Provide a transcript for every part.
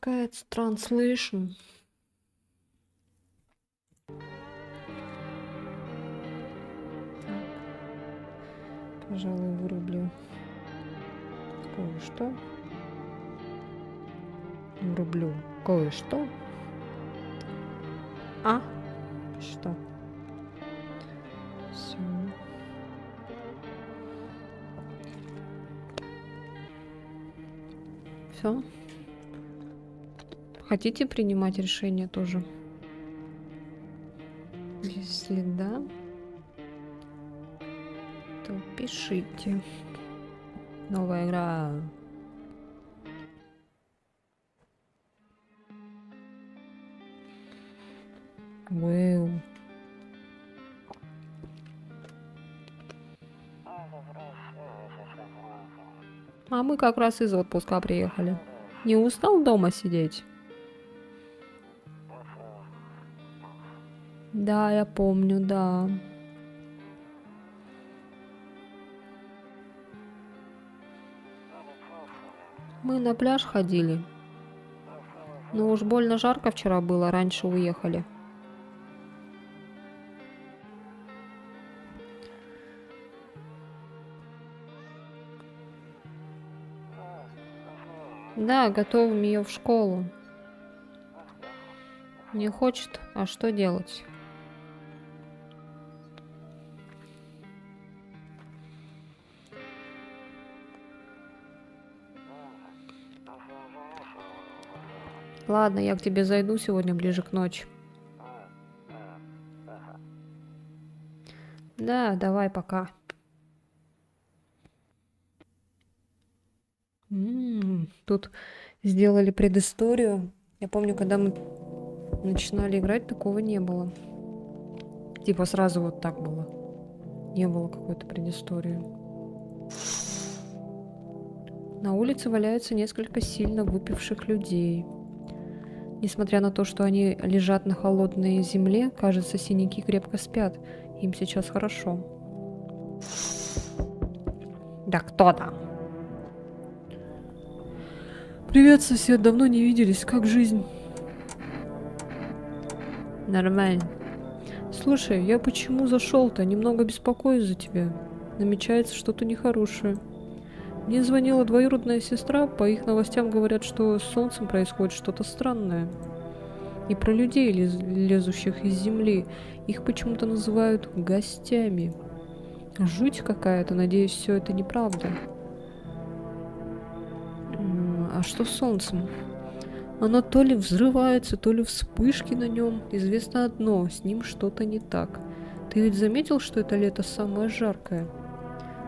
Sketch Translation. Пожалуй, вырублю кое-что. Врублю кое-что. А? Что? Все. Все. Хотите принимать решение тоже? Если да, то пишите. Новая игра. Вау. А мы как раз из отпуска приехали. Не устал дома сидеть? Да, я помню, да. Мы на пляж ходили. Но уж больно жарко вчера было, раньше уехали. Да, готовим ее в школу. Не хочет, а что делать? Ладно, я к тебе зайду сегодня ближе к ночи. Да, давай, пока. Тут сделали предысторию. Я помню, когда мы начинали играть, такого не было. Типа сразу вот так было. Не было какой-то предыстории. На улице валяются несколько сильно выпивших людей. Несмотря на то, что они лежат на холодной земле, кажется, синяки крепко спят. Им сейчас хорошо. Да кто там? Привет, сосед, давно не виделись. Как жизнь? Нормально. Слушай, я почему зашел-то? Немного беспокоюсь за тебя. Намечается что-то нехорошее. Мне звонила двоюродная сестра, по их новостям говорят, что с солнцем происходит что-то странное. И про людей, лезущих из земли, их почему-то называют гостями. Жуть какая-то, надеюсь, все это неправда. А что с солнцем? Оно то ли взрывается, то ли вспышки на нем. Известно одно, с ним что-то не так. Ты ведь заметил, что это лето самое жаркое?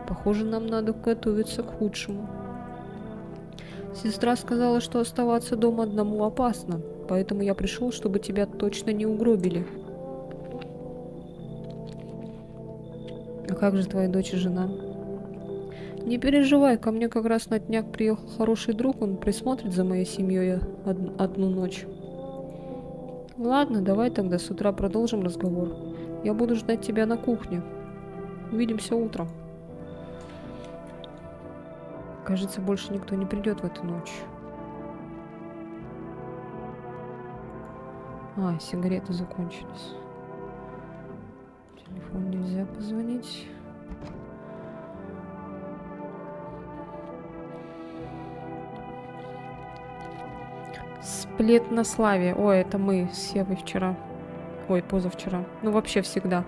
Похоже, нам надо готовиться к худшему. Сестра сказала, что оставаться дома одному опасно, поэтому я пришел, чтобы тебя точно не угробили. А как же твоя дочь и жена? Не переживай, ко мне как раз на днях приехал хороший друг, он присмотрит за моей семьей одну ночь. Ладно, давай тогда с утра продолжим разговор. Я буду ждать тебя на кухне. Увидимся утром. Кажется, больше никто не придет в эту ночь. А, сигареты закончились. Телефон нельзя позвонить. Сплет на славе. Ой, это мы с Севой вчера. Ой, позавчера. Ну, вообще всегда.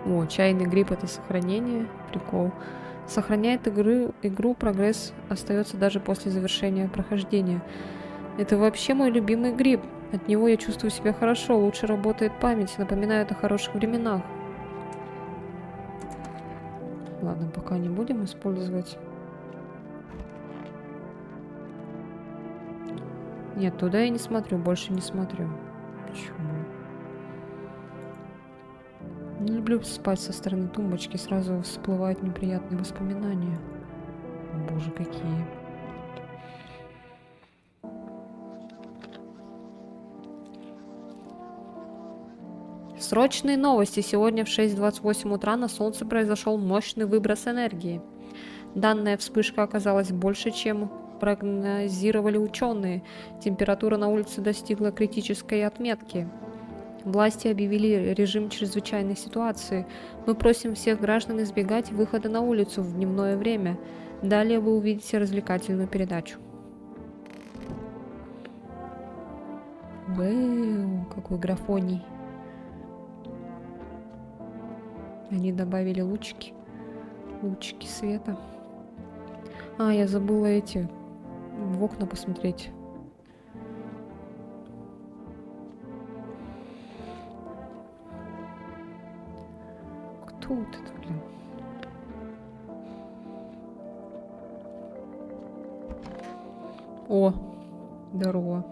О, чайный гриб — это сохранение. Прикол. Сохраняет игру, прогресс остается даже после завершения прохождения. Это вообще мой любимый гриб. От него я чувствую себя хорошо, лучше работает память, напоминает о хороших временах. Ладно, пока не будем использовать. Нет, туда я не смотрю, больше не смотрю. Почему? Не люблю спать со стороны тумбочки, сразу всплывают неприятные воспоминания. Боже, какие. Срочные новости. Сегодня в 6:28 утра на Солнце произошел мощный выброс энергии. Данная вспышка оказалась больше, чем прогнозировали ученые. Температура на улице достигла критической отметки. Власти объявили режим чрезвычайной ситуации. Мы просим всех граждан избегать выхода на улицу в дневное время. Далее вы увидите развлекательную передачу. Вау, какой графоний. Они добавили лучики. Лучики света. А, я забыла эти в окна посмотреть. Кто вот это, блин? О, здорово.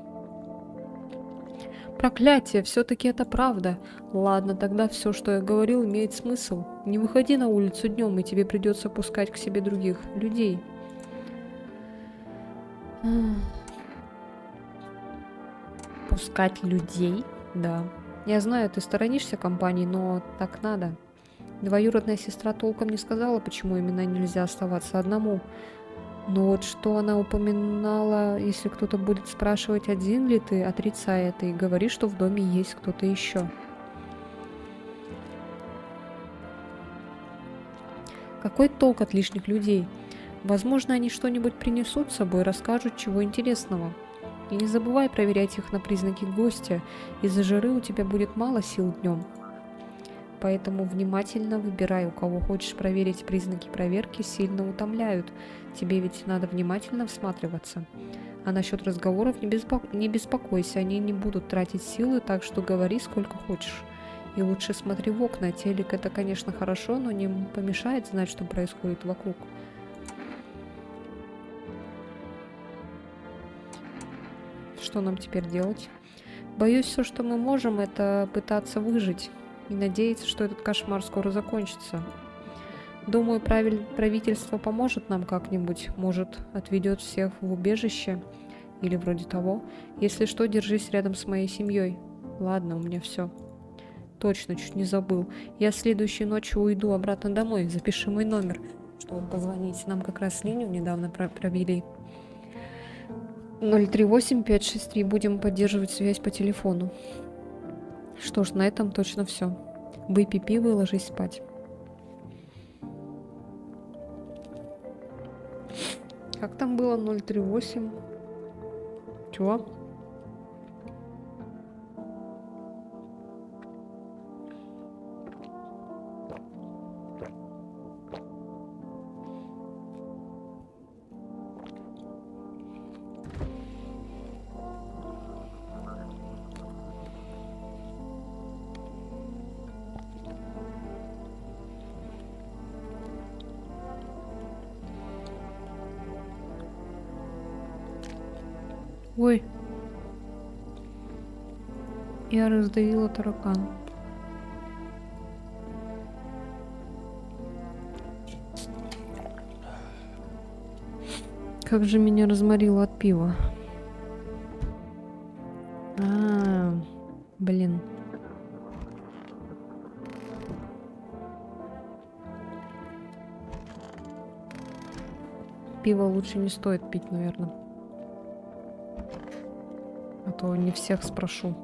Проклятие, все-таки это правда. Ладно, тогда все, что я говорил, имеет смысл. Не выходи на улицу днем, и тебе придется пускать к себе других людей. Пускать людей? Да. Я знаю, ты сторонишься компании, но так надо. Двоюродная сестра толком не сказала, почему именно нельзя оставаться одному. Но вот что она упоминала, если кто-то будет спрашивать, один ли ты, отрицай это и говори, что в доме есть кто-то еще. Какой толк от лишних людей? Возможно, они что-нибудь принесут с собой, расскажут чего интересного. И не забывай проверять их на признаки гостя. Из-за жары у тебя будет мало сил днем. Поэтому внимательно выбирай, у кого хочешь проверить. Признаки проверки сильно утомляют. Тебе ведь надо внимательно всматриваться. А насчет разговоров не беспокойся, они не будут тратить силы, так что говори сколько хочешь. И лучше смотри в окна. Телек это, конечно, хорошо, но не помешает знать, что происходит вокруг. Что нам теперь делать? Боюсь, все, что мы можем, это пытаться выжить. И надеяться, что этот кошмар скоро закончится. Думаю, правительство поможет нам как-нибудь. Может, отведет всех в убежище. Или вроде того. Если что, держись рядом с моей семьей. Ладно, у меня все. Точно, чуть не забыл. Я следующей ночью уйду обратно домой. Запиши мой номер, чтобы позвонить. Нам как раз линию недавно провели. 038-563. Будем поддерживать связь по телефону. Что ж, на этом точно все. Выпей пиво и ложись спать. Как там было 038? Чего? Ой. Я раздавила таракан. Как же меня разморило от пива. Блин. Пиво лучше не стоит пить, наверное. А то не всех спрошу.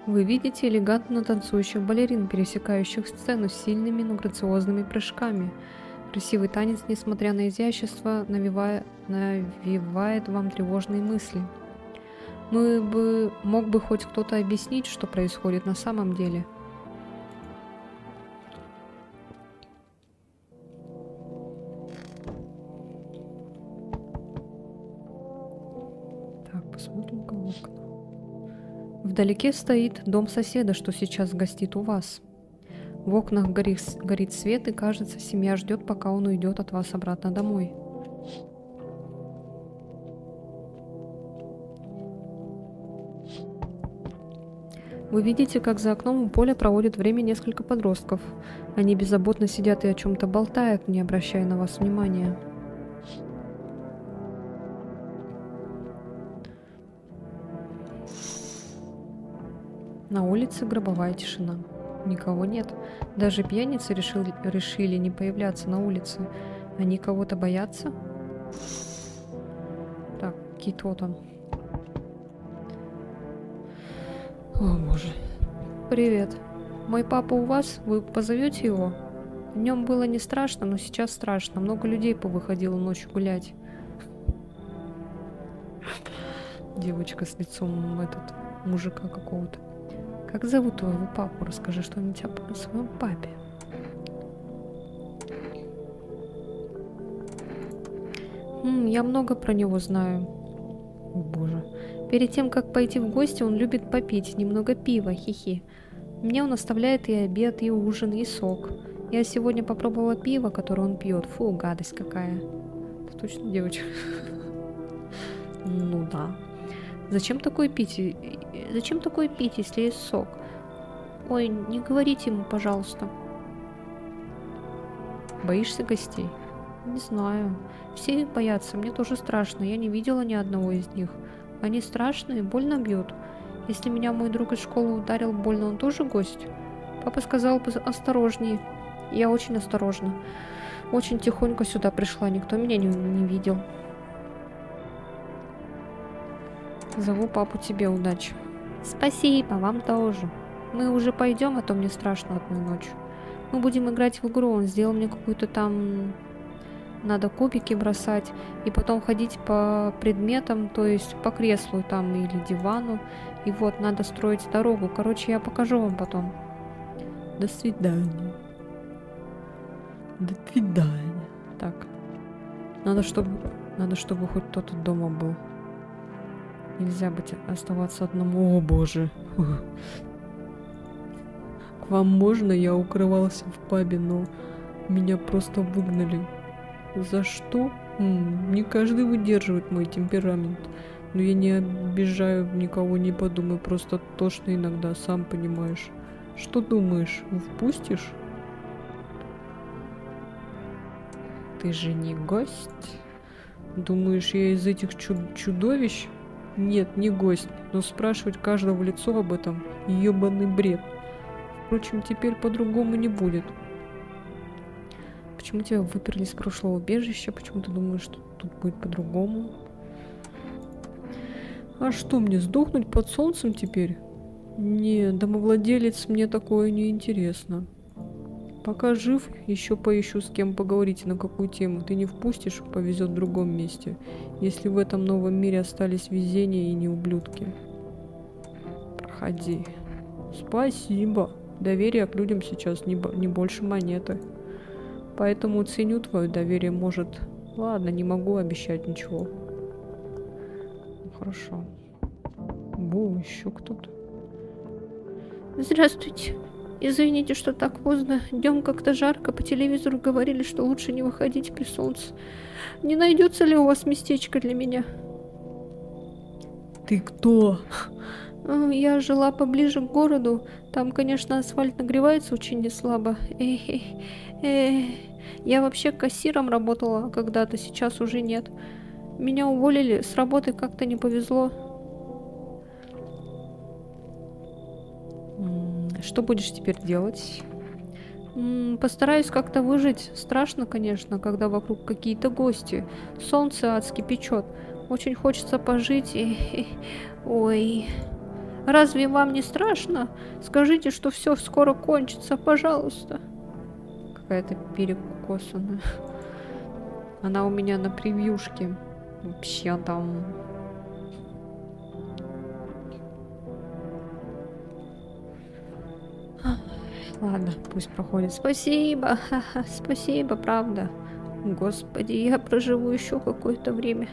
Вы видите элегантно танцующих балерин, пересекающих сцену с сильными, но грациозными прыжками. Красивый танец, несмотря на изящество, навевает вам тревожные мысли. Мог бы хоть кто-то объяснить, что происходит на самом деле. Так, посмотрим-ка в окна. Вдалеке стоит дом соседа, что сейчас гостит у вас. В окнах горит свет, и кажется, семья ждет, пока он уйдет от вас обратно домой. Вы видите, как за окном у поля проводят время несколько подростков. Они беззаботно сидят и о чем-то болтают, не обращая на вас внимания. На улице гробовая тишина. Никого нет. Даже пьяницы решили не появляться на улице. Они кого-то боятся? Так, кто там? О, боже. Привет. Мой папа у вас? Вы позовете его? Днем было не страшно, но сейчас страшно. Много людей повыходило ночью гулять. Девочка с лицом мужика какого-то. Как зовут твоего папу? Расскажи что-нибудь о своем папе. Я много про него знаю. О боже. Перед тем, как пойти в гости, он любит попить немного пива, хихи. Мне он оставляет и обед, и ужин, и сок. Я сегодня попробовала пиво, которое он пьет. Фу, гадость какая. Это точно девочка? Ну да. Зачем такое пить? Зачем такое пить, если есть сок? Ой, не говорите ему, пожалуйста. Боишься гостей? Не знаю. Все их боятся, мне тоже страшно. Я не видела ни одного из них. Они страшные, больно бьют. Если меня мой друг из школы ударил больно, он тоже гость? Папа сказал бы осторожнее. Я очень осторожна. Очень тихонько сюда пришла, никто меня не видел. Зову папу тебе, удачи. Спасибо, вам тоже. Мы уже пойдем, а то мне страшно одной ночью. Мы будем играть в игру, он сделал мне какую-то там... Надо кубики бросать и потом ходить по предметам, то есть по креслу там или дивану. И вот, надо строить дорогу. Короче, я покажу вам потом. До свидания. До свидания. Так. Надо, чтобы хоть кто-то дома был. Нельзя оставаться одному. О, боже. К вам можно? Я укрывался в пабе, но меня просто выгнали. За что? Не каждый выдерживает мой темперамент. Но я не обижаю никого, не подумай. Просто тошно иногда, сам понимаешь. Что думаешь, впустишь? Ты же не гость? Думаешь, я из этих чудовищ? Нет, не гость. Но спрашивать каждого в лицо об этом — ёбаный бред. Впрочем, теперь по-другому не будет. Почему тебя выперли из прошлого убежища? Почему ты думаешь, что тут будет по-другому? А что, мне сдохнуть под солнцем теперь? Не, домовладелец, мне такое не интересно. Пока жив, еще поищу с кем поговорить, на какую тему. Ты не впустишь, повезет в другом месте. Если в этом новом мире остались везения и не ублюдки. Проходи. Спасибо. Доверие к людям сейчас не больше монеты. Поэтому ценю твое доверие, может... Ладно, не могу обещать ничего. Хорошо. Еще кто-то. Здравствуйте. Извините, что так поздно. Днем как-то жарко. По телевизору говорили, что лучше не выходить при солнце. Не найдется ли у вас местечко для меня? Ты кто? Я жила поближе к городу. Там, конечно, асфальт нагревается очень неслабо. Я вообще кассиром работала когда-то, сейчас уже нет. Меня уволили, с работы как-то не повезло. Что будешь теперь делать? Постараюсь как-то выжить. Страшно, конечно, когда вокруг какие-то гости. Солнце адски печет. Очень хочется пожить и... Ой... Разве вам не страшно? Скажите, что все скоро кончится, пожалуйста. Какая-то перекосанная. Она у меня на превьюшке. Вообще там... Ладно, пусть проходит. Спасибо, спасибо, правда. Господи, я проживу еще какое-то время.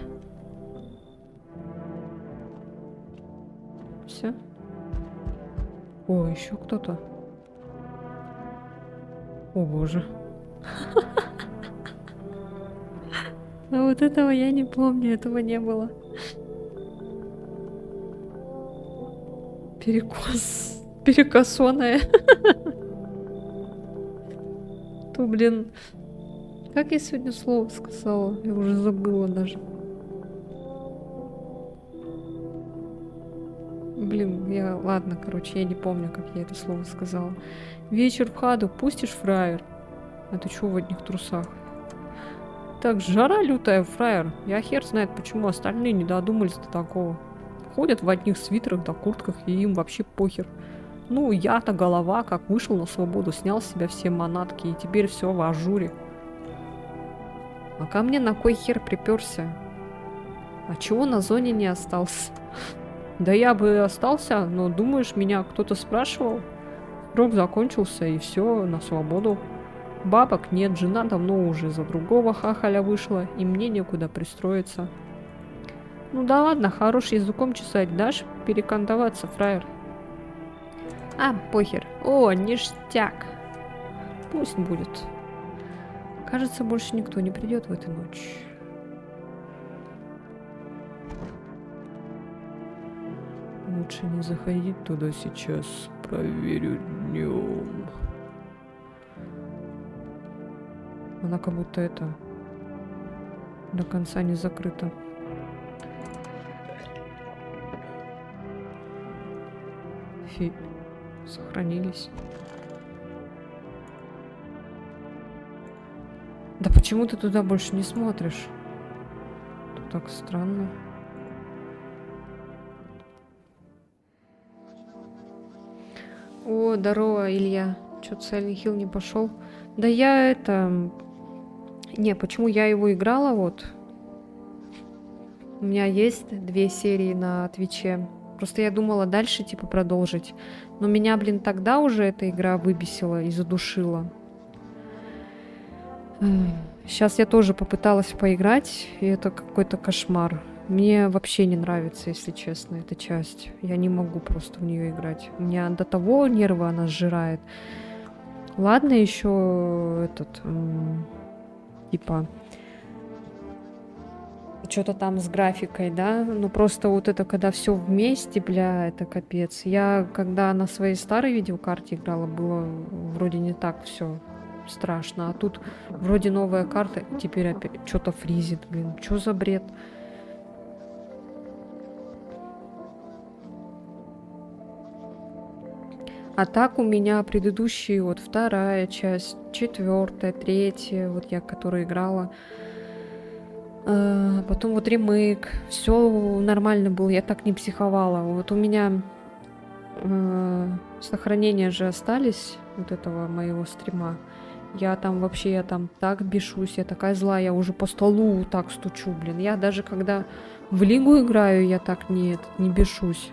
Все. О, еще кто-то. О боже. А вот этого я не помню, этого не было. Перекосоная. То, блин, как я сегодня слово сказала? Я уже забыла даже. Блин, ладно, короче, я не помню, как я это слово сказала. Вечер в хаду, пустишь, фраер? А ты чего в одних трусах? Так, жара лютая, фраер. Я хер знает, почему остальные не додумались до такого. Ходят в одних свитерах да куртках, и им вообще похер. Ну, я-то голова, как вышел на свободу, снял с себя все манатки, и теперь все в ажуре. А ко мне на кой хер приперся? А чего на зоне не остался? Да я бы остался, но думаешь, меня кто-то спрашивал? Срок закончился, и все, на свободу. Бабок нет, жена давно уже за другого хахаля вышла, и мне некуда пристроиться. Ну да ладно, хорош языком чесать, дашь перекантоваться, фраер? А, похер. О, ништяк. Пусть будет. Кажется, больше никто не придет в эту ночь. Лучше не заходить туда сейчас. Проверю днем. Она как будто это до конца не закрыта. Сохранились. Да почему ты туда больше не смотришь? Тут так странно. О, здорово, Илья. Чё-то Silent Hill не пошел. Да я это... Не, почему я его играла, вот. У меня есть 2 серии на Твиче. Просто я думала дальше, типа, продолжить. Но меня, блин, тогда уже эта игра выбесила и задушила. Сейчас я тоже попыталась поиграть, и это какой-то кошмар. Мне вообще не нравится, если честно, эта часть. Я не могу просто в нее играть. У меня до того нервы она сжирает. Ладно, еще этот... типа... Что-то там с графикой, да? Ну просто вот это, когда все вместе, бля, это капец. Я, когда на своей старой видеокарте играла, было вроде не так все страшно. А тут вроде новая карта, теперь опять что-то фризит, блин. Что за бред? А так у меня предыдущие, вот 2-я часть, 4-я, 3-я, вот я, которая играла. Потом вот ремейк. Все нормально было, я так не психовала. Вот у меня сохранения же остались вот этого моего стрима. Я там вообще, я там так бешусь, я такая злая, я уже по столу так стучу, блин. Я даже когда в лигу играю, я так не бешусь.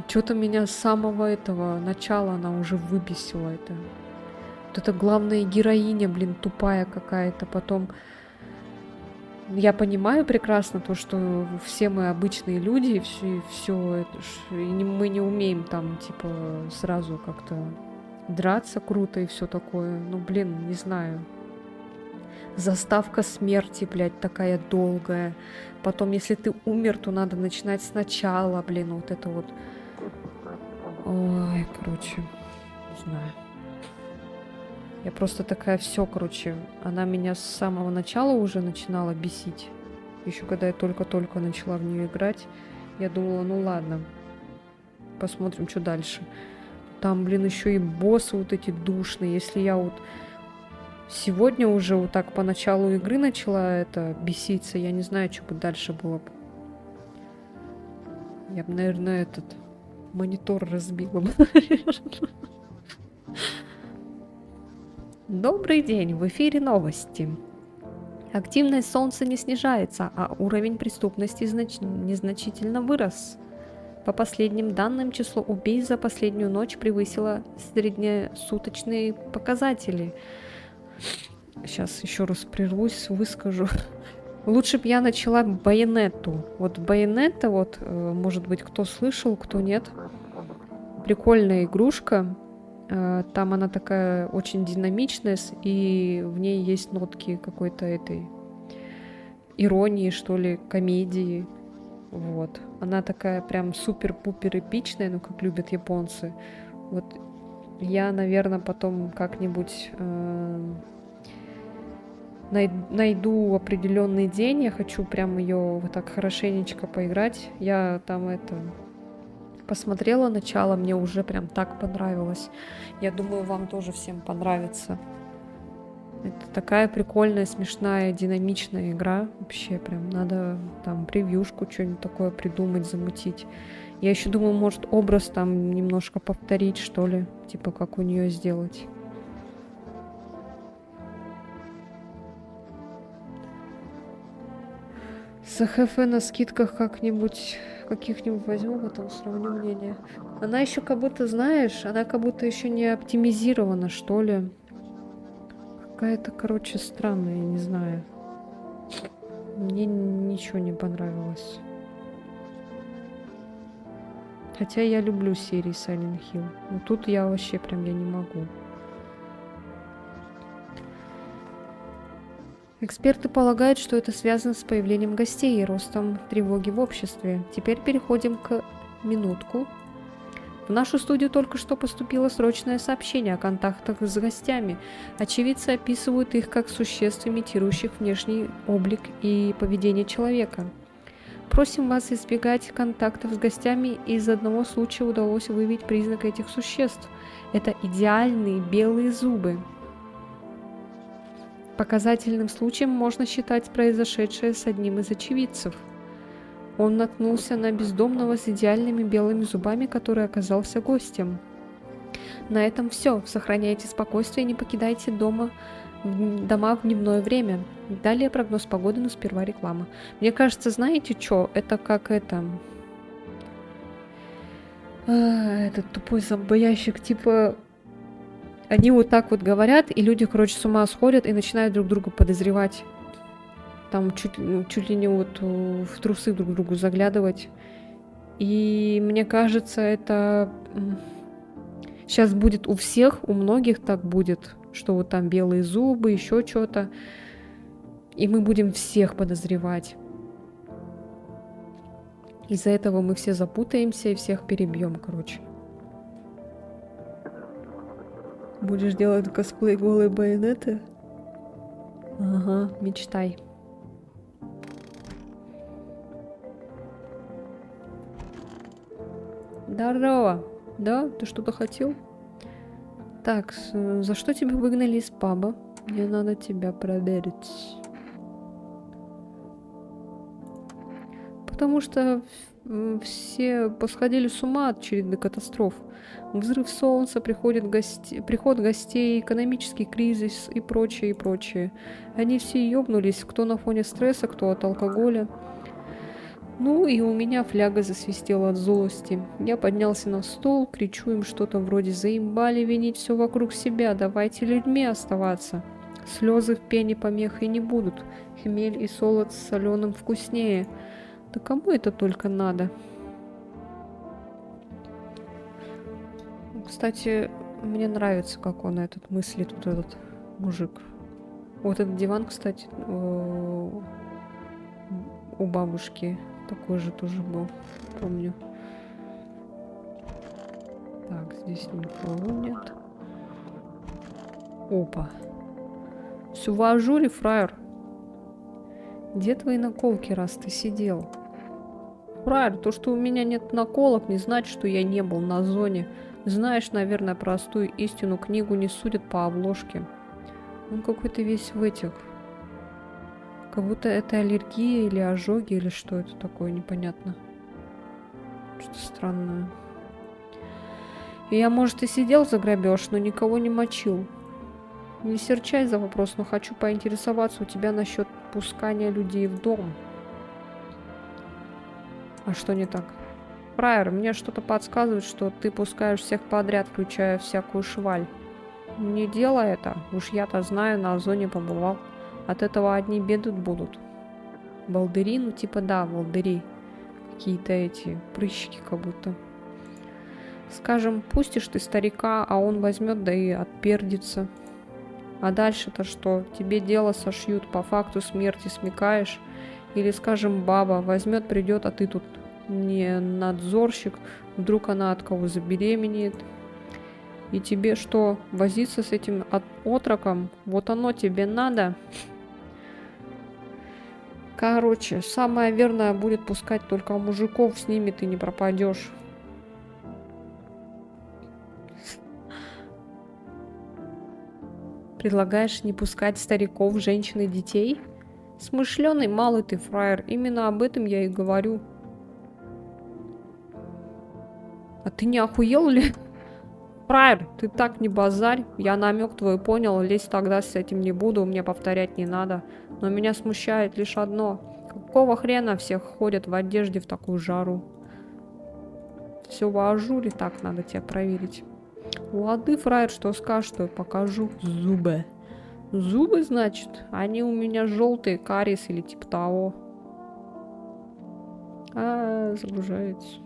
Что-то меня с самого этого начала она уже выбесила это. Вот эта главная героиня, блин, тупая какая-то. Потом я понимаю прекрасно то, что все мы обычные люди, и все это, мы не умеем там, типа, сразу как-то драться круто и все такое. Ну, блин, не знаю. Заставка смерти, блядь, такая долгая. Потом, если ты умер, то надо начинать сначала, блин, вот это вот. Ой, короче, не знаю. Я просто такая, все, короче, она меня с самого начала уже начинала бесить. Еще когда я только-только начала в нее играть, я думала, ну ладно, посмотрим, что дальше. Там, блин, еще и боссы вот эти душные. Если я вот сегодня уже вот так по началу игры начала это беситься, я не знаю, что бы дальше было. Я бы, наверное, этот монитор разбила. Добрый день, в эфире новости. Активность Солнца не снижается, а уровень преступности незначительно вырос. По последним данным, число убийств за последнюю ночь превысило среднесуточные показатели. Сейчас еще раз прервусь, выскажу. Лучше бы я начала Байонетту. Вот Байонетта, вот, может быть, кто слышал, кто нет. Прикольная игрушка. Там она такая очень динамичная, и в ней есть нотки какой-то этой иронии, что ли, комедии. Вот. Она такая прям супер-пупер эпичная, ну, как любят японцы. Вот я, наверное, потом как-нибудь найду определенный день. Я хочу прям ее вот так хорошенечко поиграть. Я там посмотрела начало, мне уже прям так понравилось. Я думаю, вам тоже всем понравится. Это такая прикольная, смешная, динамичная игра. Вообще прям надо там превьюшку, что-нибудь такое придумать, замутить. Я еще думаю, может образ там немножко повторить, что ли. Типа как у нее сделать. СХФ на скидках как-нибудь, каких-нибудь возьму, потом сравню мнение. Она еще как будто, знаешь, она как будто еще не оптимизирована, что ли. Какая-то, короче, странная, я не знаю. Мне ничего не понравилось. Хотя я люблю серии Silent Hill. Но тут я вообще прям я не могу. Эксперты полагают, что это связано с появлением гостей и ростом тревоги в обществе. Теперь переходим к минутку. В нашу студию только что поступило срочное сообщение о контактах с гостями. Очевидцы описывают их как существ, имитирующих внешний облик и поведение человека. Просим вас избегать контактов с гостями. Из одного случая удалось выявить признак этих существ. Это идеальные белые зубы. Показательным случаем можно считать произошедшее с одним из очевидцев. Он наткнулся на бездомного с идеальными белыми зубами, который оказался гостем. На этом все. Сохраняйте спокойствие и не покидайте дома в дневное время. Далее прогноз погоды, но сперва реклама. Мне кажется, знаете что? Это как этот тупой зомбоящик, типа... Они вот так вот говорят, и люди, короче, с ума сходят и начинают друг друга подозревать. Там чуть ли не вот в трусы друг другу заглядывать. И мне кажется, это сейчас будет у всех, у многих так будет, что вот там белые зубы, еще что-то. И мы будем всех подозревать. Из-за этого мы все запутаемся и всех перебьем, короче. Будешь делать косплей голой Байонеты? Ага, мечтай. Здорово. Да, ты что-то хотел? Так, за что тебя выгнали из паба? Мне надо тебя проверить. Потому что все посходили с ума от череды катастроф. Взрыв солнца, приход гостей, экономический кризис и прочее, и прочее. Они все ёбнулись, кто на фоне стресса, кто от алкоголя. Ну и у меня фляга засвистела от злости. Я поднялся на стол, кричу им что-то вроде «Заимбали винить все вокруг себя, давайте людьми оставаться». Слезы в пене помехой не будут, хмель и солод с соленым вкуснее. Да кому это только надо? Кстати, мне нравится, как он этот мыслит, вот этот мужик. Вот этот диван, кстати, у бабушки такой же тоже был, помню. Так, здесь никого нет. Опа. Все в ажуре, фраер. Где твои наколки, раз ты сидел? Фраер, то, что у меня нет наколок, не значит, что я не был на зоне. Знаешь, наверное, простую истину, книгу не судят по обложке. Он какой-то весь в этих. Как будто это аллергия или ожоги, или что это такое, непонятно. Что-то странное. И я, может, и сидел за грабеж, но никого не мочил. Не серчай за вопрос, но хочу поинтересоваться у тебя насчет пускания людей в дом. А что не так? Фраер, мне что-то подсказывает, что ты пускаешь всех подряд, включая всякую шваль. Не делай это. Уж я-то знаю, на зоне побывал. От этого одни беды будут. Волдыри? Ну типа да, волдыри. Какие-то эти прыщики как будто. Скажем, пустишь ты старика, а он возьмет да и отпердится. А дальше-то что? Тебе дело сошьют, по факту смерти смекаешь. Или, скажем, баба возьмет, придет, а ты тут не надзорщик. Вдруг она от кого забеременеет. И тебе что, возиться с этим отроком? Вот оно тебе надо? Короче, самое верное будет пускать только мужиков, с ними ты не пропадешь. Предлагаешь не пускать стариков, женщин и детей? Смышленый малый ты фраер, именно об этом я и говорю. А ты не охуел ли? Фраер, ты так не базарь. Я намек твой понял, лезть тогда с этим не буду, мне повторять не надо. Но меня смущает лишь одно. Какого хрена всех ходят в одежде в такую жару? Все в ажуре, так надо тебя проверить. Лады, фраер, что скажешь, что я покажу. Зубы. Зубы, значит? Они у меня желтые, кариес или типа того. Загружается.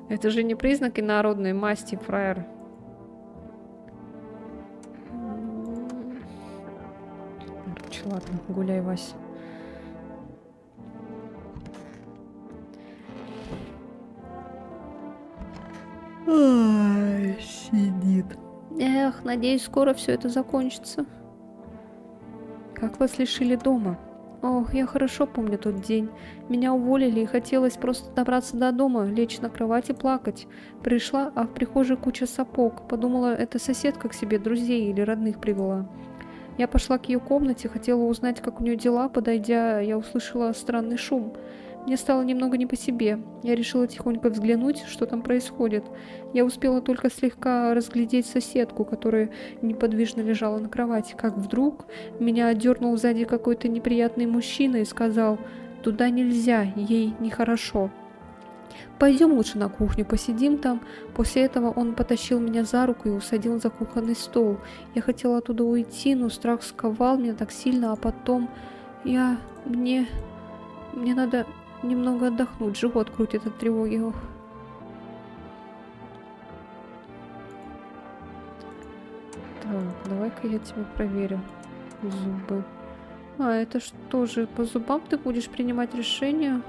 Это же не признак инородной масти, фраер. Короче, ладно, гуляй, Вась. Ай, сидит. Эх, надеюсь, скоро все это закончится. Как вас лишили дома? Ох, я хорошо помню тот день. Меня уволили, и хотелось просто добраться до дома, лечь на кровать и плакать. Пришла, а в прихожей куча сапог. Подумала, это соседка к себе друзей или родных привела. Я пошла к ее комнате, хотела узнать, как у нее дела. Подойдя, я услышала странный шум. Мне стало немного не по себе. Я решила тихонько взглянуть, что там происходит. Я успела только слегка разглядеть соседку, которая неподвижно лежала на кровати, как вдруг меня отдернул сзади какой-то неприятный мужчина и сказал: «Туда нельзя, ей нехорошо. Пойдем лучше на кухню, посидим там». После этого он потащил меня за руку и усадил за кухонный стол. Я хотела оттуда уйти, но страх сковал меня так сильно, а потом мне надо немного отдохнуть, живот крутит от тревоги. Ох. Так, давай-ка я тебя проверю. Зубы. Это что же, по зубам ты будешь принимать решения?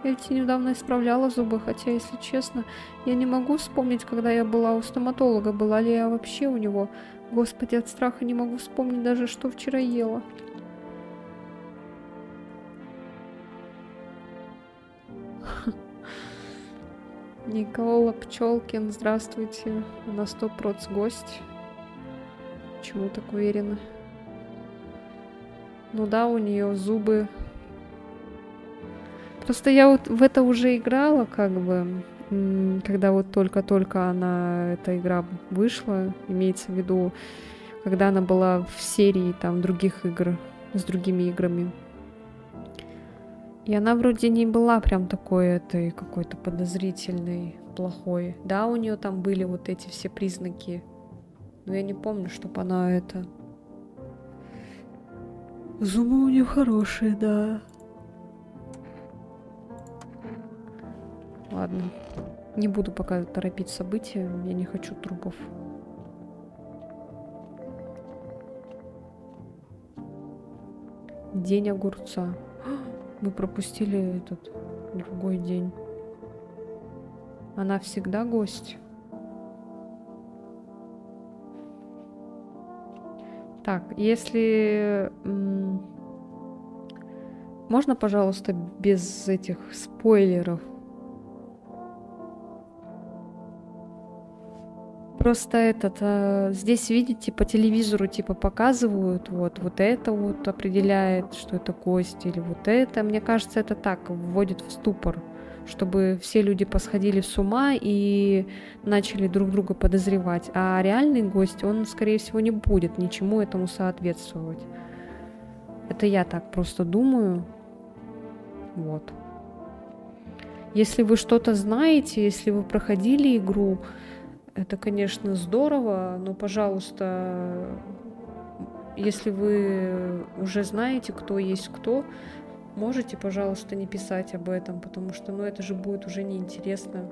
Я ведь недавно исправляла зубы, хотя, если честно, я не могу вспомнить, когда я была у стоматолога, была ли я вообще у него. Господи, от страха не могу вспомнить даже, что вчера ела. Никола Пчелкин, здравствуйте. На 100% гость. Почему так уверена? Ну да, у нее зубы. Просто я вот в это уже играла, как бы, когда вот только-только эта игра вышла, имеется в виду, когда она была в серии там других игр с другими играми. И она вроде не была прям такой этой какой-то подозрительной, плохой. Да, у нее там были вот эти все признаки, но я не помню, чтобы она это... Зубы у нее хорошие, да. Ладно, не буду пока торопить события, я не хочу трупов. День огурца. Мы пропустили этот другой день. Она всегда гость. Так, если... можно, пожалуйста, без этих спойлеров? Просто здесь, видите, по телевизору типа показывают, вот это вот определяет, что это гость, или вот это. Мне кажется, это так, вводит в ступор, чтобы все люди посходили с ума и начали друг друга подозревать. А реальный гость, он, скорее всего, не будет ничему этому соответствовать. Это я так просто думаю. Вот. Если вы что-то знаете, если вы проходили игру, это, конечно, здорово, но, пожалуйста, если вы уже знаете, кто есть кто, можете, пожалуйста, не писать об этом, потому что, это же будет уже неинтересно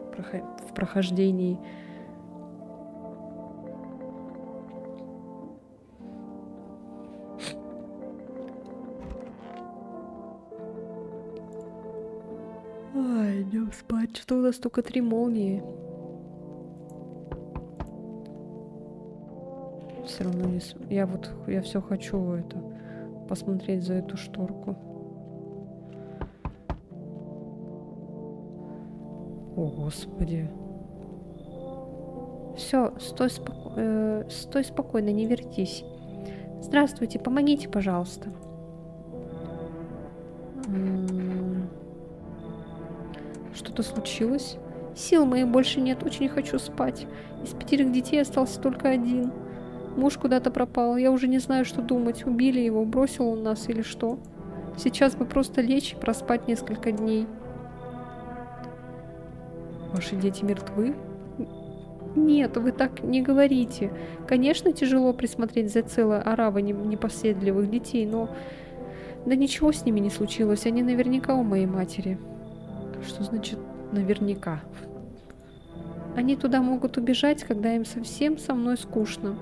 в прохождении. Идем спать. Что у нас только 3 молнии? Все равно не... Я все хочу это... Посмотреть за эту шторку. О, Господи. Все, стой спокойно, не вертись. Здравствуйте, помогите, пожалуйста. Что-то случилось? Сил моих больше нет, очень хочу спать. Из 5 детей остался только 1. Муж куда-то пропал, я уже не знаю, что думать. Убили его, бросил он нас или что? Сейчас бы просто лечь и проспать несколько дней. Ваши дети мертвы? Нет, вы так не говорите. Конечно, тяжело присмотреть за целой оравой непоседливых детей, но... Да ничего с ними не случилось, они наверняка у моей матери. Что значит наверняка? Они туда могут убежать, когда им совсем со мной скучно.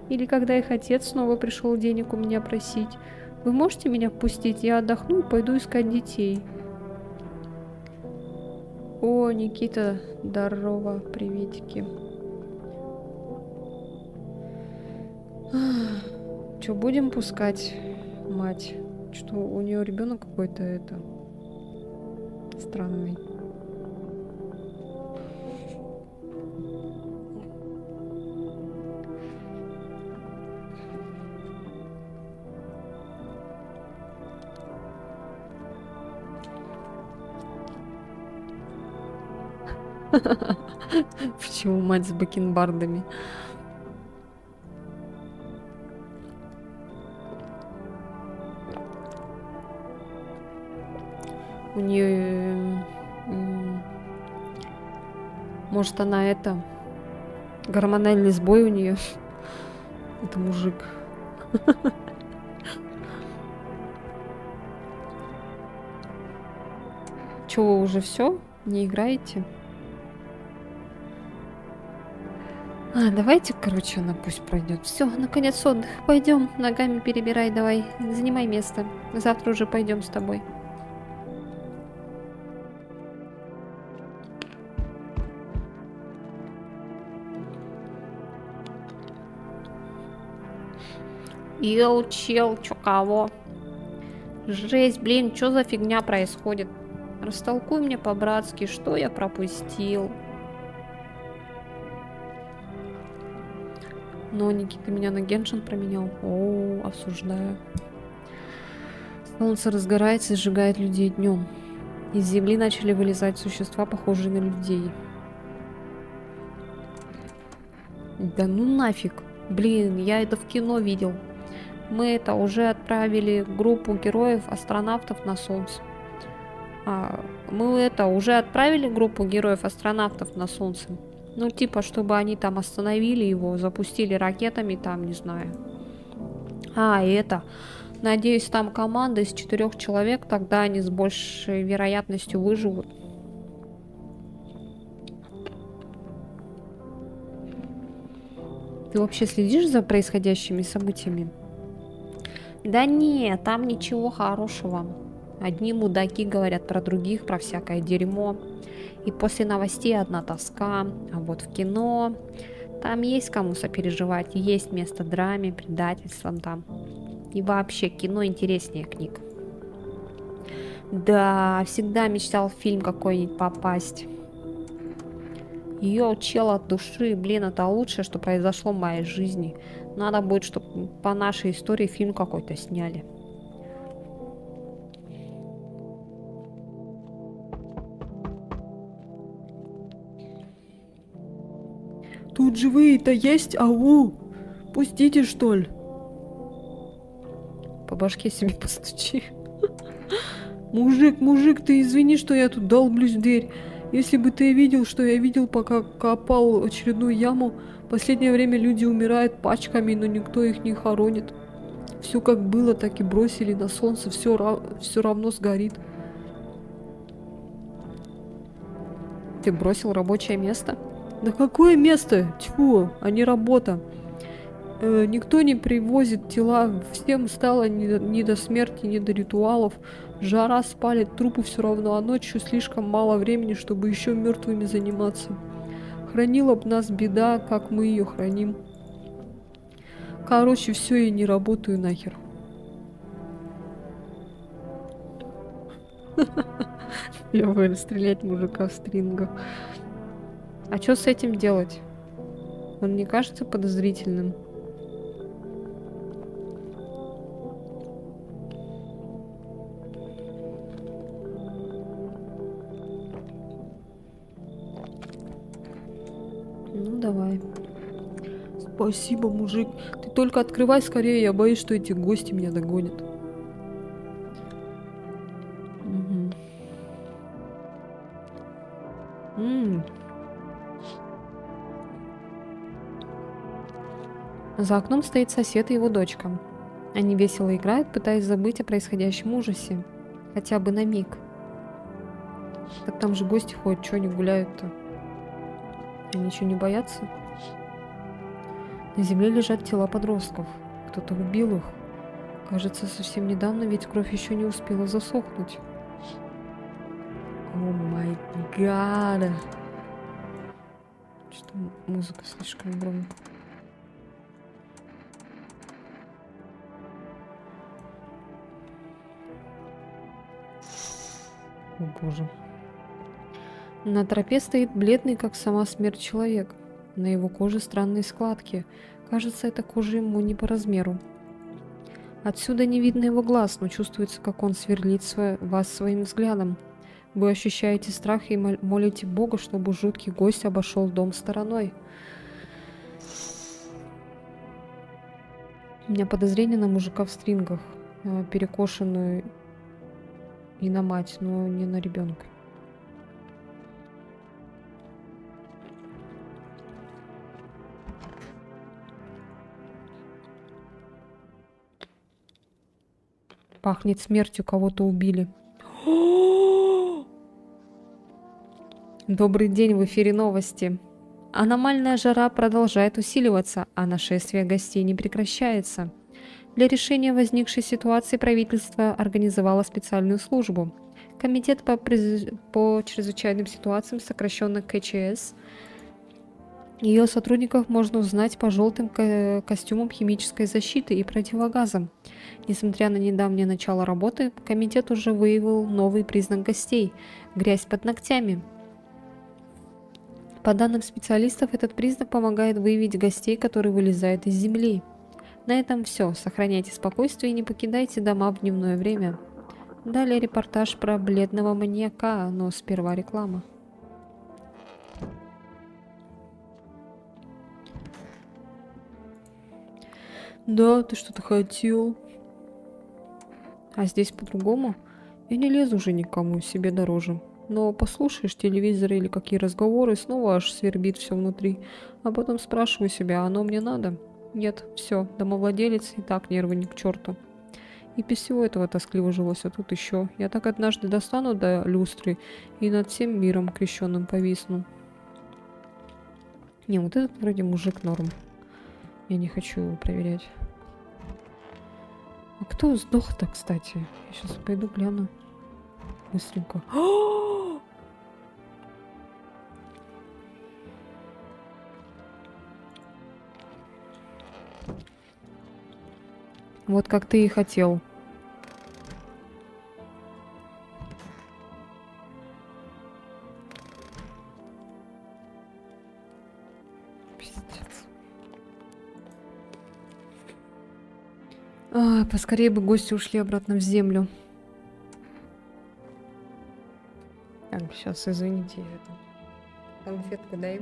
Или когда их отец снова пришел денег у меня просить. Вы можете меня впустить? Я отдохну и пойду искать детей. О, Никита, здорово, приветики. Что, будем пускать мать? Что, у нее ребенок какой-то странный. Почему мать с бакенбардами? У нее... Может, она это... Гормональный сбой у нее. Это мужик. Чего, уже все? Не играете? Давайте, короче, она пусть пройдет. Все, наконец отдых. Пойдем, ногами перебирай, давай. Занимай место. Завтра уже пойдем с тобой. Йоу, чел, чё кого? Жесть, блин, что за фигня происходит? Растолкуй мне по-братски, что я пропустил. Но Никита меня на Геншин променял. О, осуждаю. Солнце разгорается и сжигает людей днем. Из земли начали вылезать существа, похожие на людей. Да ну нафиг. Блин, я это в кино видел. Мы это уже отправили группу героев-астронавтов на Солнце. Мы это уже отправили группу героев-астронавтов на Солнце. Ну, типа, чтобы они там остановили его, запустили ракетами там, не знаю. И это... Надеюсь, там команда из 4 человек, тогда они с большей вероятностью выживут. Ты вообще следишь за происходящими событиями? Да нет, там ничего хорошего. Одни мудаки говорят про других, про всякое дерьмо. И после новостей одна тоска. А вот в кино там есть кому сопереживать, есть место драме, предательствам там. И вообще кино интереснее книг. Да, всегда мечтал в фильм какой-нибудь попасть. Йоу, чел от души, блин, это лучшее, что произошло в моей жизни. Надо будет, чтобы по нашей истории фильм какой-то сняли. Тут живые-то есть, ау! Пустите, что ли? По башке себе постучи. Мужик, ты извини, что я тут долблюсь в дверь. Если бы ты видел, что я видел, пока копал очередную яму, в последнее время люди умирают пачками, но никто их не хоронит. Все как было, так и бросили на солнце, все равно сгорит. Ты бросил рабочее место? Да какое место? Тьфу, а не работа. Никто не привозит тела, всем стало ни до смерти, ни до ритуалов. Жара спалит, трупы все равно, а ночью слишком мало времени, чтобы еще мертвыми заниматься. Хранила б нас беда, как мы ее храним. Короче, все, я не работаю нахер. Я буду стрелять мужика в стрингах. А что с этим делать? Он не кажется подозрительным? Ну, давай. Спасибо, мужик. Ты только открывай скорее, я боюсь, что эти гости меня догонят. Мгм. М. За окном стоит сосед и его дочка. Они весело играют, пытаясь забыть о происходящем ужасе. Хотя бы на миг. Так там же гости ходят, что они гуляют-то? Они ничего не боятся? На земле лежат тела подростков. Кто-то убил их. Кажется, совсем недавно, ведь кровь еще не успела засохнуть. О май гад. Что музыка слишком громко. О боже. На тропе стоит бледный, как сама смерть, человек. На его коже странные складки. Кажется, эта кожа ему не по размеру. Отсюда не видно его глаз, но чувствуется, как он сверлит вас своим взглядом. Вы ощущаете страх и молите Бога, чтобы жуткий гость обошел дом стороной. У меня подозрение на мужика в стрингах, перекошенную и на мать, но не на ребенка. Пахнет смертью, кого-то убили. Добрый день, в эфире новости. Аномальная жара продолжает усиливаться, а нашествие гостей не прекращается. Для решения возникшей ситуации правительство организовало специальную службу. Комитет по чрезвычайным ситуациям, сокращенно КЧС. Ее сотрудников можно узнать по желтым костюмам химической защиты и противогазам. Несмотря на недавнее начало работы, комитет уже выявил новый признак гостей – грязь под ногтями. По данным специалистов, этот признак помогает выявить гостей, которые вылезают из земли. На этом все. Сохраняйте спокойствие и не покидайте дома в дневное время. Далее репортаж про бледного маньяка, но сперва реклама. Да, ты что-то хотел? А здесь по-другому? Я не лезу уже никому, себе дороже. Но послушаешь телевизор или какие разговоры, снова аж свербит все внутри. А потом спрашиваю себя, оно мне надо? Нет, все, домовладелец и так нервы ни к черту. И без всего этого тоскливо жилось, а тут еще. Я так однажды достану до люстры и над всем миром крещенным повисну. Не, вот этот вроде мужик норм. Я не хочу его проверять. А кто сдох-то, кстати? Я сейчас пойду гляну. Быстренько. Вот как ты и хотел. Пиздец. Поскорее бы гости ушли обратно в землю. Так, сейчас, извините, я там конфетку дай.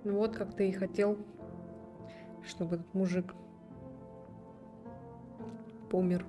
Ну вот как ты и хотел, чтобы этот мужик помер.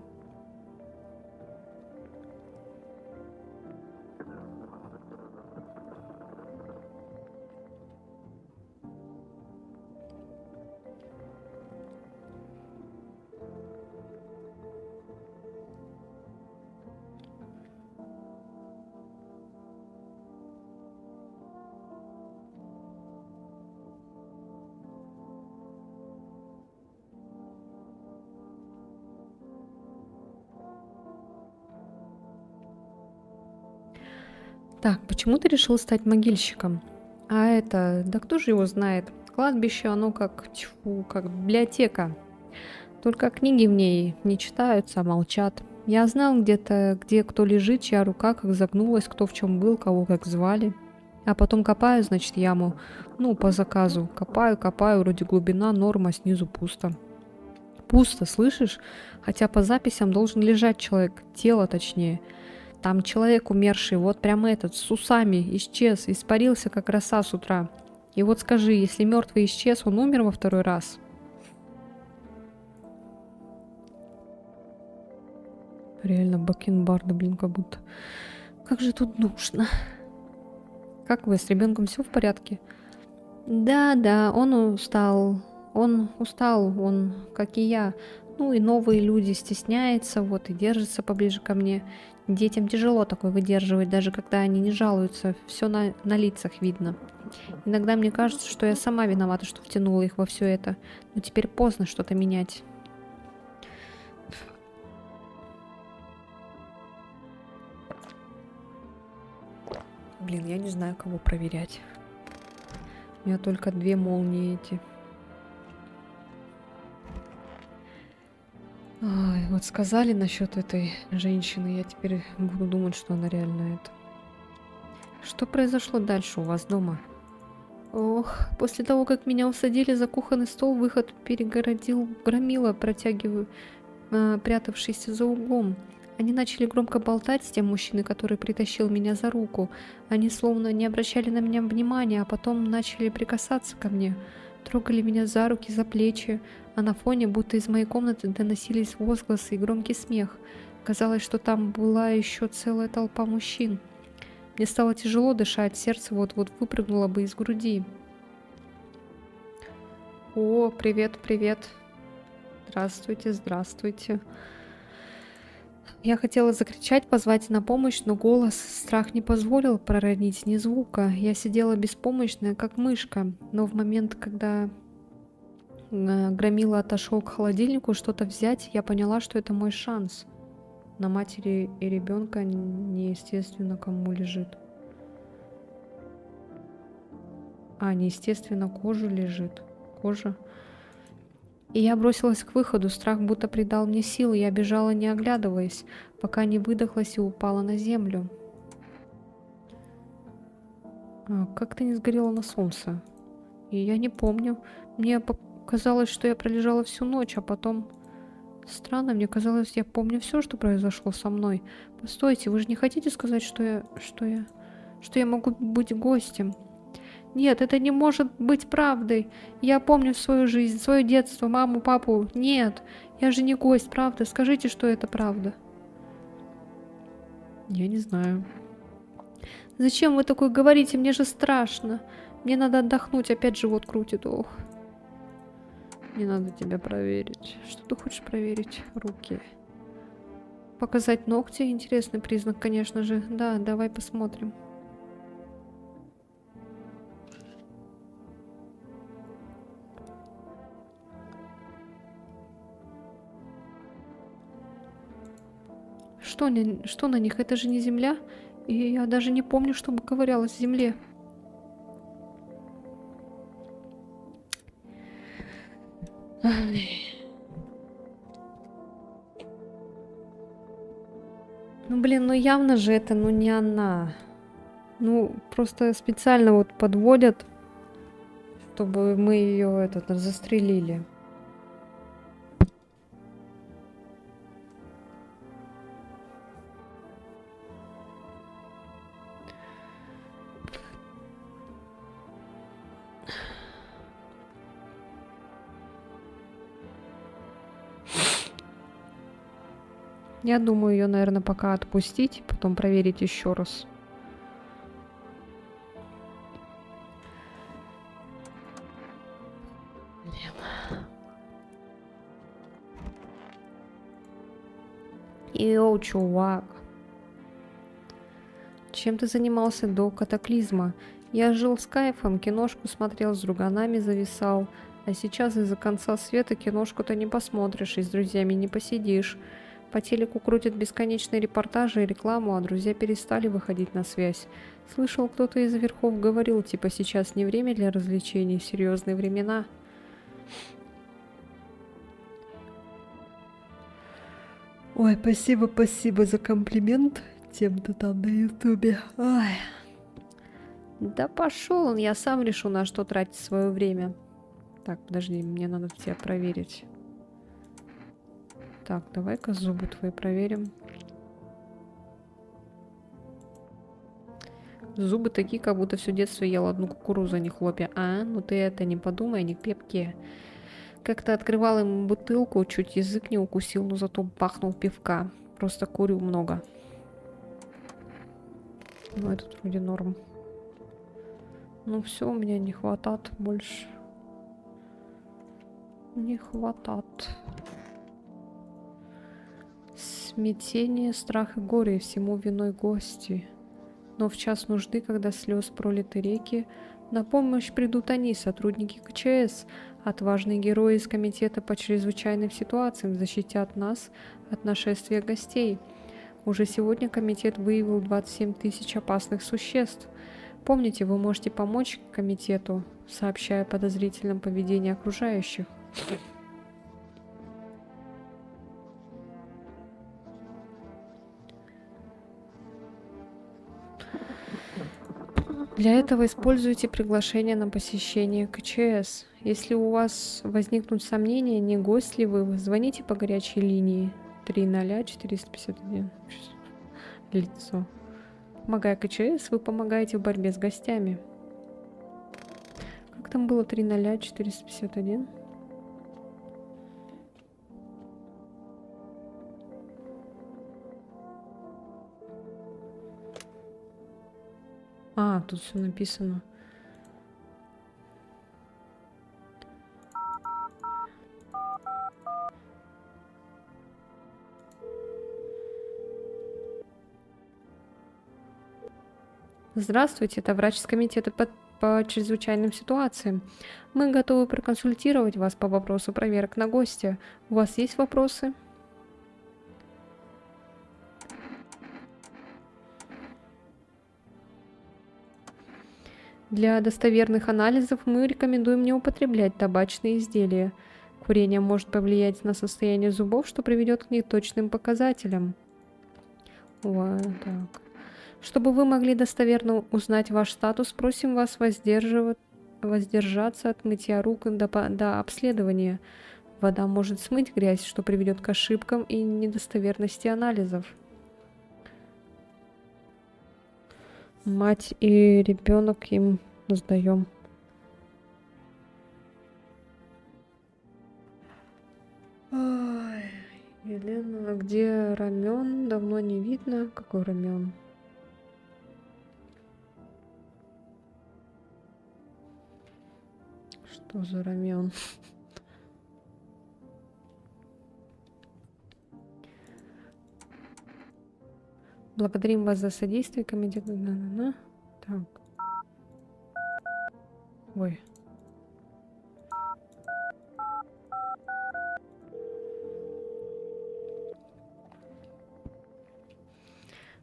Так, почему ты решил стать могильщиком? А это, да кто же его знает? Кладбище, оно как, тьфу, как библиотека. Только книги в ней не читаются, а молчат. Я знал где-то, где кто лежит, чья рука как загнулась, кто в чем был, кого как звали. А потом копаю, значит, яму. Ну, по заказу. Копаю, копаю, вроде глубина, норма, а снизу пусто. Пусто, слышишь? Хотя по записям должен лежать человек, тело точнее. Там человек умерший, вот прям этот, с усами, исчез, испарился, как роса с утра. И вот скажи, если мертвый исчез, он умер во второй раз? Реально бакенбарды, блин, как будто. Как же тут душно. Как вы, с ребенком все в порядке? Да, он устал. Он устал, он, как и я. Ну и новые люди стесняются, вот и держатся поближе ко мне. Детям тяжело такое выдерживать, даже когда они не жалуются. Все на лицах видно. Иногда мне кажется, что я сама виновата, что втянула их во все это. Но теперь поздно что-то менять. Блин, я не знаю, кого проверять. У меня только 2 молнии эти. Ой, вот сказали насчет этой женщины, я теперь буду думать, что она реально это. Что произошло дальше у вас дома? Ох, после того, как меня усадили за кухонный стол, выход перегородил громила, прятавшийся за углом. Они начали громко болтать с тем мужчиной, который притащил меня за руку. Они словно не обращали на меня внимания, а потом начали прикасаться ко мне. Трогали меня за руки, за плечи, а на фоне, будто из моей комнаты, доносились возгласы и громкий смех. Казалось, что там была еще целая толпа мужчин. Мне стало тяжело дышать, сердце вот-вот выпрыгнуло бы из груди. О, привет, привет. Здравствуйте, здравствуйте. Я хотела закричать, позвать на помощь, но голос, страх не позволил проронить ни звука. Я сидела беспомощная, как мышка, но в момент, когда Громила отошел к холодильнику что-то взять, я поняла, что это мой шанс. На матери и ребенка неестественно кому лежит. А, неестественно кожа лежит. Кожа. И я бросилась к выходу, страх будто придал мне силы, я бежала, не оглядываясь, пока не выдохлась и упала на землю. Как ты не сгорела на солнце? И я не помню. Мне показалось, что я пролежала всю ночь, а потом... Странно, мне казалось, я помню все, что произошло со мной. Постойте, вы же не хотите сказать, что я могу быть гостем? Нет, это не может быть правдой. Я помню свою жизнь, свое детство, маму, папу. Нет, я же не гость, правда? Скажите, что это правда. Я не знаю. Зачем вы такое говорите? Мне же страшно. Мне надо отдохнуть, опять живот крутит. Ох. Не надо тебя проверить. Что ты хочешь проверить? Руки. Показать ногти? Интересный признак, конечно же. Да, давай посмотрим. Что на них? Это же не земля. И я даже не помню, чтобы ковырялась в земле. Ну, блин, ну явно же это, ну, не она. Ну, просто специально вот подводят, чтобы мы ее застрелили. Я думаю, ее, наверное, пока отпустить, потом проверить еще раз. Йоу, чувак. Чем ты занимался до катаклизма? Я жил с кайфом, киношку смотрел, с друганами зависал. А сейчас из-за конца света киношку-то не посмотришь и с друзьями не посидишь. По телеку крутят бесконечные репортажи и рекламу, а друзья перестали выходить на связь. Слышал, кто-то из верхов говорил, типа сейчас не время для развлечений, серьезные времена. Ой, спасибо за комплимент тем-то там на ютубе. Ай. Да пошел он, я сам решу, на что тратить свое время. Так, подожди, мне надо тебя проверить. Так, давай-ка зубы твои проверим. Зубы такие, как будто все детство ел одну кукурузу, а не хлопья. А, ну ты это не подумай, они крепкие. Как-то открывал ему бутылку, чуть язык не укусил, но зато пахнул пивка. Просто курю много. Ну, этот вроде норм. Ну все, у меня не хватает больше. Не хватает. Смятение, страх и горе, всему виной гости. Но в час нужды, когда слез пролиты реки, на помощь придут они, сотрудники КЧС, отважные герои из Комитета по чрезвычайным ситуациям, защитят нас от нашествия гостей. Уже сегодня комитет выявил 27 тысяч опасных существ. Помните, вы можете помочь комитету, сообщая о подозрительном поведении окружающих. Для этого используйте приглашение на посещение КЧС. Если у вас возникнут сомнения, не гость ли вы, звоните по горячей линии 30451. Лицо. Помогая КЧС, вы помогаете в борьбе с гостями. Как там было 30451? А, тут все написано. Здравствуйте, это врач из комитета по чрезвычайным ситуациям. Мы готовы проконсультировать вас по вопросу проверок на гостя. У вас есть вопросы? Для достоверных анализов мы рекомендуем не употреблять табачные изделия. Курение может повлиять на состояние зубов, что приведет к неточным показателям. Вот так. Чтобы вы могли достоверно узнать ваш статус, просим вас воздержаться от мытья рук до обследования. Вода может смыть грязь, что приведет к ошибкам и недостоверности анализов. Мать и ребенок им сдаем. Ой, Елена, а где рамен? Давно не видно. Какой рамен? Что за рамен? Благодарим вас за содействие, комитет. Так. Ой.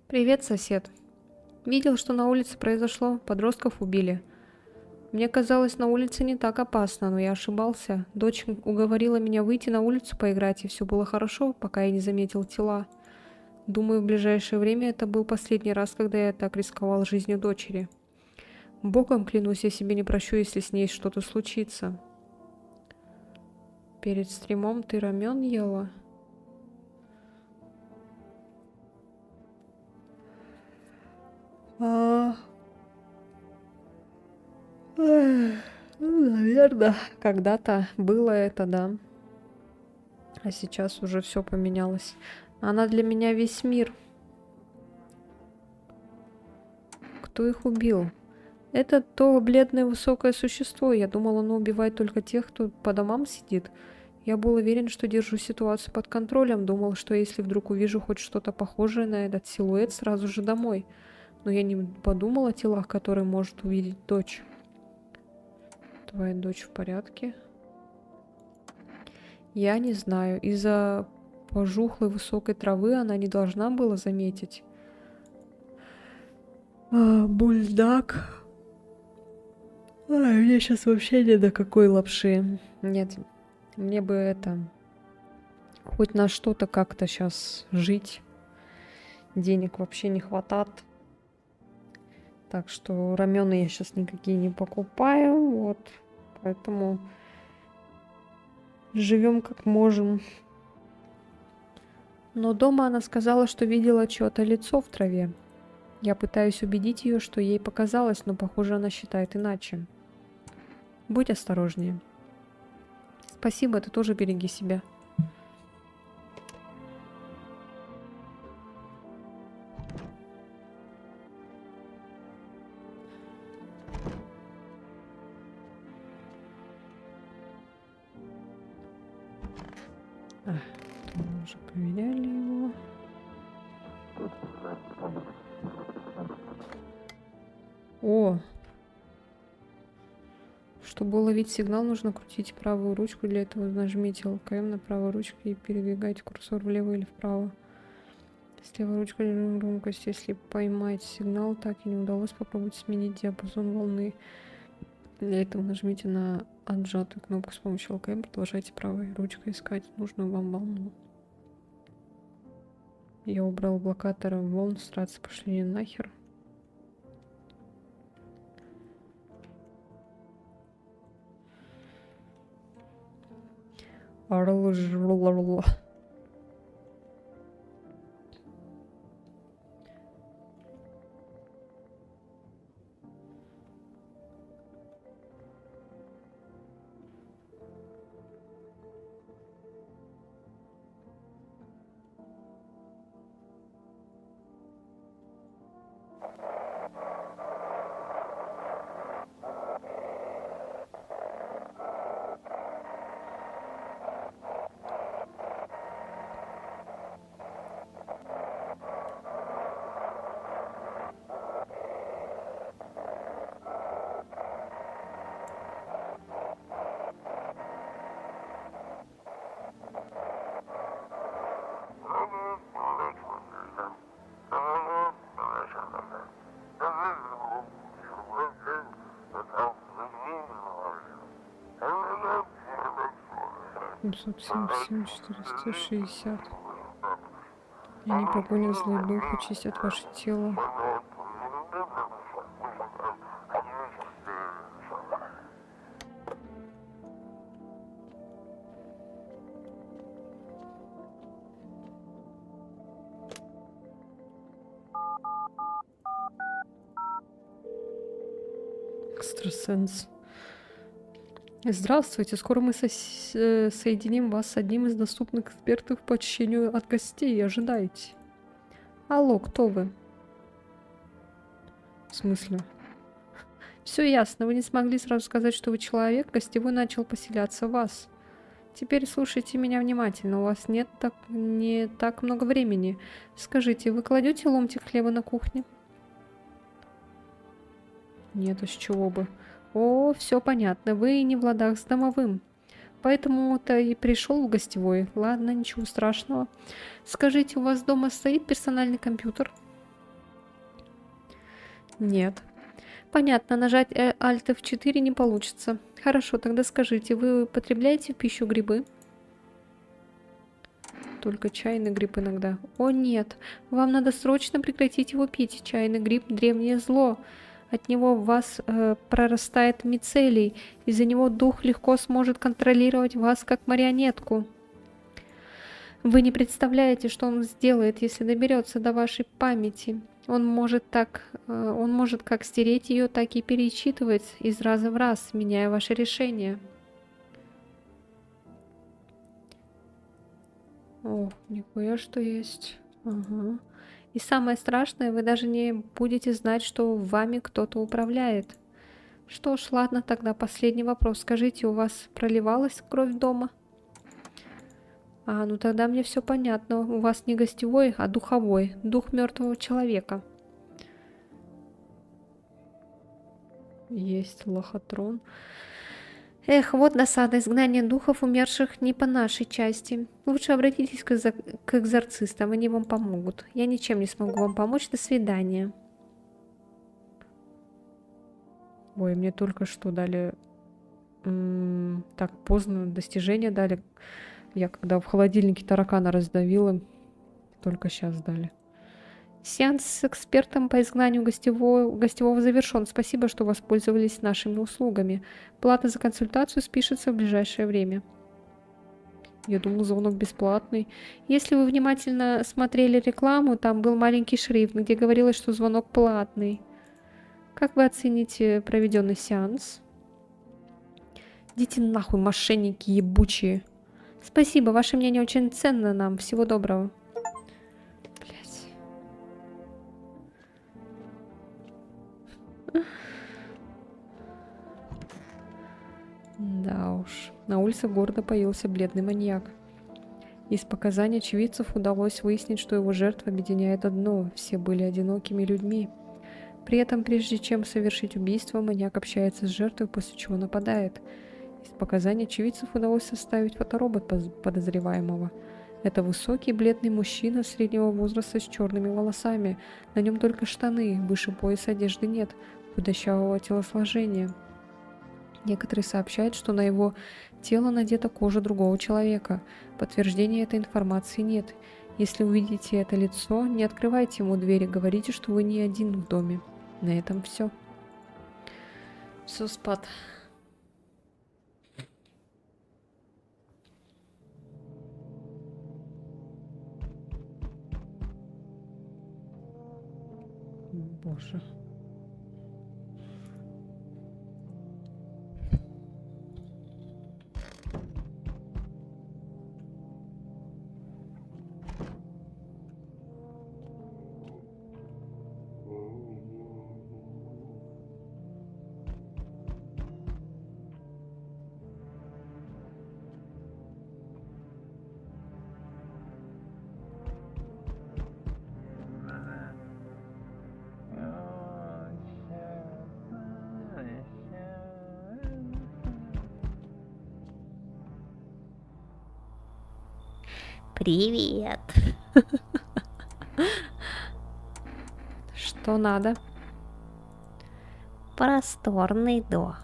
Привет, сосед. Видел, что на улице произошло? Подростков убили. Мне казалось, на улице не так опасно, но я ошибался. Дочь уговорила меня выйти на улицу поиграть, и все было хорошо, пока я не заметил тела. Думаю, в ближайшее время это был последний раз, когда я так рисковал жизнью дочери. Богом клянусь, я себе не прощу, если с ней что-то случится. Перед стримом ты рамен ела? Наверное, когда-то было это, да. А сейчас уже все поменялось. Она для меня весь мир. Кто их убил? Это то бледное высокое существо. Я думала, оно убивает только тех, кто по домам сидит. Я был уверен, что держу ситуацию под контролем. Думал, что если вдруг увижу хоть что-то похожее на этот силуэт, сразу же домой. Но я не подумала о телах, которые может увидеть дочь. Твоя дочь в порядке? Я не знаю. Из-за пожухлой высокой травы она не должна была заметить. Бульдог. Мне сейчас вообще не до какой лапши. Нет, мне бы это... Хоть на что-то как-то сейчас жить. Денег вообще не хватает. Так что рамены я сейчас никакие не покупаю. Вот. Поэтому живем как можем. Но дома она сказала, что видела чье-то лицо в траве. Я пытаюсь убедить ее, что ей показалось, но, похоже, она считает иначе. Будь осторожнее. Спасибо, ты тоже береги себя. Мы уже проверяли его. О! Чтобы уловить сигнал, нужно крутить правую ручку. Для этого нажмите ЛКМ на правой ручке и передвигайте курсор влево или вправо. С левой ручкой режим громкости. Если поймать сигнал, так и не удалось, попробуйте сменить диапазон волны. Для этого нажмите на отжатую кнопку с помощью ЛКМ. Продолжайте правой ручкой искать нужную вам волну. Я убрал блокатор волн, страцы пошли нахер. Арл-жрл-рл. Семьсот семь 460. Они погонят злой дух, очистят ваше тело. Экстрасенс. Здравствуйте, скоро мы соединим вас с одним из доступных экспертов по очищению от гостей. Ожидайте. Алло, кто вы? В смысле? Все ясно, вы не смогли сразу сказать, что вы человек, гостевой начал поселяться в вас. Теперь слушайте меня внимательно, у вас не так много времени. Скажите, вы кладете ломтик хлеба на кухне? Нет, с чего бы. О, все понятно, вы не в ладах с домовым. Поэтому-то и пришел в гостевой. Ладно, ничего страшного. Скажите, у вас дома стоит персональный компьютер? Нет. Понятно, нажать Alt F4 не получится. Хорошо, тогда скажите, вы употребляете в пищу грибы? Только чайный гриб иногда. О нет, вам надо срочно прекратить его пить. Чайный гриб – древнее зло. От него в вас прорастает мицелий. Из-за него дух легко сможет контролировать вас как марионетку. Вы не представляете, что он сделает, если доберется до вашей памяти. Он может как стереть ее, так и перечитывать из раза в раз, меняя ваше решение. О, нихуя что есть. Ага. И самое страшное, вы даже не будете знать, что вами кто-то управляет. Что ж, ладно, тогда последний вопрос. Скажите, у вас проливалась кровь дома? А, ну тогда мне все понятно. У вас не гостевой, а духовой. Дух мертвого человека. Есть лохотрон. Эх, вот досада, изгнание духов умерших не по нашей части. Лучше обратитесь к экзорцистам, они вам помогут. Я ничем не смогу вам помочь, до свидания. Ой, мне только что дали... так поздно достижение дали. Я когда в холодильнике таракана раздавила, только сейчас дали. Сеанс с экспертом по изгнанию гостевого завершен. Спасибо, что воспользовались нашими услугами. Плата за консультацию спишется в ближайшее время. Я думала, звонок бесплатный. Если вы внимательно смотрели рекламу, там был маленький шрифт, где говорилось, что звонок платный. Как вы оцените проведенный сеанс? Идите нахуй, мошенники ебучие. Спасибо, ваше мнение очень ценно нам. Всего доброго. Да уж. На улице города появился бледный маньяк. Из показаний очевидцев удалось выяснить, что его жертва объединяет одно – все были одинокими людьми. При этом, прежде чем совершить убийство, маньяк общается с жертвой, после чего нападает. Из показаний очевидцев удалось составить фоторобот подозреваемого. Это высокий бледный мужчина среднего возраста с черными волосами. На нем только штаны, выше пояса одежды нет, худощавого телосложения. Некоторые сообщают, что на его тело надета кожа другого человека. Подтверждения этой информации нет. Если увидите это лицо, не открывайте ему двери, говорите, что вы не один в доме. На этом все. Все, спад. Боже. Привет. Что надо? Просторный дом.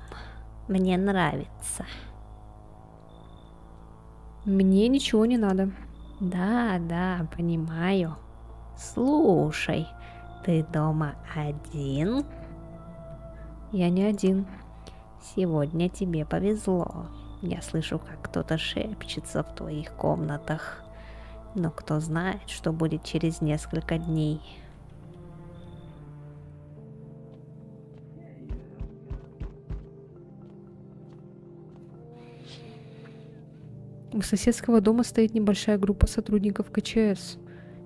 Мне нравится. Мне ничего не надо. Да, понимаю. Слушай, ты дома один? Я не один. Сегодня тебе повезло. Я слышу, как кто-то шепчется в твоих комнатах. Но кто знает, что будет через несколько дней. У соседского дома стоит небольшая группа сотрудников КЧС.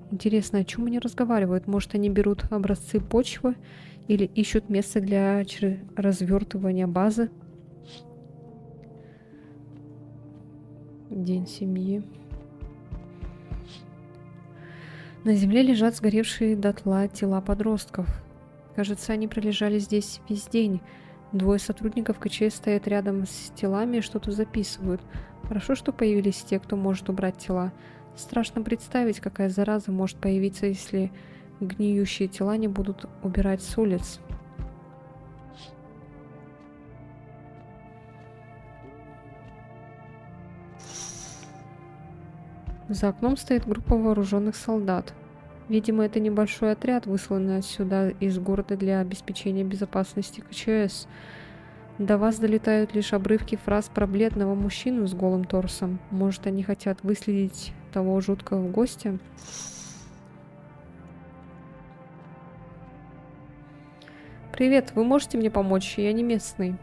Интересно, о чем они разговаривают? Может, они берут образцы почвы или ищут место для развертывания базы? День семьи. На земле лежат сгоревшие дотла тела подростков. Кажется, они пролежали здесь весь день. Двое сотрудников КЧС стоят рядом с телами и что-то записывают. Хорошо, что появились те, кто может убрать тела. Страшно представить, какая зараза может появиться, если гниющие тела не будут убирать с улиц. За окном стоит группа вооруженных солдат. Видимо, это небольшой отряд, высланный сюда из города для обеспечения безопасности КЧС. До вас долетают лишь обрывки фраз про бледного мужчину с голым торсом. Может, они хотят выследить того жуткого гостя? Привет, вы можете мне помочь? Я не местный.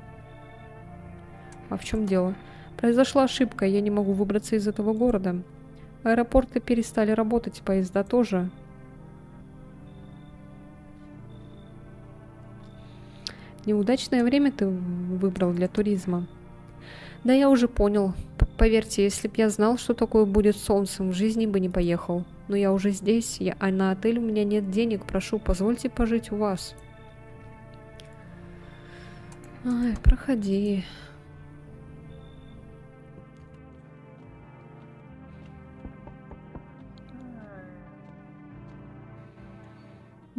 А в чем дело? Произошла ошибка, я не могу выбраться из этого города. Аэропорты перестали работать, поезда тоже. Неудачное время ты выбрал для туризма. Да я уже понял. Поверьте, если б я знал, что такое будет с солнцем, в жизни бы не поехал. Но я уже здесь, а на отель у меня нет денег. Прошу, позвольте пожить у вас. Ай, проходи.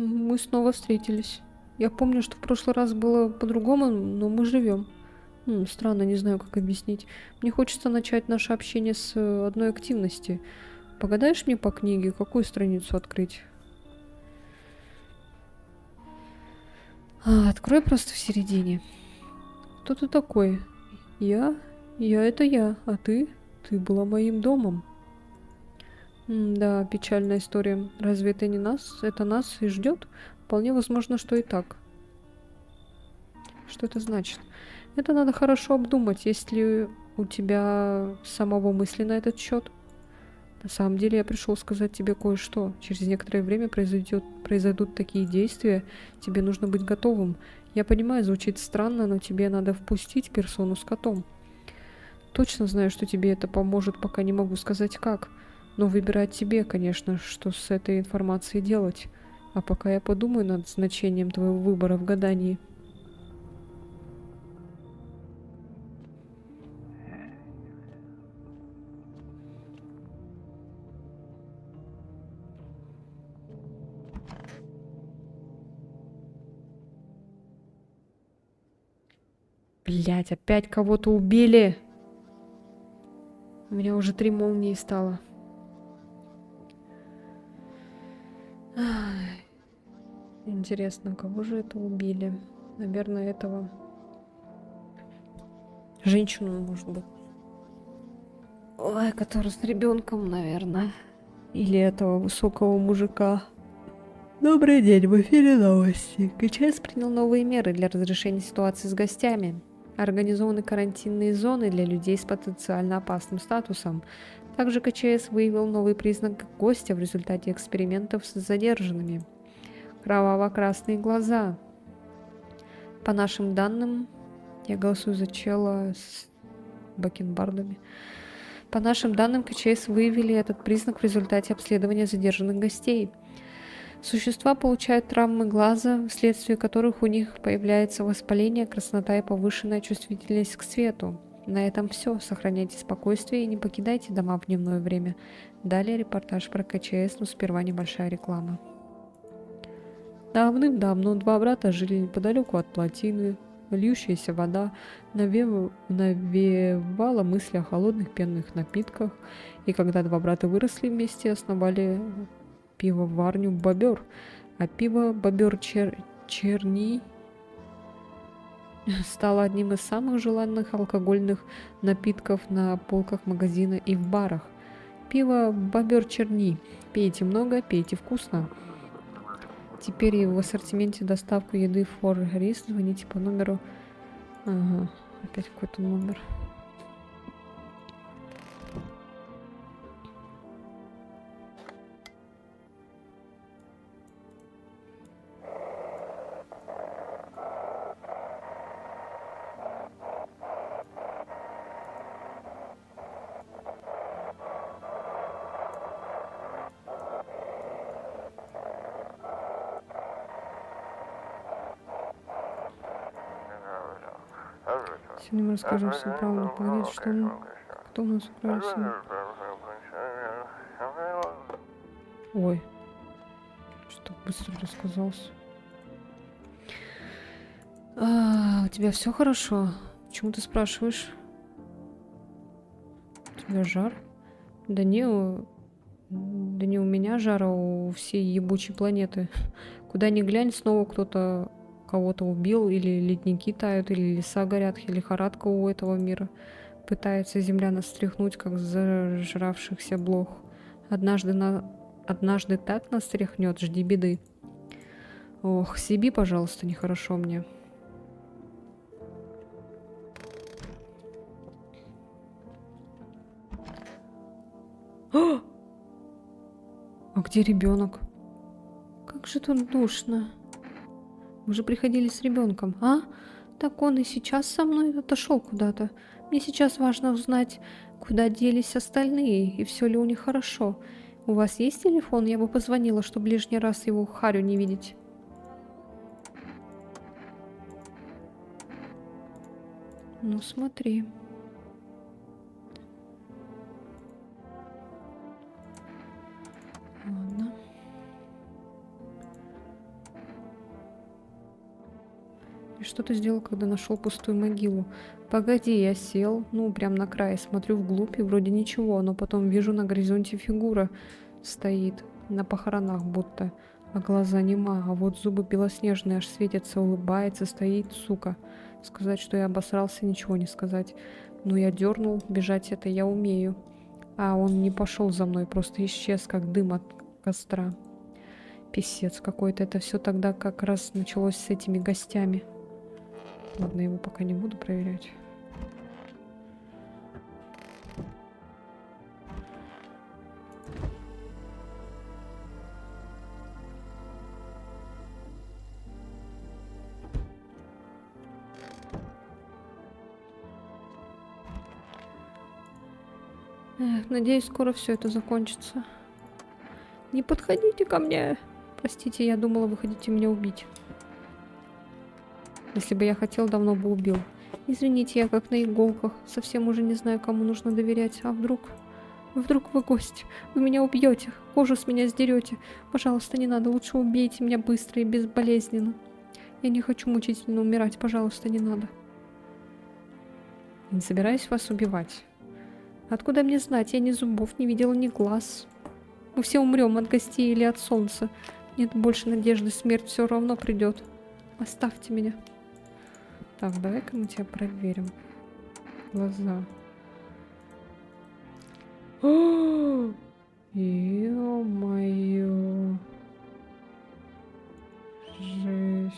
Мы снова встретились. Я помню, что в прошлый раз было по-другому, но мы живем. Странно, не знаю, как объяснить. Мне хочется начать наше общение с одной активности. Погадаешь мне по книге, какую страницу открыть? Открой просто в середине. Кто ты такой? Я? Это я. А ты? Ты была моим домом. Да, печальная история. Разве это не нас? Это нас и ждет? Вполне возможно, что и так. Что это значит? Это надо хорошо обдумать, есть ли у тебя самого мысли на этот счет. На самом деле я пришел сказать тебе кое-что. Через некоторое время произойдут такие действия, тебе нужно быть готовым. Я понимаю, звучит странно, но тебе надо впустить персону с котом. Точно знаю, что тебе это поможет, пока не могу сказать как. Но выбирать тебе, конечно, что с этой информацией делать. А пока я подумаю над значением твоего выбора в гадании. Блять, опять кого-то убили. У меня уже 3 молнии стало. Ай. Интересно, кого же это убили? Наверное, этого. Женщину, может быть. Ой, который с ребенком, наверное. Или этого высокого мужика. Добрый день, в эфире новости. КЧС принял новые меры для разрешения ситуации с гостями. Организованы карантинные зоны для людей с потенциально опасным статусом. Также КЧС выявил новый признак гостя в результате экспериментов с задержанными. Кроваво-красные глаза. По нашим данным, я голосую за чела с бакенбардами. По нашим данным, КЧС выявили этот признак в результате обследования задержанных гостей. Существа получают травмы глаза, вследствие которых у них появляется воспаление, краснота и повышенная чувствительность к свету. На этом все. Сохраняйте спокойствие и не покидайте дома в дневное время. Далее репортаж про КЧС, но сперва небольшая реклама. Давным-давно 2 брата жили неподалеку от плотины. Льющаяся вода навевала мысли о холодных пенных напитках, и когда 2 брата выросли вместе, основали пивоварню «Бобер», а пиво «Бобер Черни» стало одним из самых желанных алкогольных напитков на полках магазина и в барах. Пиво «Бобер Черни». Пейте много, пейте вкусно. Теперь и в ассортименте доставку еды For Рис. Звоните по номеру... Ага, опять какой-то номер. Сегодня мы расскажем всем правду. Погодите, что он... Кто у нас украли сегодня? Ой. Что быстро рассказался. У тебя все хорошо? Почему ты спрашиваешь? У тебя жар? Да не у меня жар, а у всей ебучей планеты. Куда ни глянь, снова кто-то кого-то убил, или ледники тают, или леса горят, или лихорадка у этого мира. Пытается земля нас стряхнуть, как зажравшихся блох. Однажды так нас стряхнет, жди беды. Ох, съеби, пожалуйста, нехорошо мне. А где ребенок? Как же тут душно. Мы же приходили с ребенком, а? Так он и сейчас со мной отошел куда-то. Мне сейчас важно узнать, куда делись остальные, и все ли у них хорошо. У вас есть телефон? Я бы позвонила, чтобы лишний раз его харю не видеть. Ну, смотри. Ладно. что ты сделал, когда нашел пустую могилу? Погоди, я сел, ну, прям на край, смотрю вглубь, и вроде ничего, но потом вижу на горизонте фигура стоит, на похоронах будто, а глаза нема, а вот зубы белоснежные, аж светятся, улыбается, стоит, сука. Сказать, что я обосрался, ничего не сказать. Но я дернул, бежать это я умею. А он не пошел за мной, просто исчез, как дым от костра. Писец какой-то. Это все тогда как раз началось с этими гостями. Ладно, его пока не буду проверять. Эх, надеюсь, скоро все это закончится. Не подходите ко мне. Простите, я думала, вы хотите меня убить. Если бы я хотел, давно бы убил. Извините, я как на иголках. Совсем уже не знаю, кому нужно доверять. А вдруг... Вдруг вы гость? Вы меня убьете, кожу с меня сдерете. Пожалуйста, не надо, лучше убейте меня быстро и безболезненно. Я не хочу мучительно умирать, пожалуйста, не надо. Не собираюсь вас убивать. Откуда мне знать? Я ни зубов не видела, ни глаз. Мы все умрем от гостей или от солнца. Нет больше надежды, смерть все равно придет. Оставьте меня. Так, давай-ка мы тебя проверим. Глаза. О, ё-моё. Жесть.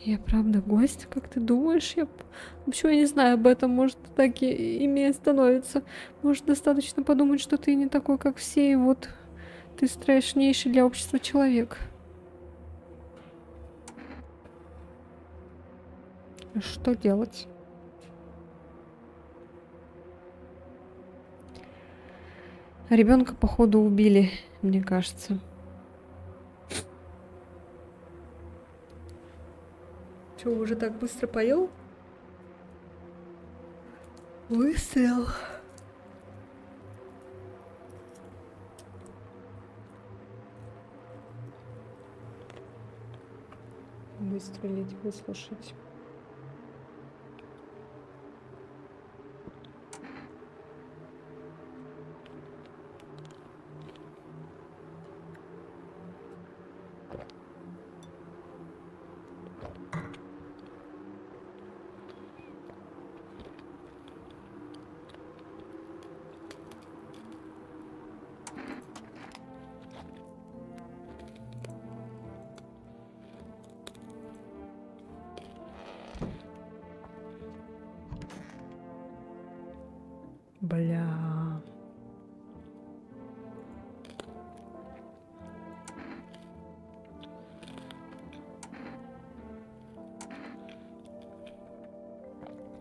Я правда гость, как ты думаешь? Вообще я не знаю об этом. Может, так и ими становится. Может, достаточно подумать, что ты не такой, как все, и вот ты страшнейший для общества человек. Что делать? Ребенка, походу, убили, мне кажется. Че, уже так быстро поел? Выстрел. Выстрелить, выслушать. Бля.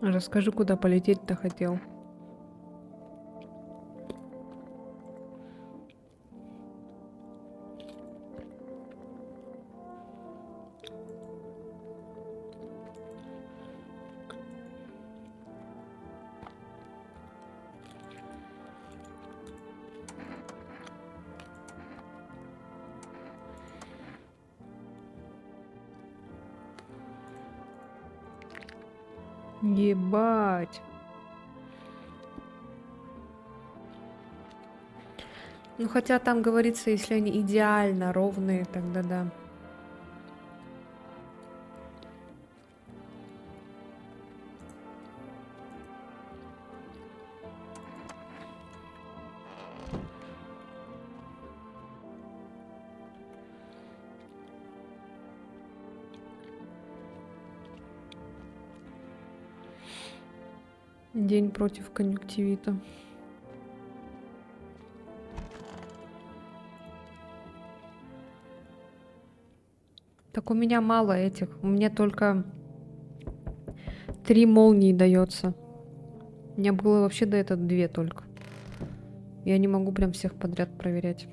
Расскажи, куда полететь-то хотел. Ебать. Ну, хотя там говорится, если они идеально ровные, тогда да. День против конъюнктивита. Так у меня мало этих. У меня только 3 молнии дается. У меня было вообще до этого 2 только. Я не могу прям всех подряд проверять.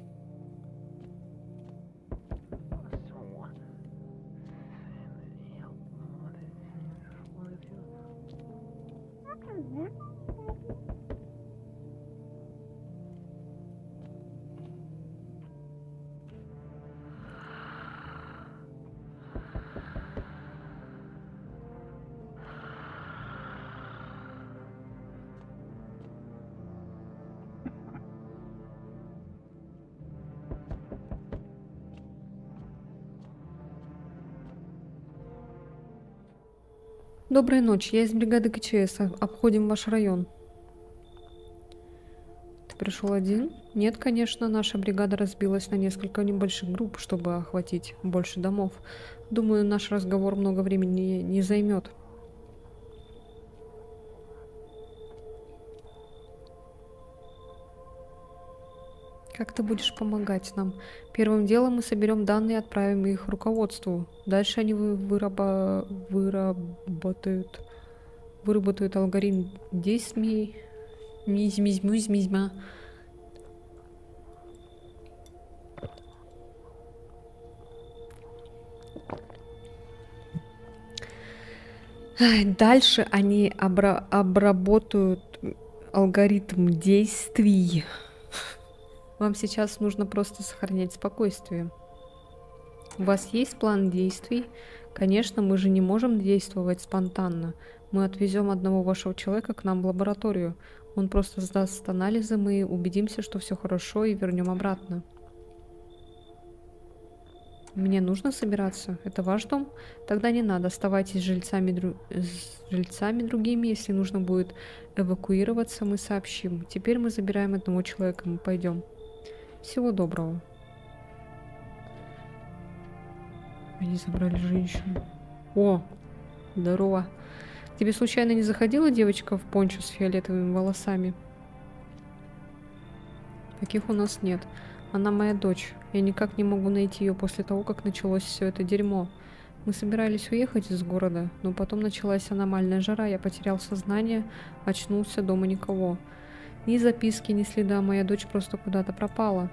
Доброй ночи, я из бригады КЧС. Обходим ваш район. Ты пришел один? Нет, конечно, наша бригада разбилась на несколько небольших групп, чтобы охватить больше домов. Думаю, наш разговор много времени не займет. Как ты будешь помогать нам? Первым делом мы соберем данные и отправим их руководству. Дальше они выработают алгоритм действий. Мизьма. Дальше они обработают алгоритм действий. Вам сейчас нужно просто сохранять спокойствие. У вас есть план действий? Конечно, мы же не можем действовать спонтанно. Мы отвезем одного вашего человека к нам в лабораторию. Он просто сдаст анализы, мы убедимся, что все хорошо, и вернем обратно. Мне нужно собираться? Это ваш дом? Тогда не надо. Оставайтесь с жильцами другими. Если нужно будет эвакуироваться, мы сообщим. Теперь мы забираем одного человека, мы пойдем. Всего доброго. Они забрали женщину. О, здорово. К тебе случайно не заходила девочка в пончо с фиолетовыми волосами? Таких у нас нет. Она моя дочь. Я никак не могу найти ее после того, как началось все это дерьмо. Мы собирались уехать из города, но потом началась аномальная жара, я потерял сознание, очнулся, дома никого. Ни записки, ни следа, моя дочь просто куда-то пропала.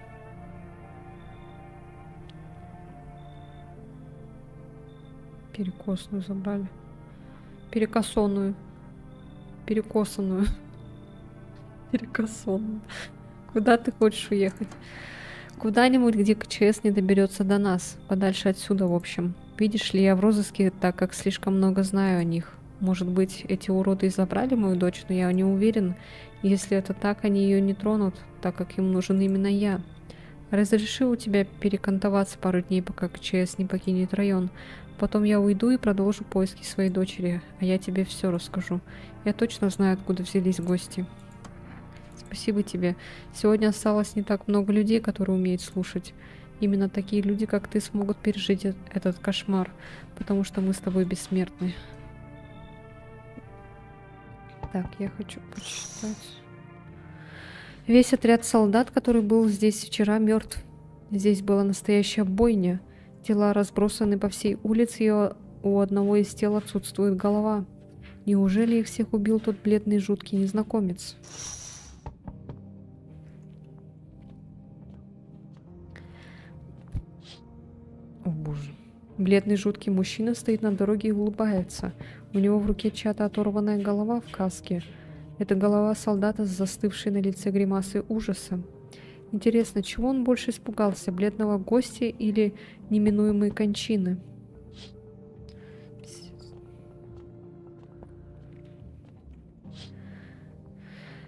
Перекосную забрали. Перекосонную. Перекосанную. Перекосонную. Куда ты хочешь уехать? Куда-нибудь, где КЧС не доберется до нас. Подальше отсюда, в общем. Видишь ли, я в розыске, так как слишком много знаю о них. Может быть, эти уроды и забрали мою дочь, но я не уверен. Если это так, они ее не тронут, так как им нужен именно я. Разреши у тебя перекантоваться пару дней, пока КЧС не покинет район. Потом я уйду и продолжу поиски своей дочери, а я тебе все расскажу. Я точно знаю, откуда взялись гости. Спасибо тебе. Сегодня осталось не так много людей, которые умеют слушать. Именно такие люди, как ты, смогут пережить этот кошмар, потому что мы с тобой бессмертны. Так, я хочу почитать. Весь отряд солдат, который был здесь вчера, мертв. Здесь была настоящая бойня. Тела разбросаны по всей улице, и у одного из тел отсутствует голова. Неужели их всех убил тот бледный жуткий незнакомец? О боже. Бледный жуткий мужчина стоит на дороге и улыбается. У него в руке чья-то оторванная голова в каске. Это голова солдата с застывшей на лице гримасой ужаса. Интересно, чего он больше испугался, бледного гостя или неминуемой кончины?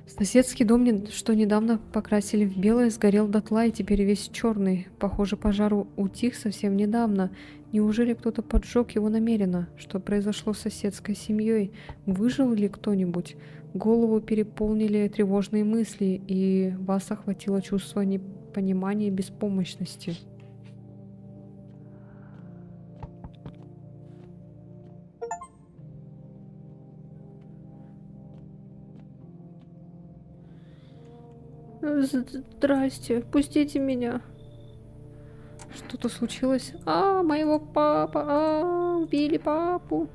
Соседский дом, что недавно покрасили в белое, сгорел дотла и теперь весь черный. Похоже, пожар утих совсем недавно. Неужели кто-то поджег его намеренно? Что произошло с соседской семьей? Выжил ли кто-нибудь? Голову переполнили тревожные мысли, и вас охватило чувство непонимания и беспомощности. Здрасте, пустите меня. Что-то случилось? Моего папа, убили папу.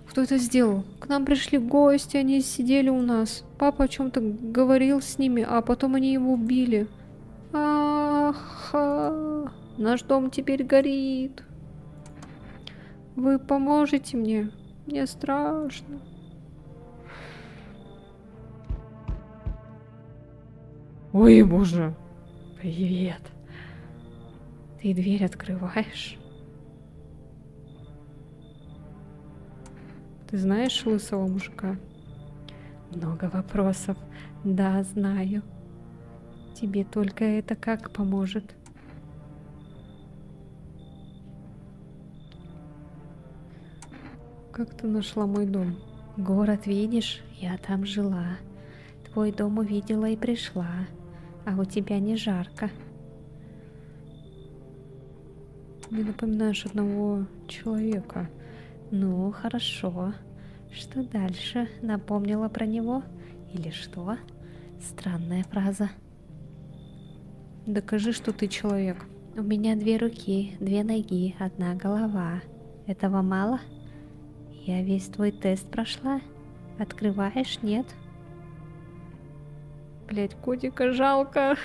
Кто это сделал? К нам пришли гости, они сидели у нас. Папа о чем-то говорил с ними, а потом они его убили. Наш дом теперь горит. Вы поможете мне? Мне страшно. Ой, боже. Привет. Ты дверь открываешь? Ты знаешь лысого мужика? Много вопросов. Да, знаю. Тебе только это как поможет? Как ты нашла мой дом? Город видишь? Я там жила. Твой дом увидела и пришла. А у тебя не жарко. Мне напоминаешь одного человека. Ну, хорошо. Что дальше? Напомнила про него? Или что? Странная фраза. Докажи, что ты человек. У меня 2 руки, 2 ноги, 1 голова. Этого мало? Я весь твой тест прошла. Открываешь? Нет? Блять, котика жалко.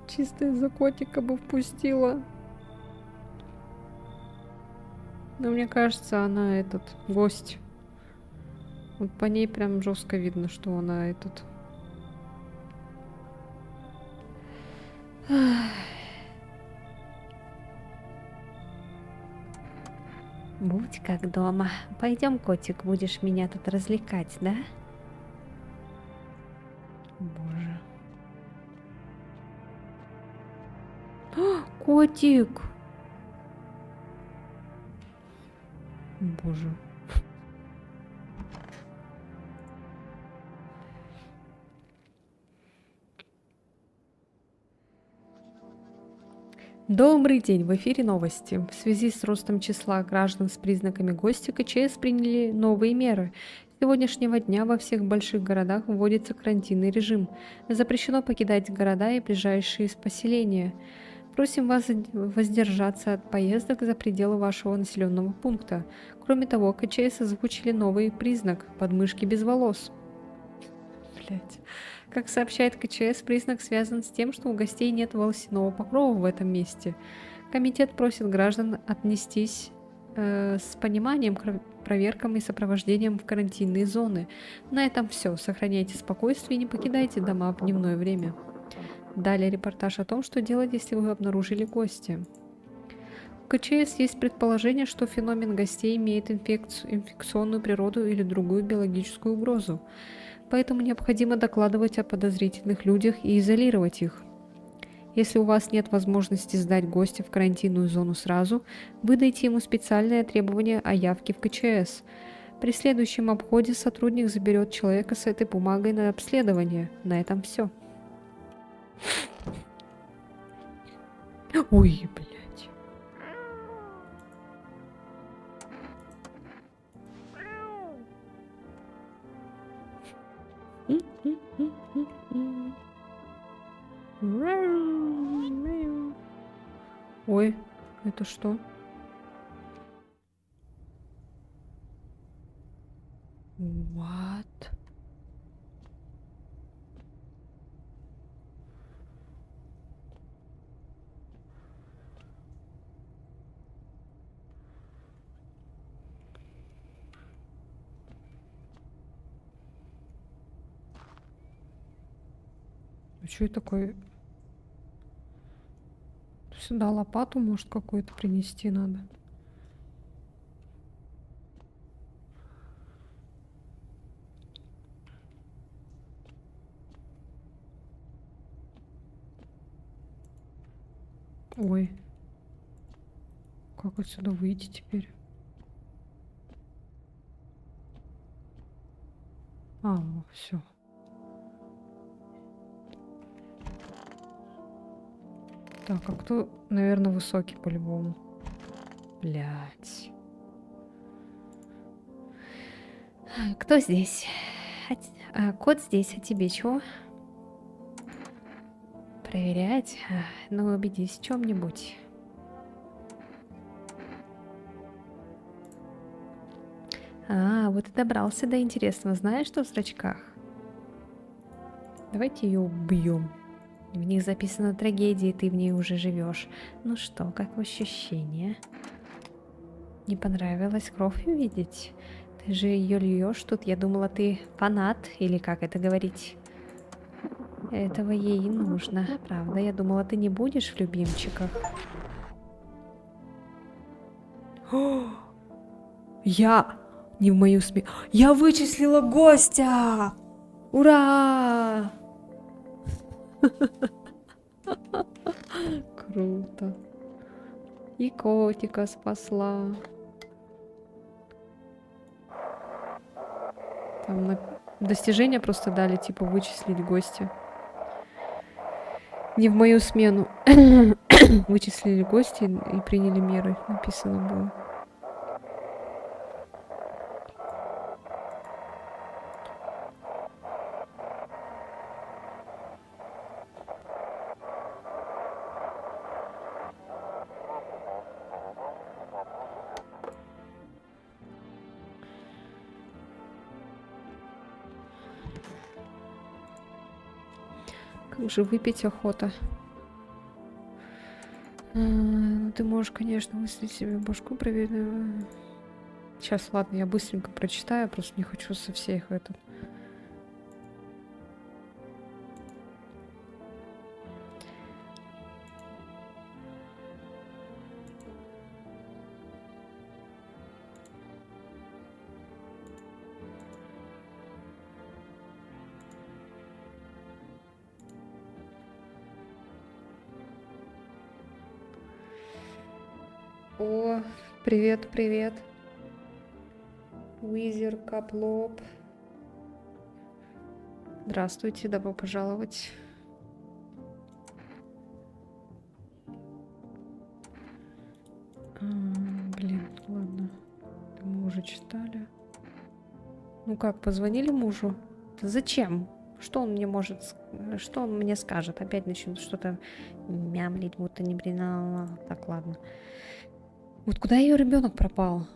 Чисто из-за котика бы впустила. Но мне кажется, она этот гость. Вот по ней прям жестко видно, что она этот. Будь как дома. Пойдем, котик, будешь меня тут развлекать, да? Боже. Котик! Боже. Добрый день, в эфире новости. В связи с ростом числа граждан с признаками гостя КЧС приняли новые меры. С сегодняшнего дня во всех больших городах вводится карантинный режим. Запрещено покидать города и ближайшие поселения. Просим вас воздержаться от поездок за пределы вашего населенного пункта. Кроме того, КЧС озвучили новый признак – подмышки без волос. Блять. Как сообщает КЧС, признак связан с тем, что у гостей нет волосяного покрова в этом месте. Комитет просит граждан отнестись с пониманием к проверкам и сопровождением в карантинные зоны. На этом все. Сохраняйте спокойствие и не покидайте дома в дневное время. Далее репортаж о том, что делать, если вы обнаружили гостя. У КЧС есть предположение, что феномен гостей имеет инфекционную природу или другую биологическую угрозу. Поэтому необходимо докладывать о подозрительных людях и изолировать их. Если у вас нет возможности сдать гостя в карантинную зону сразу, выдайте ему специальное требование о явке в КЧС. При следующем обходе сотрудник заберет человека с этой бумагой на обследование. На этом все. Ой, блядь. Ой, это что? What? А что это такое? Сюда лопату, может, какую-то принести надо. Ой. Как отсюда выйти теперь? А, все. Так, а кто, наверное, высокий по-любому? Блять. Кто здесь? Кот здесь, а тебе чего? Проверять? Ну, убедись в чем-нибудь. Вот и добрался до интересного. Знаешь, что в зрачках? Давайте ее убьем. В них записана трагедия, и ты в ней уже живешь. Ну что, как ощущение? Не понравилось кровь увидеть? Ты же ее льешь тут. Я думала, ты фанат, или как это говорить? Этого ей и нужно, правда? Я думала, ты не будешь в любимчиках. Я не в мою смену. Я вычислила гостя! Ура! Круто. И котика спасла. Там достижения просто дали, типа, вычислить гостя. Не в мою смену. Вычислили гости и приняли меры, написано было. Как же выпить охота. Ну, ты можешь, конечно, выставить себе башку, проверить. Сейчас, ладно, я быстренько прочитаю, просто не хочу со всех этот. О, привет, привет. Уизер Каплоп. Здравствуйте, добро пожаловать. Блин, ладно. Мы уже читали. Ну как, позвонили мужу? Зачем? Что он мне может... Что он мне скажет? Опять начнет что-то мямлить, будто не бринала. Так, ладно. Вот куда ее ребенок пропал?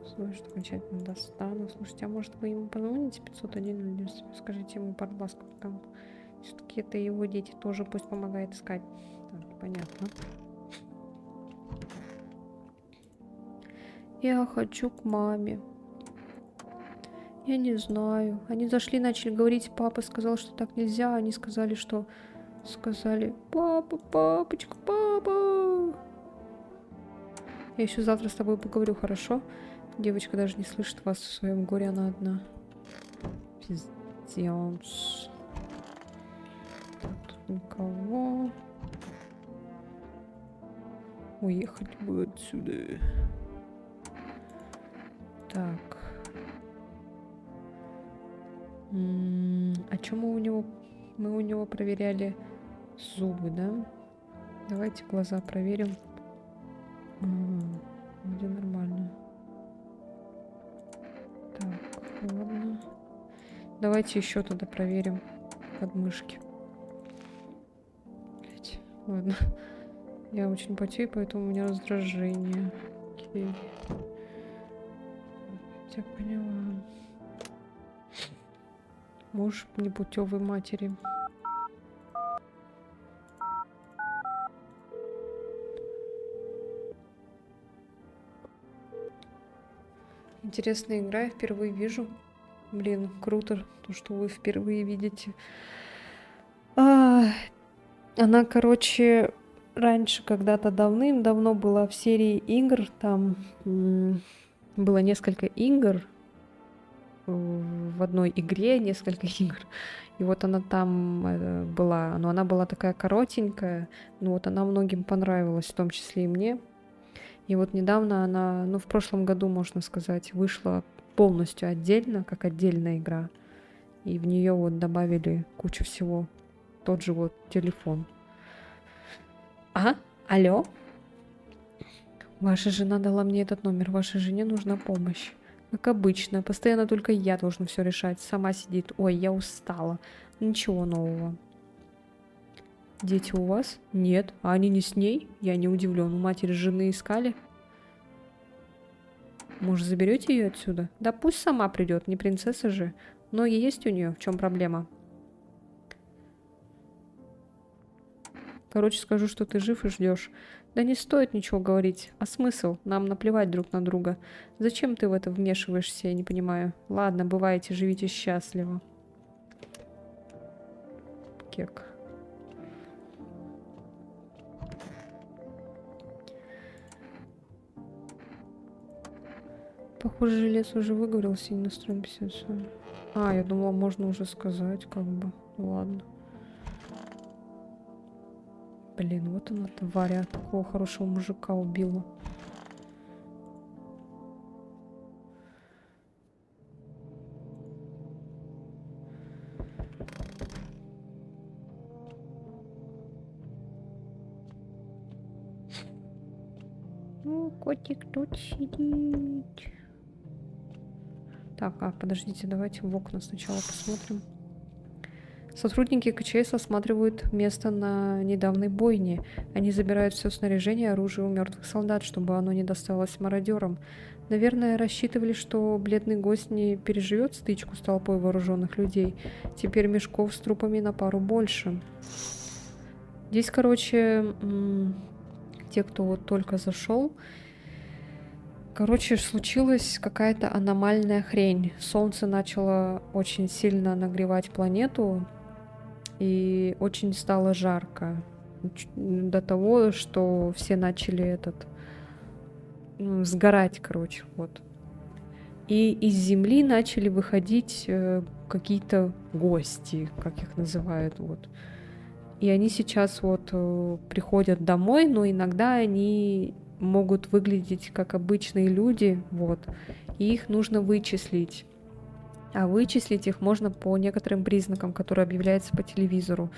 Слушай, окончательно достану. Слушайте, а может вы ему позвоните 501 или скажите ему пару ласков там. Все-таки это его дети тоже пусть помогает искать. Так, понятно. Я хочу к маме. Я не знаю. Они зашли, начали говорить, папа сказал, что так нельзя. Они сказали, что... Сказали, папа, папочка, папа. Я еще завтра с тобой поговорю, хорошо? Девочка даже не слышит вас в своем горе, она одна. Пиздец. Так, тут никого. Уехать бы отсюда. Так. А что мы у него... Мы у него проверяли зубы, да? Давайте глаза проверим. Вроде нормально. Так, ладно. Давайте еще тогда проверим подмышки. Блять, ладно. Я очень потею, поэтому у меня раздражение. Окей. Я поняла. Муж непутевой матери. Интересная игра, я впервые вижу. Блин, круто, то, что вы впервые видите. Она, короче, раньше когда-то давным-давно была в серии игр. Там было несколько игр. В одной игре несколько игр. И вот она там была. Но она была такая коротенькая. Но вот она многим понравилась, в том числе и мне. И вот недавно она, ну в прошлом году, можно сказать, вышла полностью отдельно, как отдельная игра. И в нее вот добавили кучу всего. Тот же вот телефон. Алло? Ваша жена дала мне этот номер. Вашей жене нужна помощь. Как обычно. Постоянно только я должна все решать. Сама сидит. Ой, я устала. Ничего нового. Дети у вас? Нет. А они не с ней? Я не удивлен. У матери жены искали? Может, заберете ее отсюда? Да пусть сама придет, не принцесса же. Ноги есть у нее? В чем проблема? Короче, скажу, что ты жив и ждешь. Да не стоит ничего говорить. А смысл? Нам наплевать друг на друга. Зачем ты в это вмешиваешься, я не понимаю. Ладно, бывайте, живите счастливо. Кек. Похоже, жилец уже выговорился и не настроен писать. Я думала, можно уже сказать, как бы. Ладно. Блин, вот она, тварь, такого хорошего мужика убила. Ну, котик тут сидит. Так, подождите, давайте в окна сначала посмотрим. Сотрудники КЧС осматривают место на недавней бойне. Они забирают все снаряжение и оружие у мертвых солдат, чтобы оно не досталось мародерам. Наверное, рассчитывали, что бледный гость не переживет стычку с толпой вооруженных людей. Теперь мешков с трупами на пару больше. Здесь, короче, те, кто вот только зашел, короче, случилась какая-то аномальная хрень. Солнце начало очень сильно нагревать планету, и очень стало жарко. До того, что все начали сгорать, короче, вот. И из Земли начали выходить какие-то гости, как их называют, вот. И они сейчас вот приходят домой, но иногда они могут выглядеть как обычные люди, вот, и их нужно вычислить. А вычислить их можно по некоторым признакам, которые объявляются по телевизору.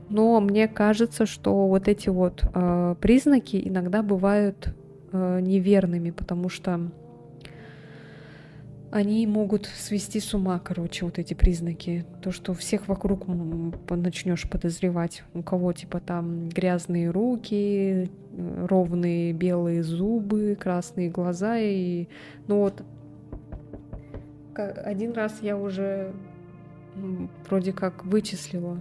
Но мне кажется, что вот эти вот признаки иногда бывают неверными, потому что они могут свести с ума, короче, вот эти признаки. То, что всех вокруг начнешь подозревать. У кого типа там грязные руки, ровные белые зубы, красные глаза. И ну вот один раз я уже вроде как вычислила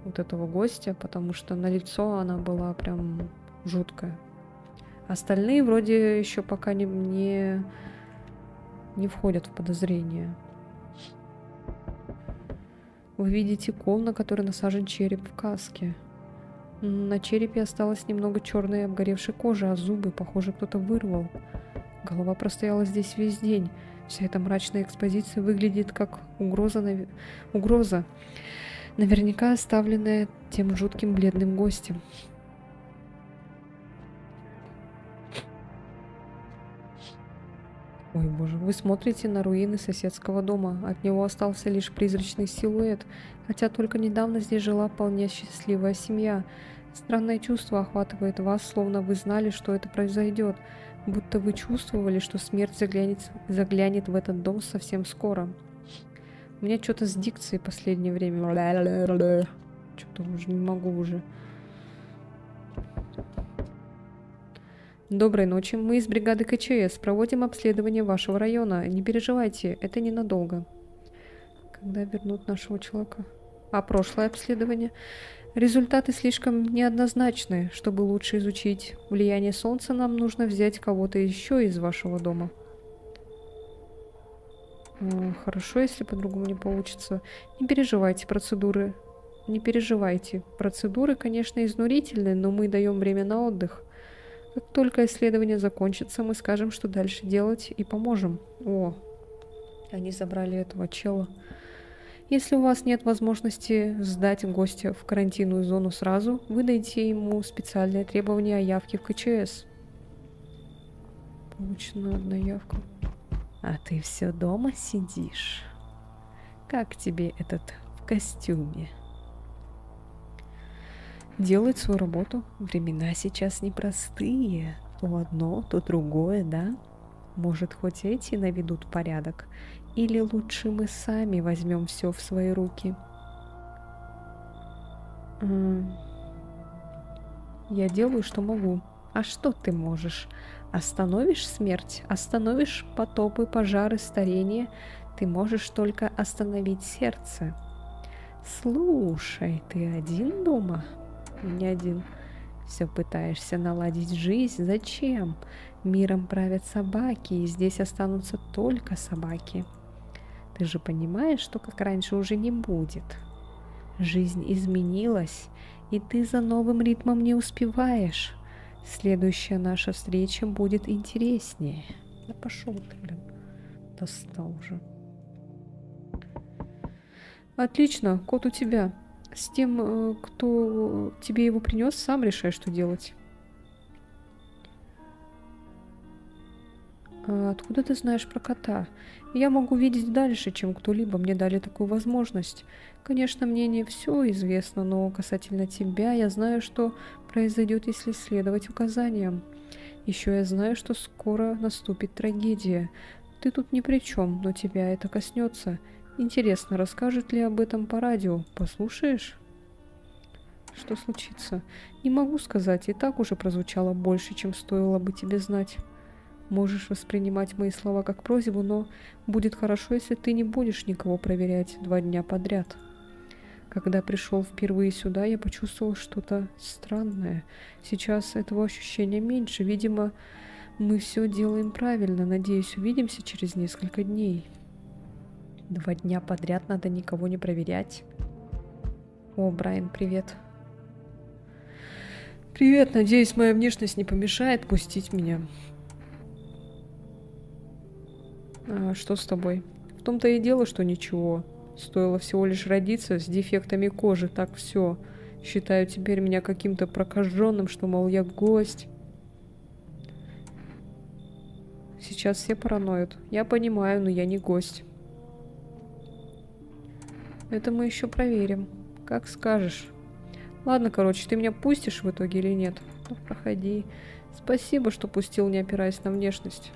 вот этого гостя, потому что на лицо она была прям жуткая. Остальные вроде еще пока не входят в подозрение. Вы видите кол, на который насажен череп в каске. На черепе осталось немного черной обгоревшей кожи, а зубы, похоже, кто-то вырвал. Голова простояла здесь весь день. Вся эта мрачная экспозиция выглядит как угроза, наверняка оставленная тем жутким бледным гостем. Ой, боже, вы смотрите на руины соседского дома. От него остался лишь призрачный силуэт, хотя только недавно здесь жила вполне счастливая семья. Странное чувство охватывает вас, словно вы знали, что это произойдет, будто вы чувствовали, что смерть заглянет в этот дом совсем скоро. У меня что-то с дикцией в последнее время. Что-то уже не могу уже. Доброй ночи. Мы из бригады КЧС. Проводим обследование вашего района. Не переживайте, это ненадолго. Когда вернут нашего человека? А прошлое обследование? Результаты слишком неоднозначны. Чтобы лучше изучить влияние солнца, нам нужно взять кого-то еще из вашего дома. Хорошо, если по-другому не получится. Не переживайте, процедуры. Не переживайте. Процедуры, конечно, изнурительные, но мы даем время на отдых. Как только исследование закончится, мы скажем, что дальше делать, и поможем. О, они забрали этого чела. Если у вас нет возможности сдать гостя в карантинную зону сразу, выдайте ему специальное требование о явке в КЧС. Получена одна явка. А ты все дома сидишь? Как тебе этот в костюме? Делает свою работу. Времена сейчас непростые. То одно, то другое, да? Может, хоть эти наведут порядок? Или лучше мы сами возьмем все в свои руки? Я делаю, что могу. А что ты можешь? Остановишь смерть? Остановишь потопы, пожары, старение? Ты можешь только остановить сердце. Слушай, ты один дома? Не один. Все пытаешься наладить жизнь. Зачем? Миром правят собаки, и здесь останутся только собаки. Ты же понимаешь, что как раньше уже не будет. Жизнь изменилась, и ты за новым ритмом не успеваешь. Следующая наша встреча будет интереснее. Да пошел ты, блин. Достал уже. Отлично, кот у тебя. С тем, кто тебе его принес, сам решай, что делать. А откуда ты знаешь про кота? Я могу видеть дальше, чем кто-либо. Мне дали такую возможность. Конечно, мне не все известно, но касательно тебя я знаю, что произойдет, если следовать указаниям. Еще я знаю, что скоро наступит трагедия. Ты тут ни при чем, но тебя это коснется. Интересно, расскажут ли об этом по радио? Послушаешь? Что случится? Не могу сказать, и так уже прозвучало больше, чем стоило бы тебе знать. Можешь воспринимать мои слова как просьбу, но будет хорошо, если ты не будешь никого проверять 2 дня подряд. Когда пришел впервые сюда, я почувствовал что-то странное. Сейчас этого ощущения меньше. Видимо, мы все делаем правильно. Надеюсь, увидимся через несколько дней. 2 дня подряд надо никого не проверять. О, Брайан, привет. Привет, надеюсь, моя внешность не помешает пустить меня. А что с тобой? В том-то и дело, что ничего. Стоило всего лишь родиться с дефектами кожи, так все. Считаю теперь меня каким-то прокаженным, что, мол, я гость. Сейчас все параноют. Я понимаю, но я не гость. Это мы еще проверим. Как скажешь. Ладно, короче, ты меня пустишь в итоге или нет? Ну, проходи. Спасибо, что пустил, не опираясь на внешность.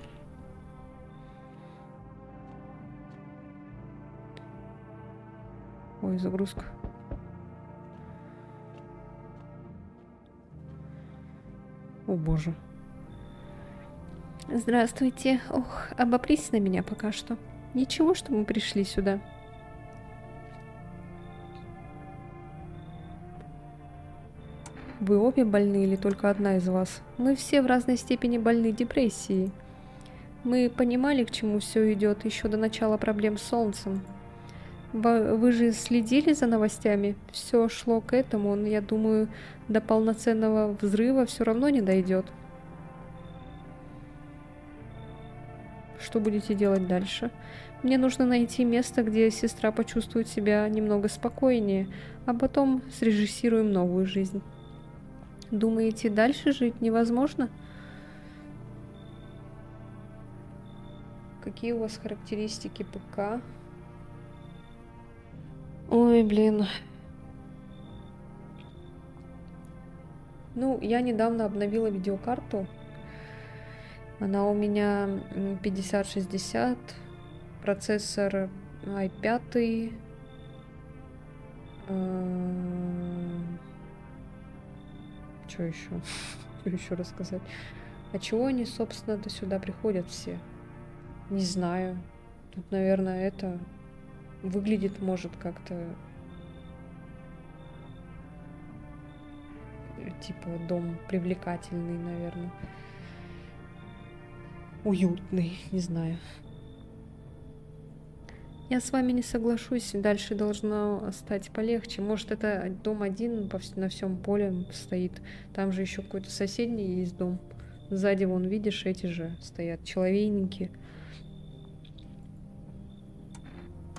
Ой, загрузка. О боже. Здравствуйте. Ох, обопрись на меня пока что. Ничего, что мы пришли сюда. Вы обе больны или только одна из вас? Мы все в разной степени больны депрессией. Мы понимали, к чему все идет еще до начала проблем с Солнцем. Вы же следили за новостями? Все шло к этому, но я думаю, до полноценного взрыва все равно не дойдет. Что будете делать дальше? Мне нужно найти место, где сестра почувствует себя немного спокойнее, а потом срежиссируем новую жизнь. Думаете, дальше жить невозможно? Какие у вас характеристики ПК? Ой, блин. Ну, я недавно обновила видеокарту. Она у меня 5060, процессор i5. Что еще? Что еще рассказать? А чего они, собственно-то, сюда приходят все? Не знаю. Тут, наверное, это выглядит, может, как-то типа дом привлекательный, наверное. Уютный, не знаю. Я с вами не соглашусь, дальше должно стать полегче. Может, это дом один на всем поле стоит. Там же еще какой-то соседний есть дом. Сзади, вон, видишь, эти же стоят, человейники.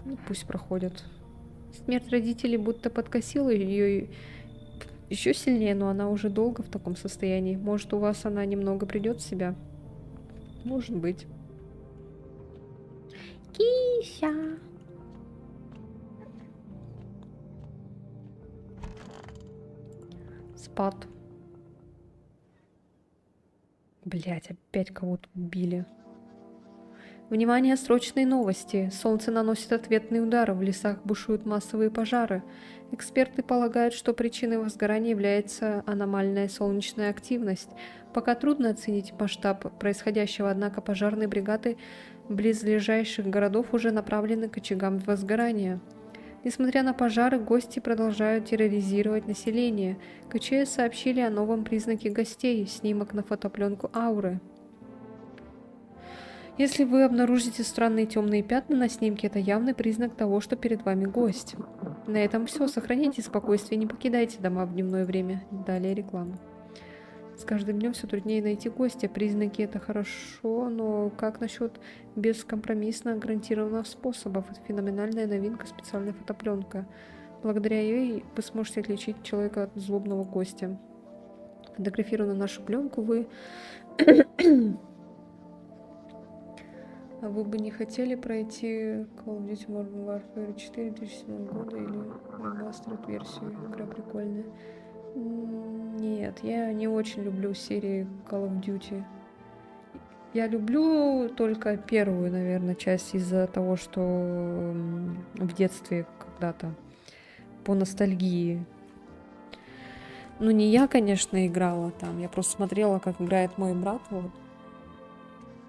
Ну, пусть проходят. Смерть родителей будто подкосила ее еще сильнее, но она уже долго в таком состоянии. Может, у вас она немного придет в себя? Может быть. Кися. Спад. Блять, опять кого-то убили. Внимание, срочные новости. Солнце наносит ответный удар, в лесах бушуют массовые пожары. Эксперты полагают, что причиной возгорания является аномальная солнечная активность. Пока трудно оценить масштаб происходящего, однако пожарные бригады близлежащих городов уже направлены к очагам возгорания. Несмотря на пожары, гости продолжают терроризировать население. КЧС сообщили о новом признаке гостей – снимок на фотопленку ауры. Если вы обнаружите странные темные пятна на снимке, это явный признак того, что перед вами гость. На этом все. Сохраняйте спокойствие, не покидайте дома в дневное время. Далее реклама. С каждым днем все труднее найти гостя. Признаки это хорошо, но как насчет бескомпромиссно гарантированных способов? Это феноменальная новинка, специальная фотопленка. Благодаря ей вы сможете отличить человека от злобного гостя. Фотографируя на нашу пленку, вы... А вы бы не хотели пройти Call of Duty Modern Warfare 4 2007 года или ремастерд версию? Игра прикольная. Нет, я не очень люблю серии Call of Duty. Я люблю только первую, наверное, часть из-за того, что в детстве когда-то по ностальгии. Ну, не я, конечно, играла там. Я просто смотрела, как играет мой брат. Вот.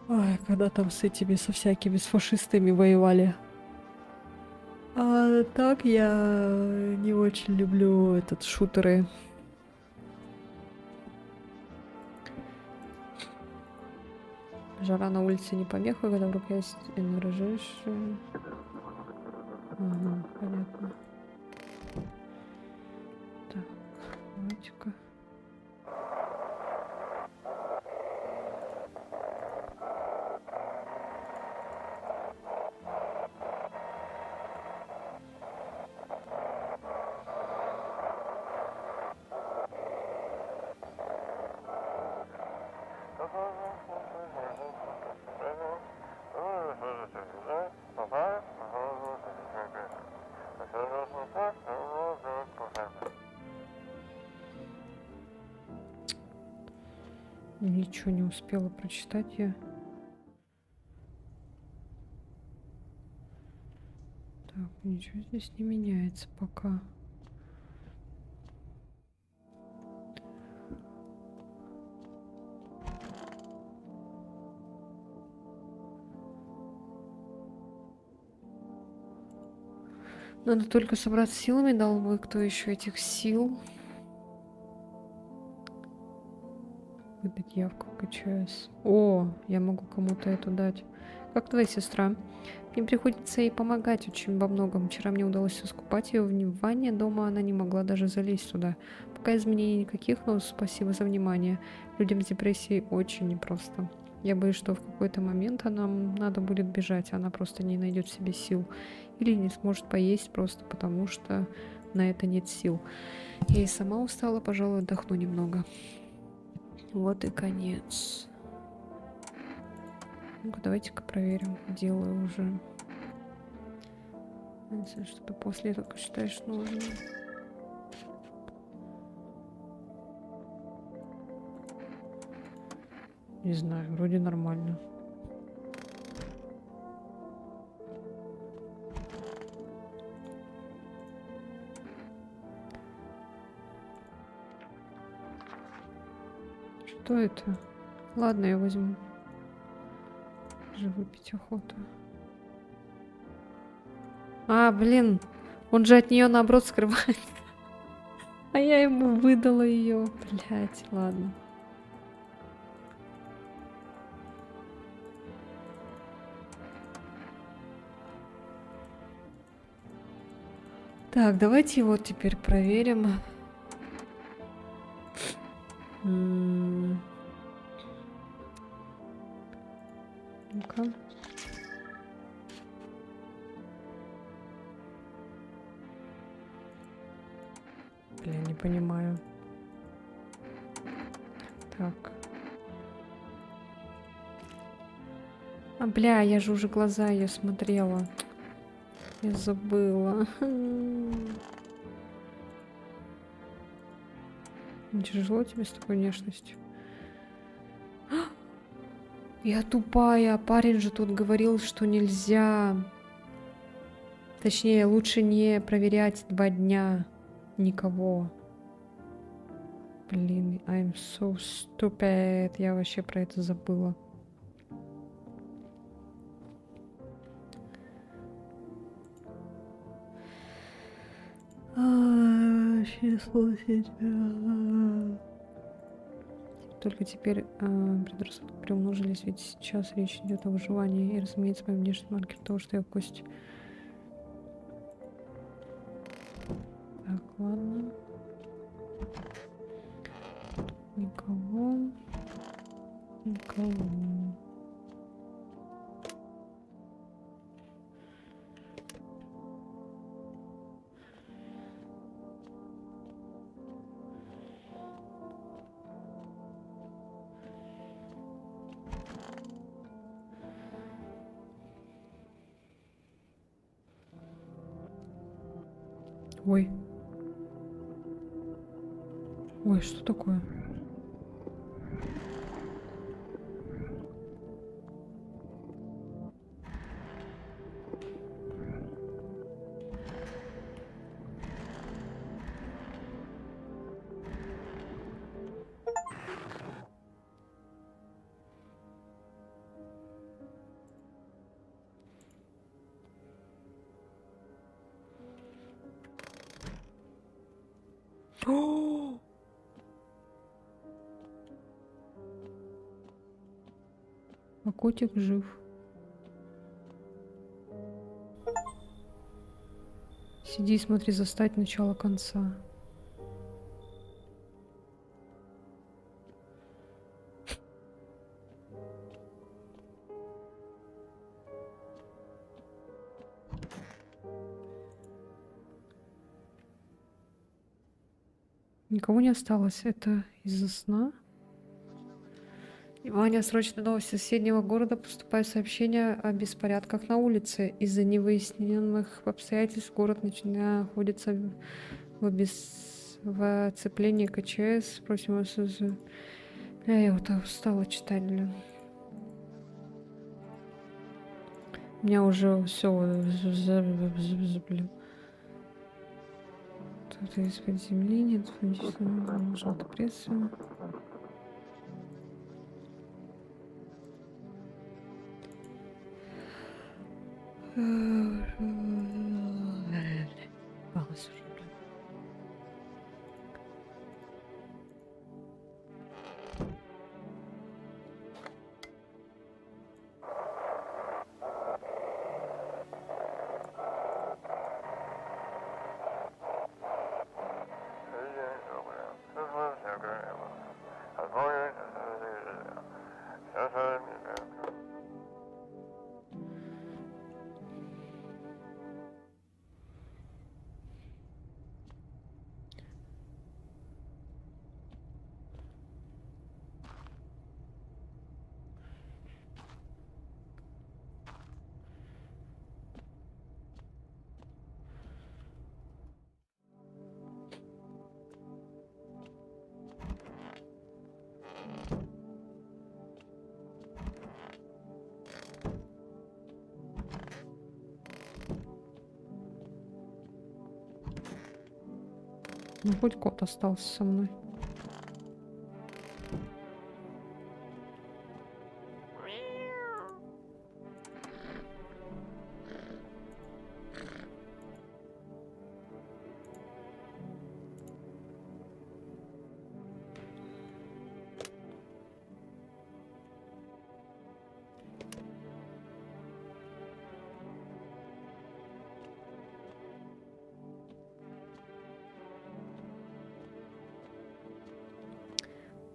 Ай, когда там с этими, со всякими, с фашистами воевали. А так я не очень люблю этот шутеры. Жара на улице не помеха, когда в руке есть энергожишь. Ага, понятно. Так, давайте-ка. Ничего не успела прочитать я. Так, ничего здесь не меняется пока. Надо только собраться силами, дал бы кто еще этих сил. Выдать явку в КЧС. О, я могу кому-то эту дать. Как твоя сестра? Мне приходится ей помогать очень во многом. Вчера мне удалось искупать ее в ванне дома, она не могла даже залезть туда. Пока изменений никаких, но спасибо за внимание. Людям с депрессией очень непросто. Я боюсь, что в какой-то момент нам надо будет бежать, она просто не найдет в себе сил. Или не сможет поесть просто потому, что на это нет сил. Я и сама устала, пожалуй, отдохну немного. Вот и конец. Ну-ка, давайте-ка проверим. Делаю уже. Что-то после только считаешь нужным. Не знаю, вроде нормально. Что это? Ладно, я возьму. Же выпить охоту. А, блин, он же от нее наоборот скрывает. А я ему выдала ее. Блять, ладно. Так, давайте его теперь проверим. Ну-ка. Блин, не понимаю. Так. А, бля, я же уже глаза ее смотрела. Я забыла. Не тяжело тебе с такой внешностью? Я тупая. Парень же тут говорил, что нельзя. Точнее, лучше не проверять 2 дня никого. Блин, I'm so stupid. Я вообще про это забыла. Число себя. Только теперь предрассудки приумножились, ведь сейчас речь идет о выживании. И, разумеется, мой внешний маркер того, что я в кости. Так, ладно. Никого. Никого. Ой. Ой, что такое? О! А котик жив. Сиди и смотри, застать начало конца. Никого не осталось. Это из-за сна? Внимание, срочная новость из соседнего города. Поступает сообщение о беспорядках на улице. Из-за невыясненных обстоятельств город находится в оцеплении КЧС. Просим вас... Я вот устала читать, блин. У меня уже все... Блин. Тут из-под земли нет. Желтая пресса. Балась уже, блин. Ну, хоть кот остался со мной.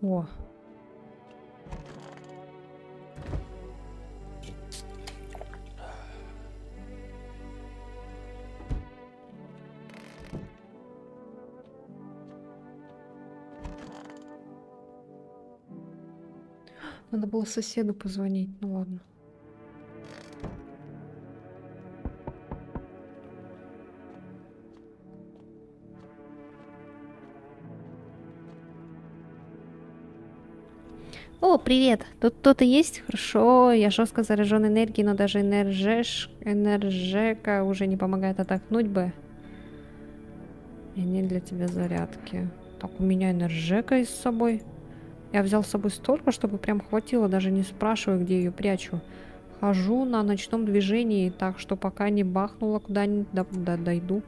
О. Надо было соседу позвонить, ну ладно. О, привет! Тут кто-то есть? Хорошо, я жестко заряжен энергией, но даже энержека уже не помогает отдохнуть бы. И нет для тебя зарядки. Так, у меня энержека есть с собой. Я взял с собой столько, чтобы прям хватило, даже не спрашивая, где ее прячу. Хожу на ночном движении, так что пока не бахнула куда-нибудь, дойду.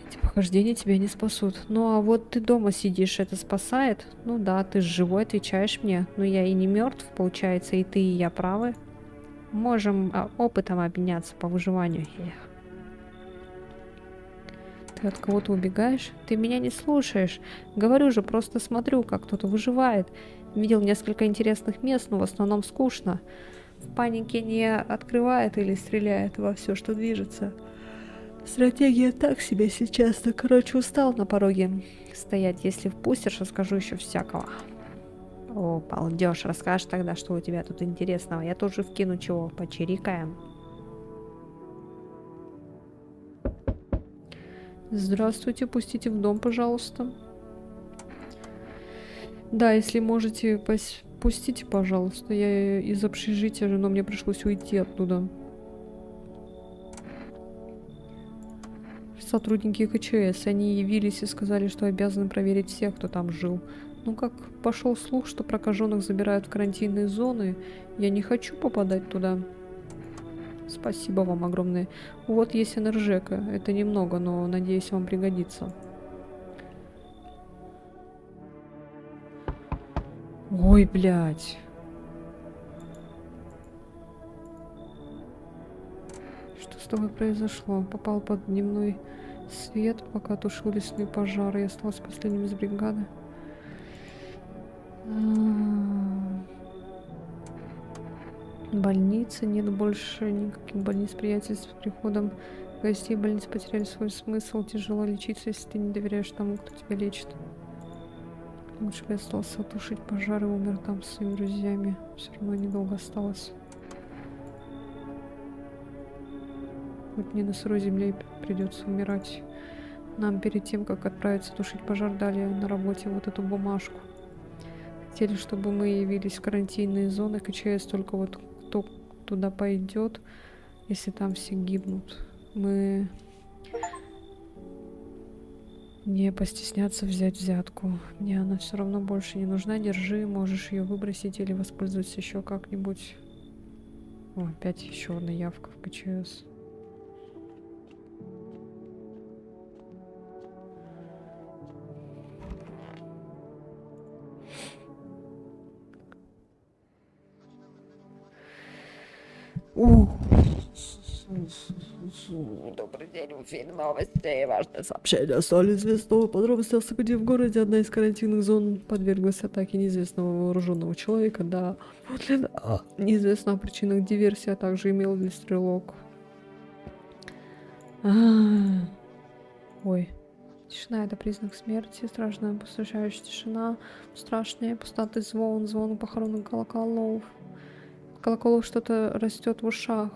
Эти похождения тебя не спасут. Ну а вот ты дома сидишь, это спасает? Ну да, ты ж живой, отвечаешь мне. Но я и не мертв, получается, и ты, и я правы. Можем опытом обменяться по выживанию. Эх. Ты от кого-то убегаешь? Ты меня не слушаешь. Говорю же, просто смотрю, как кто-то выживает. Видел несколько интересных мест, но в основном скучно. В панике не открывает или стреляет во все, что движется. Стратегия так себе сейчас. Ты, короче, устал на пороге стоять. Если впустишь, расскажу еще всякого. О, балдеж, расскажешь тогда, что у тебя тут интересного. Я тоже вкину чего, почирикаем. Здравствуйте, пустите в дом, пожалуйста. Да, если можете, пустите, пожалуйста. Я из общежития же, но мне пришлось уйти оттуда. Сотрудники КЧС, они явились и сказали, что обязаны проверить всех, кто там жил. Ну как пошел слух, что прокаженных забирают в карантинные зоны, я не хочу попадать туда. Спасибо вам огромное. Вот есть энержека. Это немного, но надеюсь, вам пригодится. Ой, блядь. Что с тобой произошло? Попал под дневной свет, пока тушил лесные пожары. Я осталась последним из бригады. Больницы, нет больше никаких больниц, приятель. С приходом гостей больницы потеряли свой смысл. Тяжело лечиться, если ты не доверяешь тому, кто тебя лечит. Лучше бы я остался тушить пожары, умер там с своими друзьями. Все равно недолго осталось. Вот мне на сырой земле придется умирать. Нам перед тем, как отправиться тушить пожар, дали на работе вот эту бумажку. Хотели, чтобы мы явились в карантинные зоны КЧС, только вот кто туда пойдет, если там все гибнут. Мы не постесняться взять взятку. Мне она все равно больше не нужна. Держи, можешь ее выбросить или воспользоваться еще как-нибудь. О, опять еще одна явка в КЧС. Добрый день, в эфире новости. Важное сообщение. Стали известного подробности о событии в городе. Одна из карантинных зон подверглась атаке неизвестного вооруженного человека. Да, неизвестно о причинах диверсии, а также имел ли стрелок. Ой. Тишина — это признак смерти. Страшная опустошающая тишина. Страшная пустоты звон похоронных колоколов. Колоколов что-то растет в ушах.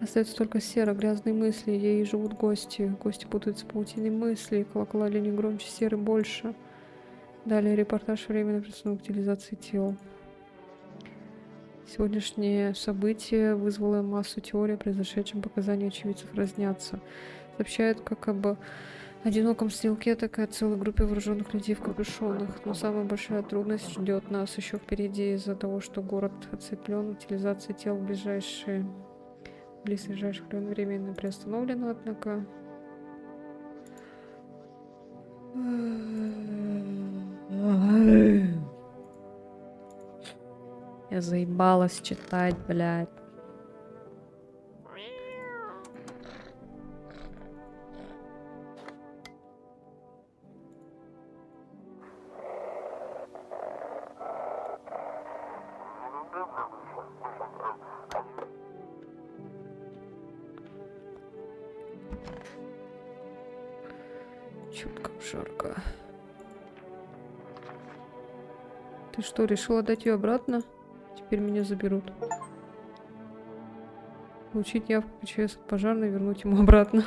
Остается только серо, грязные мысли. Ей живут гости. Гости путаются в паутине мыслей. Колокола линии громче, серы больше. Далее репортаж временной преступной утилизации тел. Сегодняшнее событие вызвало массу теорий о произошедшем. Показания очевидцев разнятся. Сообщают как об одиноком стрелке, так и о целой группе вооруженных людей в капюшонах. Но самая большая трудность ждет нас еще впереди из-за того, что город оцеплен. Утилизация тел в близлежащих районах временно приостановлена, однако... Я заебалась читать, блядь. Чутко жарко. Ты что, решил отдать ее обратно? Теперь меня заберут. Получить явку КЧС от пожарной и вернуть ему обратно.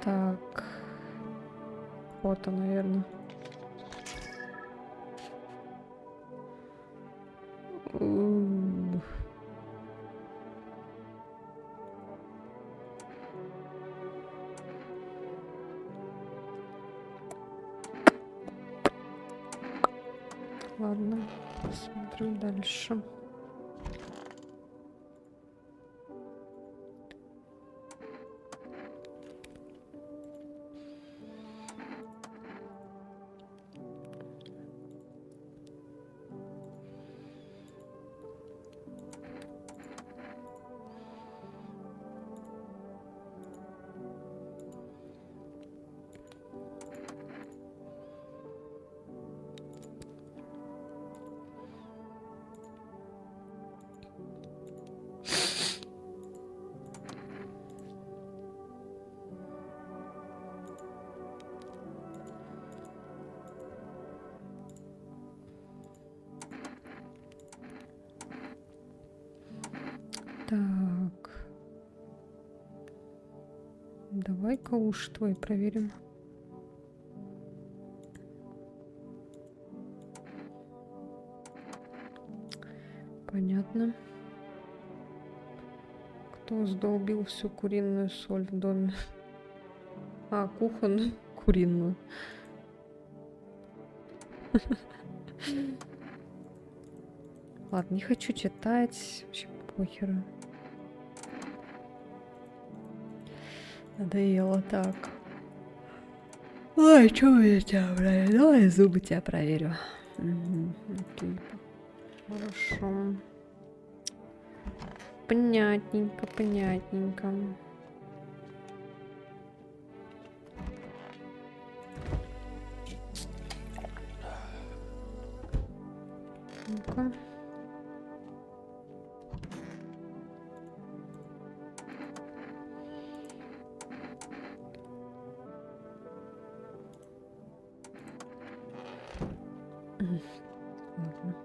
Так. Фото, наверное. Ладно, смотрим дальше. Так. Давай-ка уж твой проверим. Понятно. Кто сдолбил всю куриную соль в доме? А, кухонную куриную. Ладно, не хочу читать. Вообще похеру. Надоело так. Ой, что я тебя проверю? Давай зубы тебя проверю. Окей. Хорошо. Понятненько, понятненько. Ну-ка. Ладно.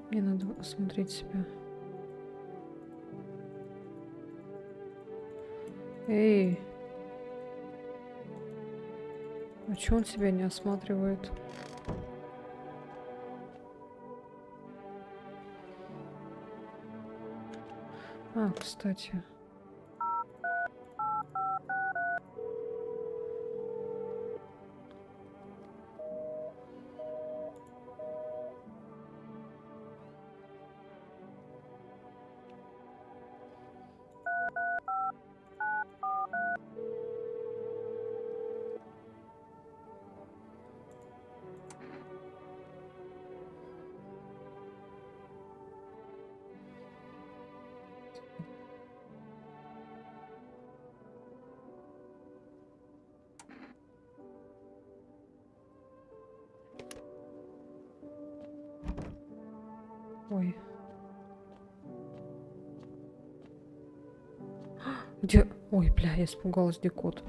Мне надо осмотреть себя. Эй! А чё он себя не осматривает? А, кстати. Ой. Где? Ой, бля, я испугалась, где кот.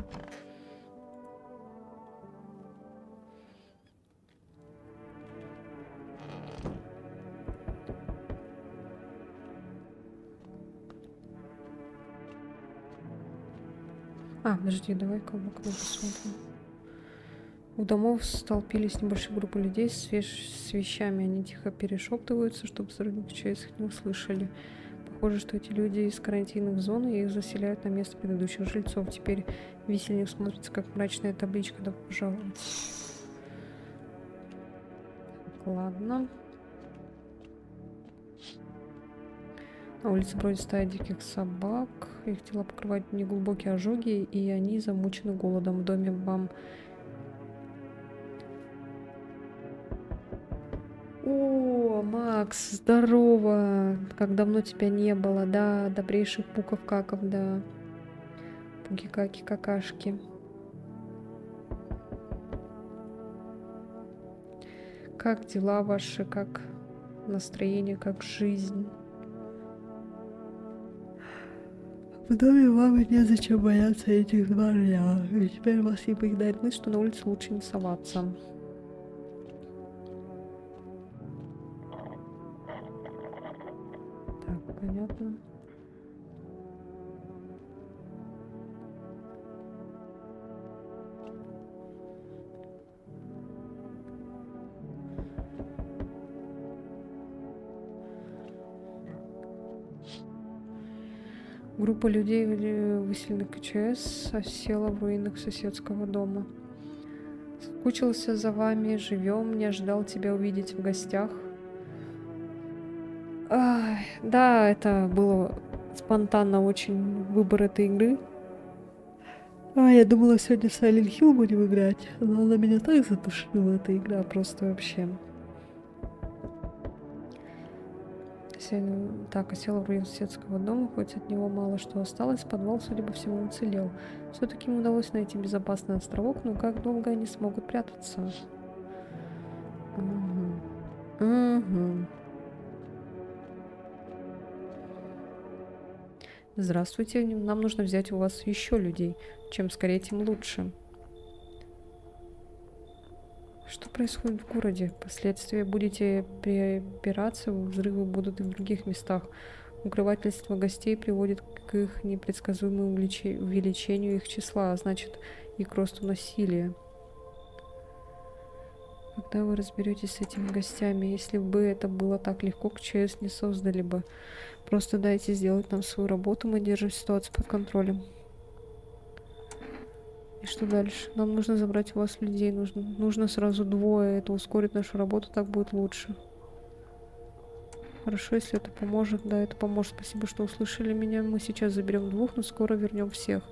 А, подожди, давай-ка в окно посмотрим. У домов столпились небольшие группы людей с вещами. Они тихо перешептываются, чтобы сотрудники ЧС их не услышали. Похоже, что эти люди из карантинных зон, и их заселяют на место предыдущих жильцов. Теперь висельник смотрится как мрачная табличка «Да пожаловать». Так, ладно. На улице бродит стая диких собак. Их тела покрывают неглубокие ожоги, и они замучены голодом. В доме вам... О, Макс, здорово! Как давно тебя не было, да? Добрейших пуков-каков, да. Пуки-каки-какашки. Как дела ваши, как настроение, как жизнь? В доме мамы незачем бояться этих дворняк. И теперь вас не покидает мысль, что на улице лучше не соваться. Так, понятно. Группа людей, выселенных КЧС, осела в руинах соседского дома. Скучился за вами, живем, не ожидал тебя увидеть в гостях. Ай, да, это было спонтанно очень выбор этой игры. Я думала, сегодня в Silent Hill будем играть, но она меня так затушила, эта игра, просто вообще. Так, осела в руинах соседского дома, хоть от него мало что осталось, подвал, судя по всему, уцелел. Все-таки им удалось найти безопасный островок, но как долго они смогут прятаться? Угу. Здравствуйте, нам нужно взять у вас еще людей. Чем скорее, тем лучше. Что происходит в городе. Последствия будете припираться, взрывы будут и в других местах. Укрывательство гостей приводит к их непредсказуемому увеличению их числа, а значит и к росту насилия. Когда вы разберетесь с этими гостями, если бы это было так легко, к ЧС не создали бы. Просто дайте сделать нам свою работу, мы держим ситуацию под контролем. И что дальше? Нам нужно забрать у вас людей, нужно сразу 2, это ускорит нашу работу, так будет лучше. Хорошо, если это поможет, да, это поможет. Спасибо, что услышали меня. Мы сейчас заберем 2, но скоро вернем всех.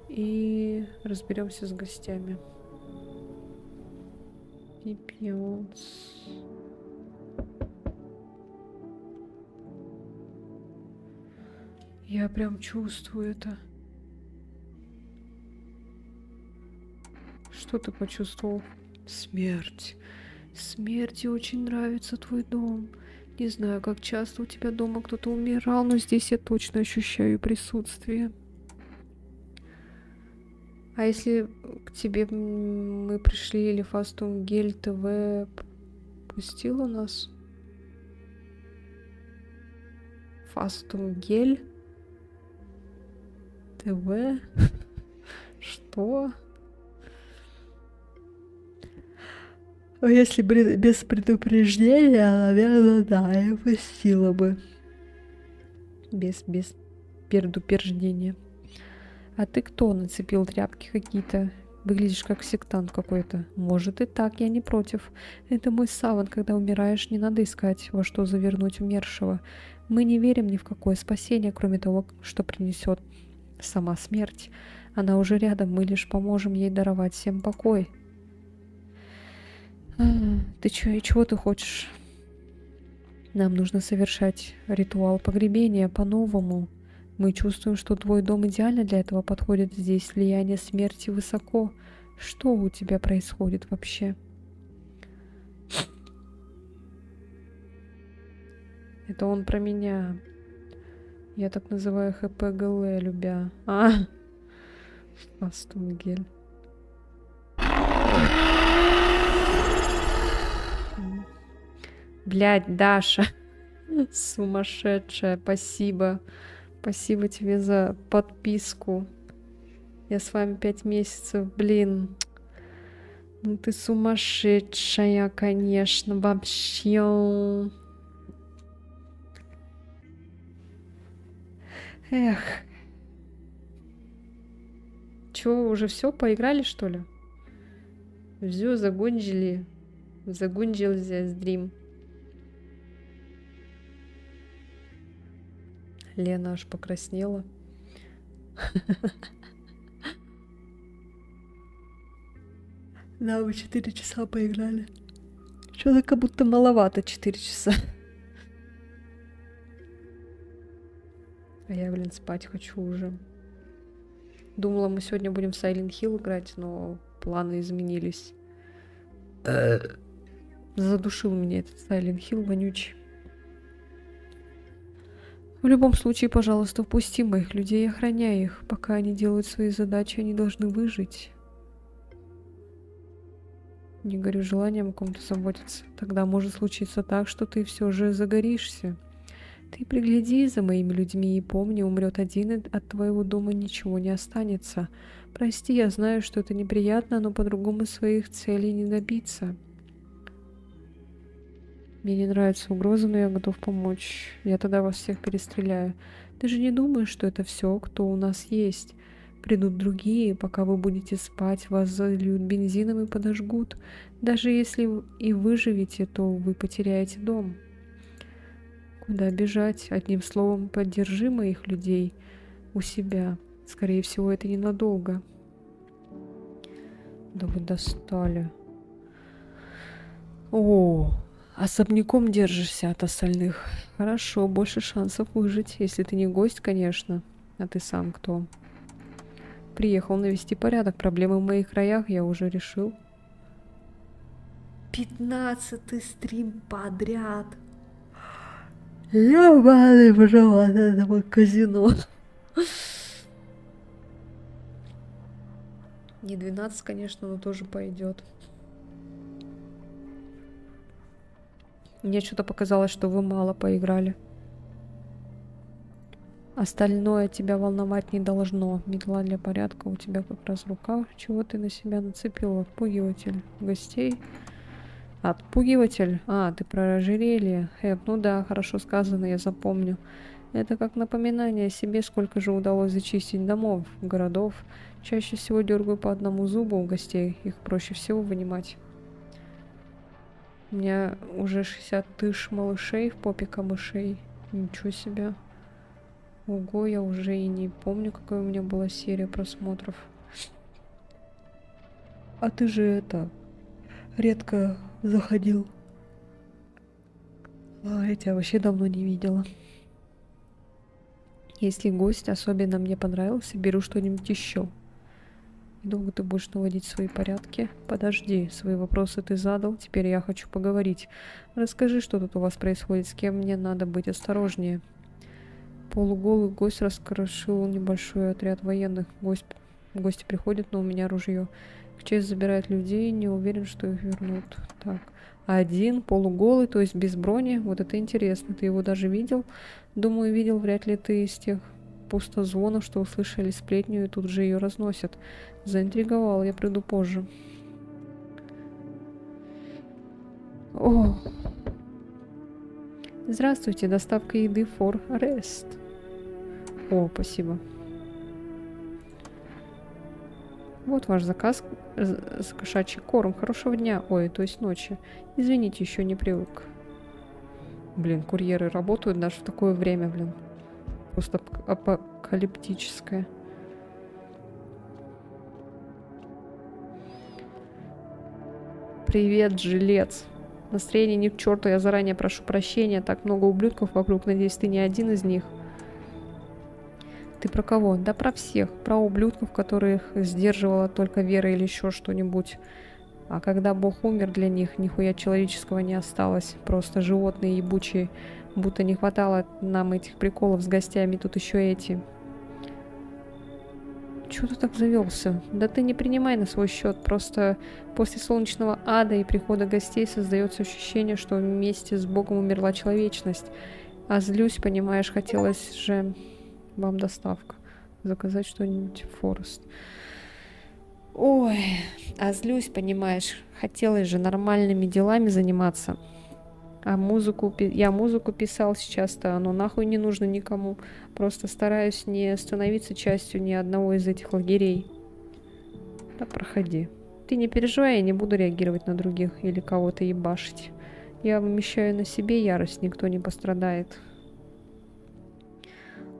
И разберемся с гостями. Пипец. Я прям чувствую это. Что ты почувствовал? Смерть. Смерти очень нравится твой дом. Не знаю, как часто у тебя дома кто-то умирал, но здесь я точно ощущаю присутствие. А если к тебе мы пришли, или Фастум Гель ТВ пустила нас? Фастум Гель ТВ? Что? А если без предупреждения, наверное, да, я пустила бы. Без предупреждения. А ты кто? Нацепил тряпки какие-то? Выглядишь как сектант какой-то. Может и так, я не против. Это мой саван, когда умираешь, не надо искать, во что завернуть умершего. Мы не верим ни в какое спасение, кроме того, что принесет сама смерть. Она уже рядом, мы лишь поможем ей даровать всем покой. Ты чего ты хочешь? Нам нужно совершать ритуал погребения по-новому. Мы чувствуем, что твой дом идеально для этого подходит. Здесь влияние смерти высоко. Что у тебя происходит вообще? Это он про меня. Я так называю ХПГЛ, любя. Фастунгель. Блядь, Даша. Сумасшедшая. Спасибо. Спасибо тебе за подписку. Я с вами 5 месяцев. Блин. Ну ты сумасшедшая, конечно. Вообще. Эх. Чё, уже все поиграли, что ли? Все, загонжили. Загонжил здесь дрим. Лена аж покраснела. Да, мы 4 часа поиграли. Что-то как будто маловато 4 часа. А я, блин, спать хочу уже. Думала, мы сегодня будем в Silent Hill играть, но планы изменились. Задушил меня этот Silent Hill вонючий. В любом случае, пожалуйста, впусти моих людей и охраняй их. Пока они делают свои задачи, они должны выжить. Не горю желанием о ком-то заботиться. Тогда может случиться так, что ты все же загоришься. Ты пригляди за моими людьми и помни, умрет один, и от твоего дома ничего не останется. Прости, я знаю, что это неприятно, но по-другому своих целей не добиться. Мне не нравятся угрозы, но я готов помочь. Я тогда вас всех перестреляю. Ты же не думаешь, что это все, кто у нас есть? Придут другие, пока вы будете спать, вас зальют бензином и подожгут. Даже если и выживете, то вы потеряете дом. Куда бежать? Одним словом, поддержи моих людей у себя. Скорее всего, это ненадолго. Да вы достали. О, особняком держишься от остальных. Хорошо, больше шансов выжить, если ты не гость, конечно. А ты сам кто? Приехал навести порядок. Проблемы в моих краях я уже решил. 15-й стрим подряд. Ёбаный в рот этого казино. Не 12, конечно, но тоже пойдет. Мне что-то показалось, что вы мало поиграли. Остальное тебя волновать не должно. Метла для порядка у тебя как раз в руках. Чего ты на себя нацепил? Отпугиватель гостей. Отпугиватель? А, ты про ожерелье. Ну да, хорошо сказано, я запомню. Это как напоминание о себе, сколько же удалось зачистить домов, городов. Чаще всего дергаю по одному зубу у гостей. Их проще всего вынимать. У меня уже 60 тысяч малышей в попе камышей. Ничего себе. Ого, я уже и не помню, какая у меня была серия просмотров. А ты же это... редко заходил. А, я тебя вообще давно не видела. Если гость особенно мне понравился, беру что-нибудь еще. Долго ты будешь наводить свои порядки? Подожди, свои вопросы ты задал, теперь я хочу поговорить. Расскажи, что тут у вас происходит, с кем мне надо быть осторожнее. Полуголый гость раскрошил небольшой отряд военных. Гости приходят, но у меня ружье. КЧС забирает людей, не уверен, что их вернут. Так, один, полуголый, то есть без брони. Вот это интересно. Ты его даже видел? Думаю, видел. Вряд ли ты из тех пустозвонов, что услышали сплетню и тут же ее разносят. Заинтриговал, я приду позже. О! Здравствуйте, доставка еды for Rest. О, спасибо. Вот ваш заказ. Кошачий корм. Хорошего дня. Ой, то есть ночи. Извините, еще не привык. Блин, курьеры работают даже в такое время, блин. Просто апокалиптическое. Привет, жилец. Настроение ни к черту, я заранее прошу прощения. Так много ублюдков вокруг, надеюсь, ты не один из них. Ты про кого? Да про всех. Про ублюдков, которых сдерживала только вера или еще что-нибудь. А когда Бог умер для них, нихуя человеческого не осталось. Просто животные ебучие. Будто не хватало нам этих приколов с гостями. Тут еще эти. Чего ты так завелся? Да ты не принимай на свой счет. Просто после солнечного ада и прихода гостей создается ощущение, что вместе с Богом умерла человечность. А злюсь, понимаешь, хотелось же... Вам доставка. Заказать что-нибудь Форест. Ой, а злюсь, понимаешь. Хотелось же нормальными делами заниматься. А я музыку писал сейчас-то, оно нахуй не нужно никому. Просто стараюсь не становиться частью ни одного из этих лагерей. Да проходи. Ты не переживай, я не буду реагировать на других или кого-то ебашить. Я вымещаю на себе ярость, никто не пострадает.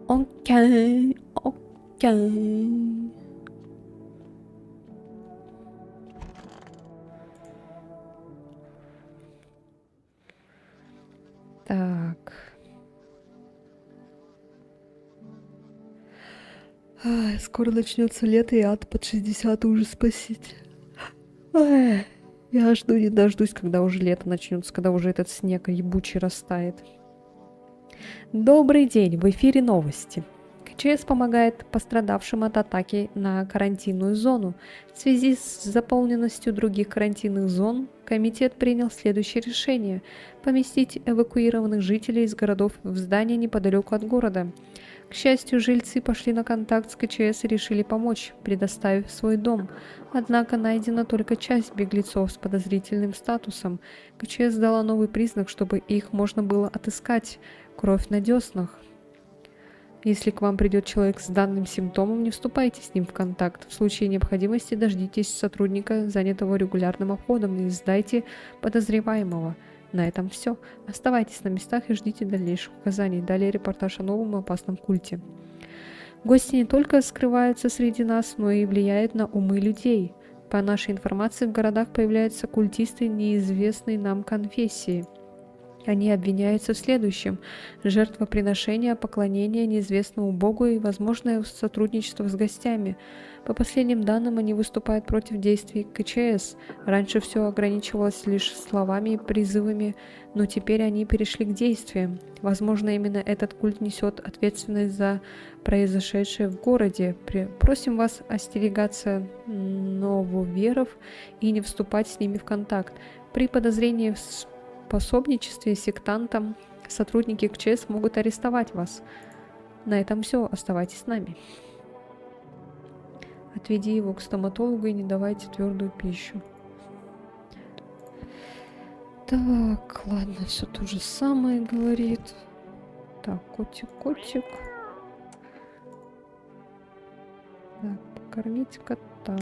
Окей, окей. Так. Ай, скоро начнется лето, и ад под 60 уже спасить. Ай, я жду не дождусь, когда уже лето начнется, когда уже этот снег ебучий растает. Добрый день, в эфире новости. КЧС помогает пострадавшим от атаки на карантинную зону. В связи с заполненностью других карантинных зон, комитет принял следующее решение – поместить эвакуированных жителей из городов в здания неподалеку от города. К счастью, жильцы пошли на контакт с КЧС и решили помочь, предоставив свой дом. Однако найдена только часть беглецов с подозрительным статусом. КЧС дала новый признак, чтобы их можно было отыскать – кровь на деснах. Если к вам придет человек с данным симптомом, не вступайте с ним в контакт. В случае необходимости дождитесь сотрудника, занятого регулярным обходом, и сдайте подозреваемого. На этом все. Оставайтесь на местах и ждите дальнейших указаний. Далее репортаж о новом опасном культе. Гости не только скрываются среди нас, но и влияют на умы людей. По нашей информации, в городах появляются культисты неизвестной нам конфессии. Они обвиняются в следующем: жертвоприношение, поклонение неизвестному богу и возможное сотрудничество с гостями. По последним данным, они выступают против действий КЧС. Раньше все ограничивалось лишь словами и призывами, но теперь они перешли к действиям. Возможно, именно этот культ несет ответственность за произошедшее в городе. Просим вас остерегаться нововеров и не вступать с ними в контакт. При подозрении в пособничестве сектантам сотрудники КЧС могут арестовать вас. На этом все. Оставайтесь с нами. Отведи его к стоматологу и не давайте твердую пищу. Так, ладно, все то же самое говорит. Так, котик. Так, покормить кота.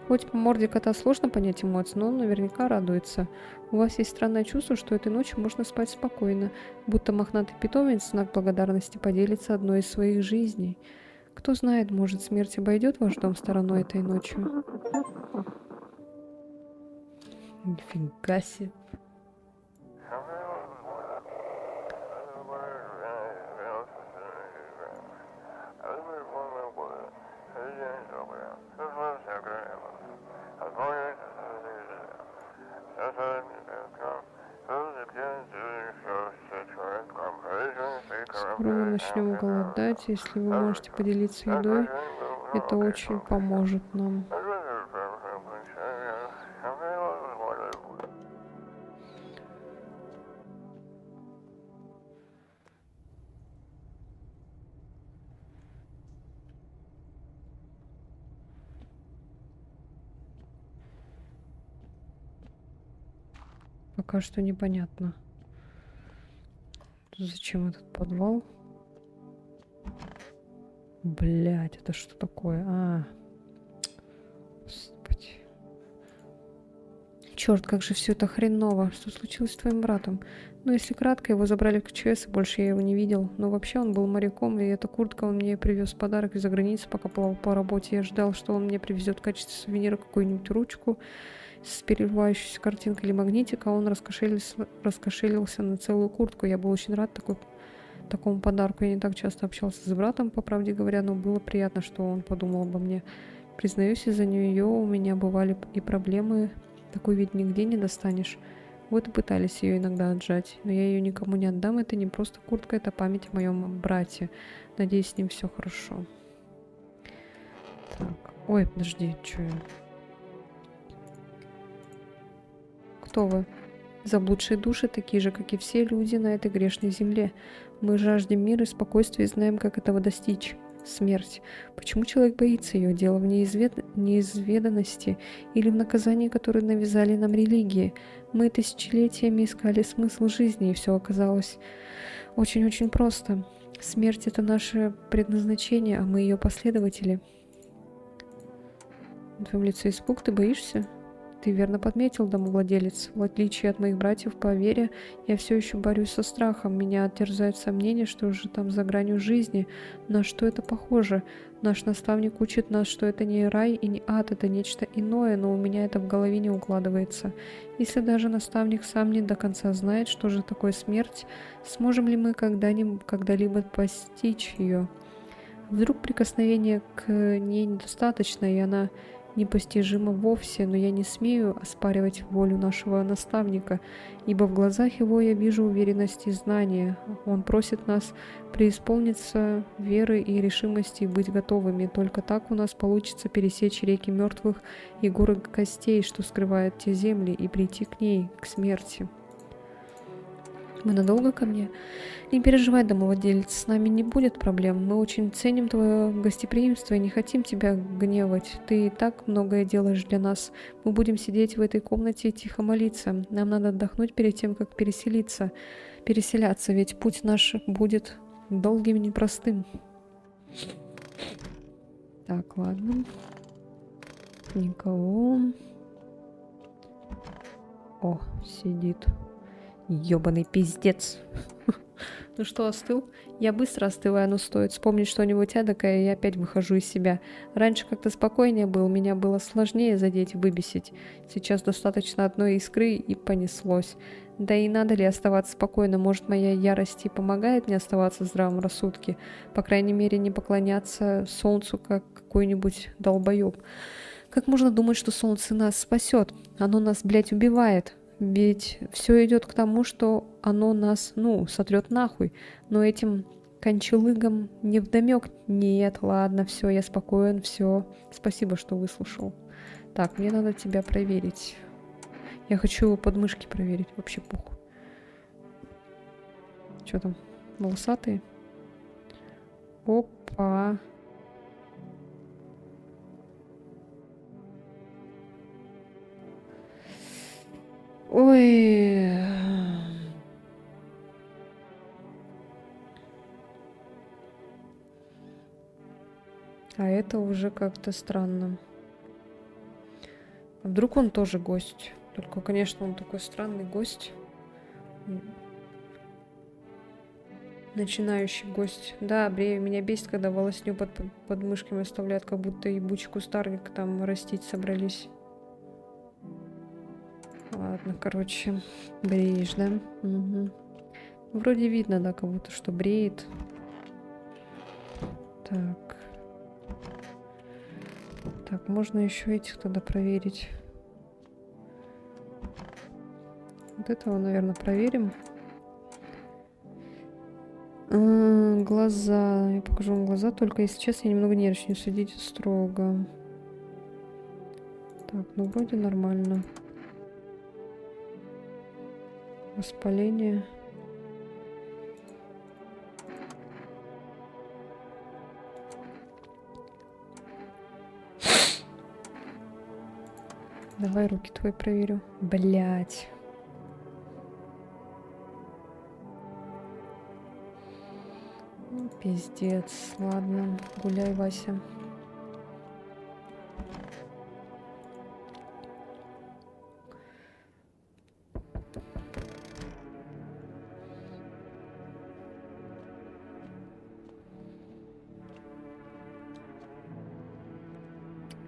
Хоть по морде кота сложно понять эмоции, но он наверняка радуется. У вас есть странное чувство, что этой ночью можно спать спокойно, будто мохнатый питомец в знак благодарности поделится одной из своих жизней. Кто знает, может, смерть обойдет ваш дом стороной этой ночью. Нифига себе. Скоро мы начнем голодать. Если вы можете поделиться едой, это очень поможет нам. Пока что непонятно. Зачем этот подвал? Блять, это что такое? Господи. Черт, как же все это хреново. Что случилось с твоим братом? Ну, если кратко, его забрали в КЧС, и больше я его не видел. Но вообще он был моряком, и эта куртка он мне привез в подарок из-за границы, пока плавал по работе. Я ждал, что он мне привезет в качестве сувенира какую-нибудь ручку с переливающейся картинкой или магнитик, а он раскошелился на целую куртку. Я был очень рад такому подарку. Я не так часто общался с братом, по правде говоря, но было приятно, что он подумал обо мне. Признаюсь, из-за нее у меня бывали и проблемы. Такой ведь нигде не достанешь. Вот и пытались ее иногда отжать, но я ее никому не отдам. Это не просто куртка, это память о моем брате. Надеюсь, с ним все хорошо. Так. Ой, подожди, что я... Кто вы? Заблудшие души, такие же, как и все люди на этой грешной земле. Мы жаждем мира и спокойствия и знаем, как этого достичь. Смерть. Почему человек боится ее? Дело в неизведанности или в наказании, которое навязали нам религии. Мы тысячелетиями искали смысл жизни, и все оказалось очень-очень просто. Смерть — это наше предназначение, а мы ее последователи. На твоем лице испуг, ты боишься? Ты верно подметил, домовладелец. В отличие от моих братьев по вере, я все еще борюсь со страхом. Меня терзают сомнения, что же там за гранью жизни. На что это похоже? Наш наставник учит нас, что это не рай и не ад, это нечто иное, но у меня это в голове не укладывается. Если даже наставник сам не до конца знает, что же такое смерть, сможем ли мы когда-либо постичь ее? Вдруг прикосновение к ней недостаточно, и она непостижимо вовсе, но я не смею оспаривать волю нашего наставника, ибо в глазах его я вижу уверенность и знание. Он просит нас преисполниться веры и решимости и быть готовыми. Только так у нас получится пересечь реки мертвых и горы костей, что скрывают те земли, и прийти к ней, к смерти. Мы надолго ко мне? Не переживай, домовладелец, с нами не будет проблем. Мы очень ценим твое гостеприимство и не хотим тебя гневать. Ты и так многое делаешь для нас. Мы будем сидеть в этой комнате и тихо молиться. Нам надо отдохнуть перед тем, как переселяться, ведь путь наш будет долгим и непростым. Так, ладно. Никого. О, сидит. Ёбаный пиздец. Ну что, остыл? Я быстро остываю, но стоит вспомнить что-нибудь эдакое, и я опять выхожу из себя. Раньше как-то спокойнее было, меня было сложнее задеть и выбесить. Сейчас достаточно одной искры, и понеслось. Да и надо ли оставаться спокойно? Может, моя ярость и помогает мне оставаться в здравом рассудке? По крайней мере, не поклоняться солнцу, как какой-нибудь долбоеб. Как можно думать, что солнце нас спасет? Оно нас, блядь, убивает. Ведь все идет к тому, что оно нас, сотрет нахуй. Но этим кончелыгам невдомек. Нет, ладно, все, я спокоен, все. Спасибо, что выслушал. Так, мне надо тебя проверить. Я хочу его подмышки проверить. Вообще похуй. Что там? Волосатые? Опа. Ой. А это уже как-то странно. А вдруг он тоже гость? Только, конечно, он такой странный гость. Начинающий гость. Да, меня бесит, когда волосню под мышками оставляют, как будто ебучий кустарник там растить собрались. Ладно, короче, бреешь, да? Угу. Вроде видно, да, как будто что бреет. Так. Так, можно еще этих тогда проверить. Вот этого, наверное, проверим. Глаза. Я покажу вам глаза, только если честно, я немного нервничаю, судите строго. Так, ну вроде нормально. Воспаление. Давай руки твои проверю. Блять. Ну, пиздец. Ладно, гуляй, Вася.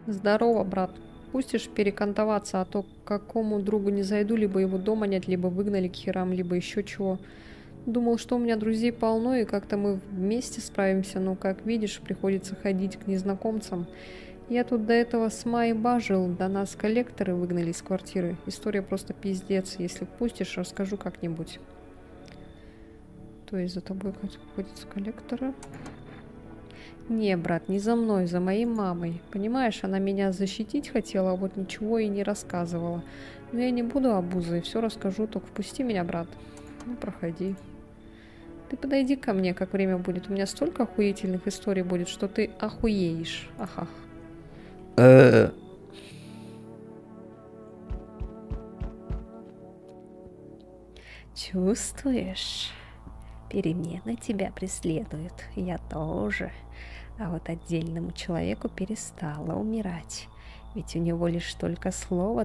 Здорово, брат. Пустишь перекантоваться, а то к какому другу не зайду, либо его дома нет, либо выгнали к херам, либо еще чего. Думал, что у меня друзей полно, и как-то мы вместе справимся, но, как видишь, приходится ходить к незнакомцам. Я тут до этого с Майей жил, до нас коллекторы выгнали из квартиры. История просто пиздец. Если пустишь, расскажу как-нибудь. То есть за тобой ходят коллекторы? Не, брат, не за мной, за моей мамой. Понимаешь, она меня защитить хотела, а вот ничего и не рассказывала. Но я не буду обузой, все расскажу, только впусти меня, брат. Ну, проходи. Ты подойди ко мне, как время будет. У меня столько охуительных историй будет, что ты охуеешь. Ахах. Чувствуешь? Перемены тебя преследуют. Я тоже. А вот отдельному человеку перестало умирать. Ведь у него лишь только слово,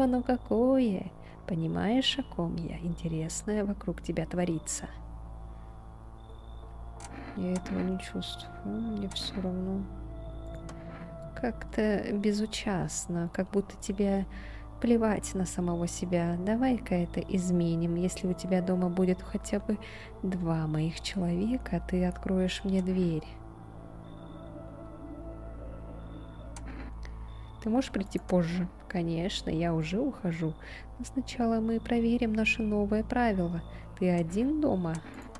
но какое? Понимаешь, о ком я? Интересное вокруг тебя творится. Я этого не чувствую, мне все равно. Как-то безучастно, как будто тебе плевать на самого себя. Давай-ка это изменим. Если у тебя дома будет хотя бы 2 моих человека, ты откроешь мне дверь. Ты можешь прийти позже? Конечно, я уже ухожу. Но сначала мы проверим наше новое правило. Ты один дома?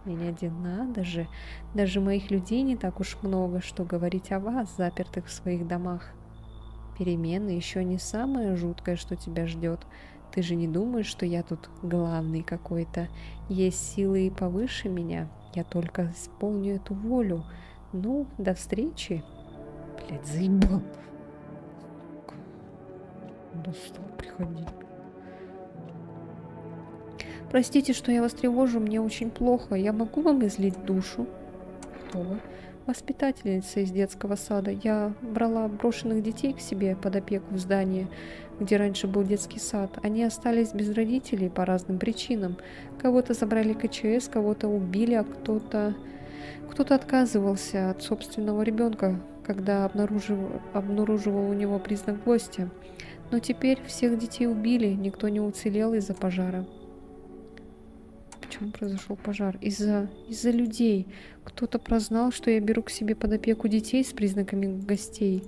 Я не один, надо же. Даже моих людей не так уж много, что говорить о вас, запертых в своих домах. Перемены еще не самое жуткое, что тебя ждет. Ты же не думаешь, что я тут главный какой-то? Есть силы и повыше меня. Я только исполню эту волю. Ну, до встречи. Блядь, заебал. Достал приходить. Простите, что я вас тревожу, мне очень плохо. Я могу вам излить душу? Кто вы? Воспитательница из детского сада. Я брала брошенных детей к себе под опеку в здании, где раньше был детский сад. Они остались без родителей по разным причинам. Кого-то забрали КЧС, кого-то убили, а кто-то отказывался от собственного ребенка, когда обнаруживал у него признак гостя. Но теперь всех детей убили, никто не уцелел из-за пожара. Почему произошел пожар? Из-за людей. Кто-то прознал, что я беру к себе под опеку детей с признаками гостей.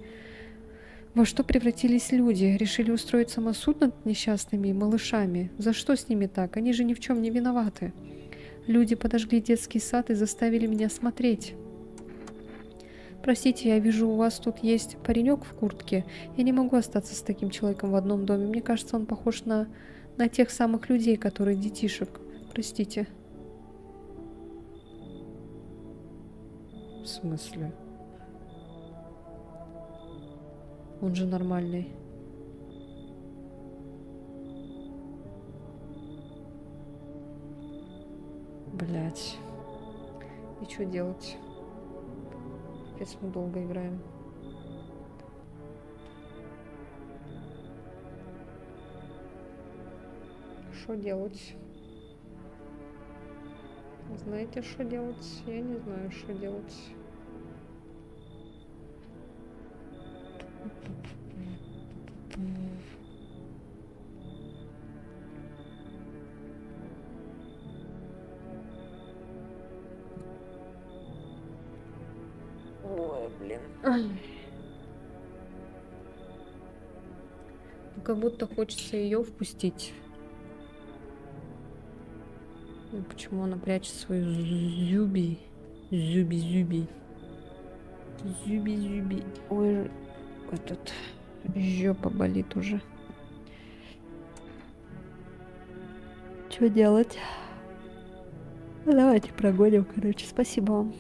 Во что превратились люди? Решили устроить самосуд над несчастными малышами? За что с ними так? Они же ни в чем не виноваты. Люди подожгли детский сад и заставили меня смотреть. Простите, я вижу, у вас тут есть паренек в куртке. Я не могу остаться с таким человеком в одном доме. Мне кажется, он похож на тех самых людей, которые детишек. Простите. В смысле? Он же нормальный. Блять. И что делать? Капец, мы долго играем. Что делать? Знаете, что делать? Я не знаю, что делать. Ой, блин. Ну, как будто хочется ее впустить. Ну, почему она прячет свою зюби? Зюби. Зюби. Ой, этот жопа болит уже. Что делать? Ну, давайте прогоним, короче. Спасибо вам.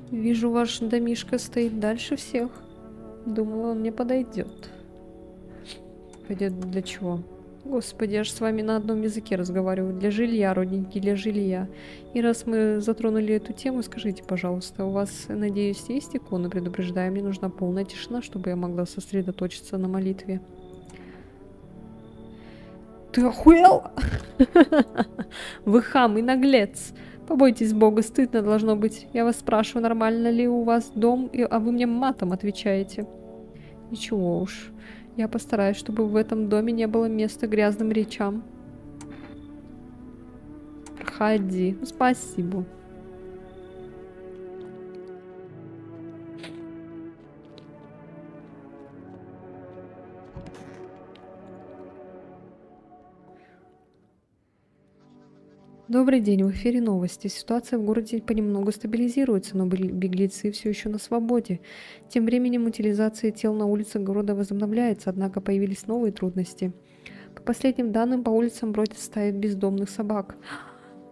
Вижу, ваш домишка стоит дальше всех. Думала, он мне подойдет. Пойдет для чего? Господи, я же с вами на одном языке разговариваю. Для жилья, родненький, для жилья. И раз мы затронули эту тему, скажите, пожалуйста, у вас, надеюсь, есть иконы, предупреждаю, мне нужна полная тишина, чтобы я могла сосредоточиться на молитве. Ты охуел? Вы хам и наглец. Побойтесь Бога, стыдно должно быть. Я вас спрашиваю, нормально ли у вас дом, а вы мне матом отвечаете. Ничего уж. Я постараюсь, чтобы в этом доме не было места грязным речам. Проходи. Спасибо. Добрый день, в эфире новости. Ситуация в городе понемногу стабилизируется, но беглецы все еще на свободе. Тем временем утилизация тел на улицах города возобновляется, однако появились новые трудности. По последним данным, по улицам бродят стаи бездомных собак.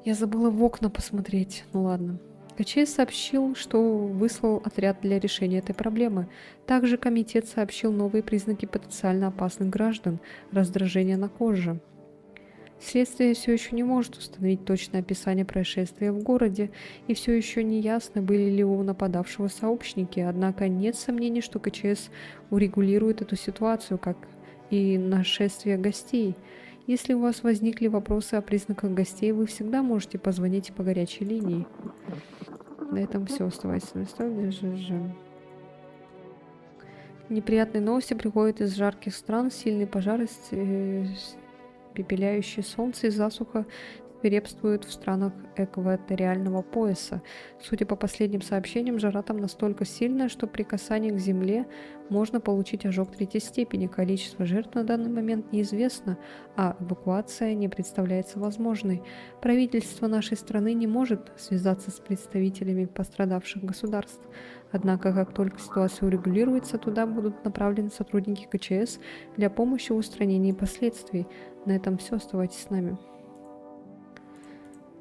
Я забыла в окна посмотреть. Ну ладно. КЧС сообщил, что выслал отряд для решения этой проблемы. Также комитет сообщил новые признаки потенциально опасных граждан, раздражение на коже. Следствие все еще не может установить точное описание происшествия в городе, и все еще не ясно, были ли у нападавшего сообщники, однако нет сомнений, что КЧС урегулирует эту ситуацию, как и нашествие гостей. Если у вас возникли вопросы о признаках гостей, вы всегда можете позвонить по горячей линии. На этом все. Оставайтесь на месте. Неприятные новости приходят из жарких стран, сильные пожары, пепеляющее солнце и засуха свирепствуют в странах экваториального пояса. Судя по последним сообщениям, жара там настолько сильная, что при касании к земле можно получить ожог третьей степени. Количество жертв на данный момент неизвестно, а эвакуация не представляется возможной. Правительство нашей страны не может связаться с представителями пострадавших государств. Однако, как только ситуация урегулируется, туда будут направлены сотрудники КЧС для помощи в устранении последствий. На этом все. Оставайтесь с нами.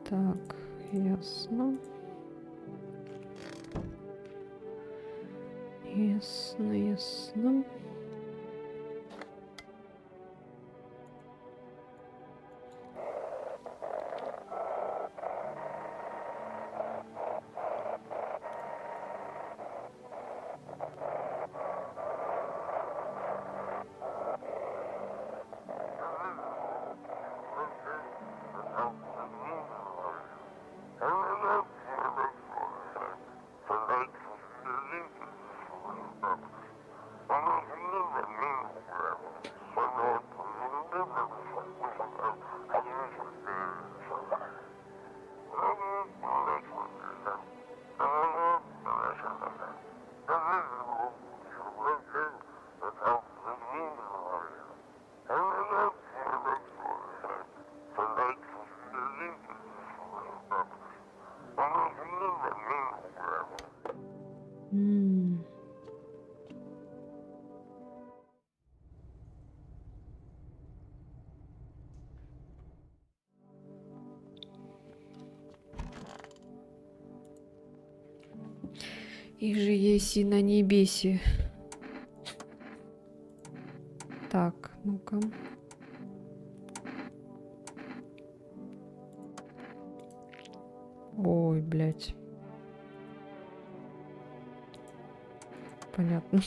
Так, ясно. Ясно. И же еси на небеси. Так, ну-ка. Ой, блядь. Понятно.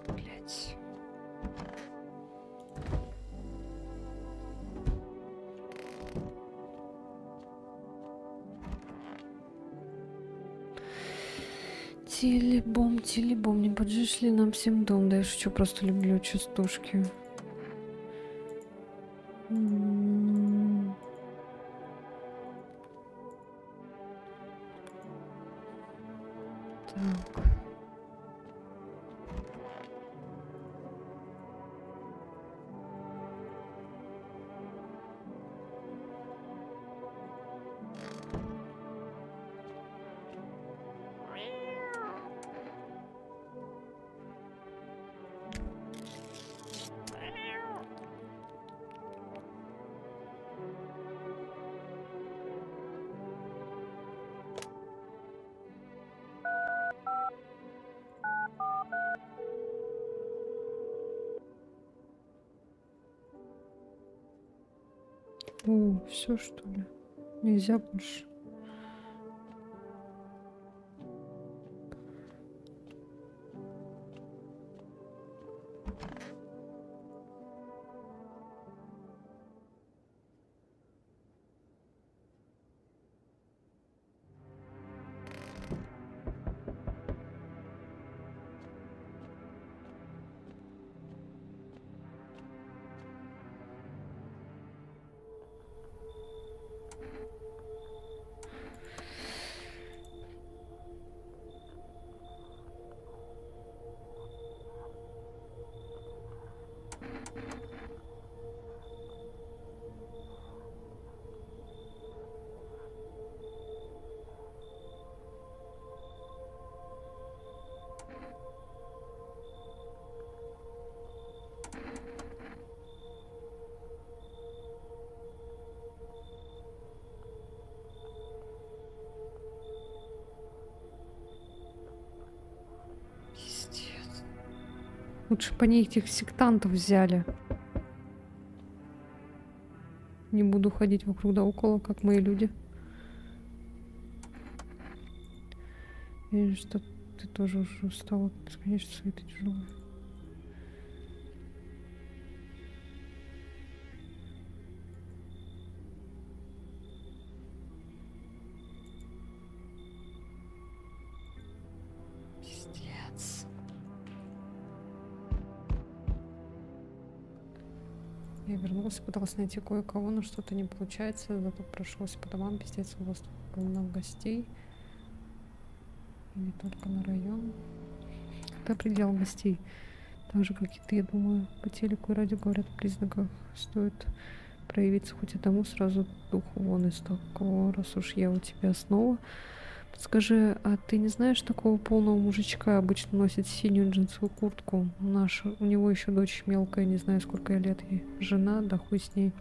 Блядь. Телебом, не поджечь ли нам всем дом? Да я шучу, просто люблю частушки. М. Так. О, все что ли? Нельзя больше. Пиздец. Лучше бы они этих сектантов взяли. Не буду ходить вокруг да около, как мои люди. И что ты тоже уже устала, конечно, все это тяжело. Пиздец. Я вернулась, пыталась найти кое-кого, но что-то не получается. Зато прошлась по домам, пиздец, у вас полно гостей. И не только на район. Это предел гостей. Так же, как и ты, я думаю, по телеку и радио говорят о признаках. Стоит проявиться хоть одному, сразу духу вон из такого, раз уж я у тебя снова. Подскажи, а ты не знаешь такого полного мужичка, обычно носит синюю джинсовую куртку? У него еще дочь мелкая, не знаю, сколько ей лет ей. Жена, да хуй с ней.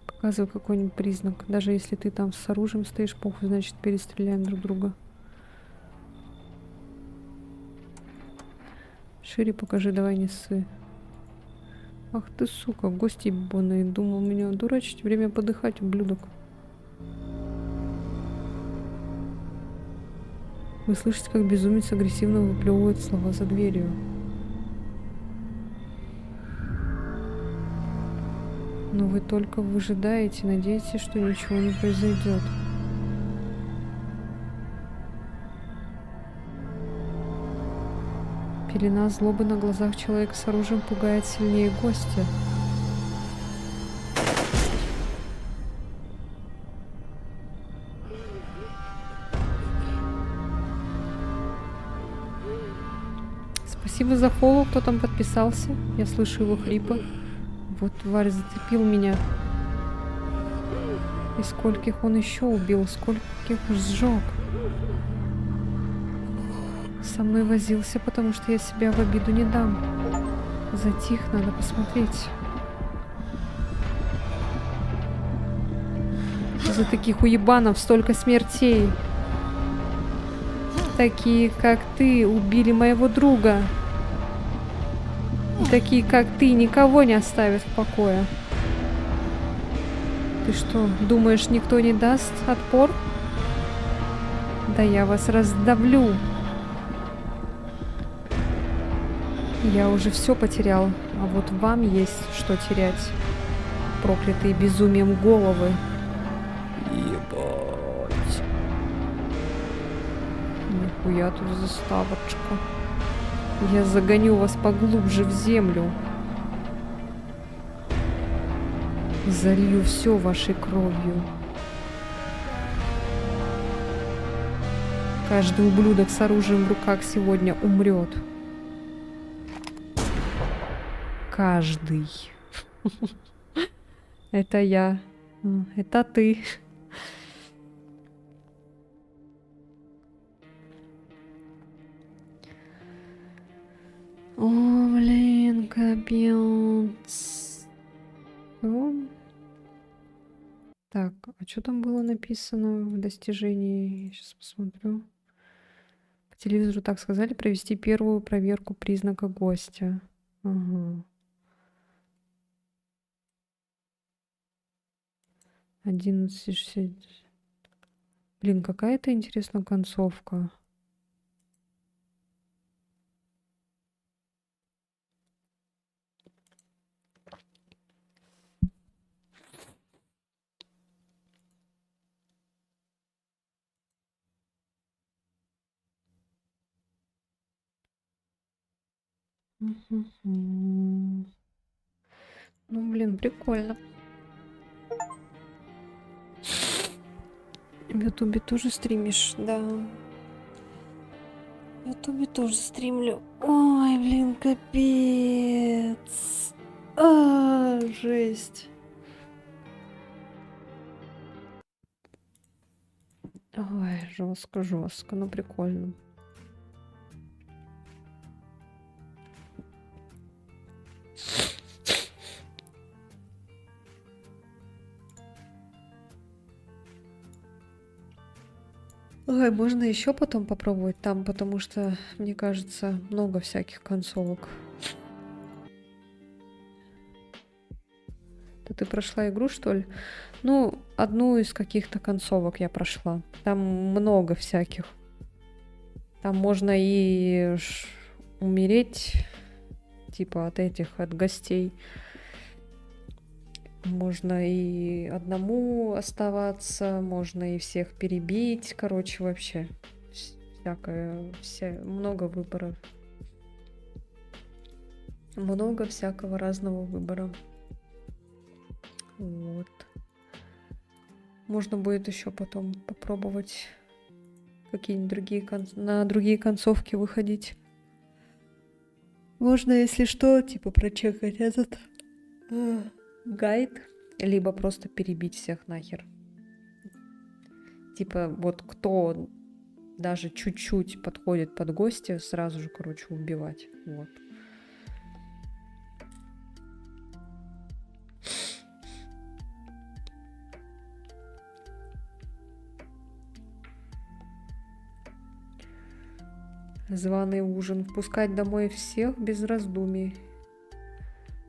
Показывай какой-нибудь признак. Даже если ты там с оружием стоишь, похуй, значит перестреляем друг друга. Шире покажи, давай не ссы. Ах ты, сука, гости ебаные. Думал меня дурачить. Время подыхать, ублюдок. Вы слышите, как безумец агрессивно выплевывает слова за дверью. Но вы только выжидаете, надеетесь, что ничего не произойдет. Пелена злобы на глазах человека с оружием пугает сильнее гостя. Спасибо за фоллоу, кто там подписался. Я слышу его хрипы. Вот тварь зацепил меня. И скольких он еще убил, скольких сжег. Со мной возился, потому что я себя в обиду не дам. Затих, надо посмотреть. За таких уебанов столько смертей. Такие, как ты, убили моего друга. И такие, как ты, никого не оставят в покое. Ты что, думаешь, никто не даст отпор? Да я вас раздавлю. Я уже все потерял, а вот вам есть что терять. Проклятые безумием головы. Ебать. Нихуя тут заставочка. Я загоню вас поглубже в землю. Залью все вашей кровью. Каждый ублюдок с оружием в руках сегодня умрет. Каждый. Это я. Это ты. О, блин, капец. Ну. Так, а что там было написано в достижении? Сейчас посмотрю. По телевизору так сказали, провести первую проверку признака гостя. Ага. 11:60. Блин, какая-то интересная концовка. Мгм. Ну, блин, прикольно. В Ютубе тоже стримишь, да. В Ютубе тоже стримлю. Ой, блин, капец. Жесть. Ой, жестко, жестко, но прикольно. Ой, можно еще потом попробовать там, потому что, мне кажется, много всяких концовок. Да ты прошла игру, что ли? Ну, одну из каких-то концовок я прошла. Там много всяких. Там можно и умереть, типа от этих, от гостей. Можно и одному оставаться, можно и всех перебить. Короче, вообще всякое, много выборов. Много всякого разного выбора. Вот. Можно будет еще потом попробовать какие-нибудь другие на другие концовки выходить. Можно, если что, типа прочекать этот гайд, либо просто перебить всех нахер. Типа вот кто даже чуть-чуть подходит под гостя, сразу же, короче, убивать. Вот. Званый ужин. Впускать домой всех без раздумий.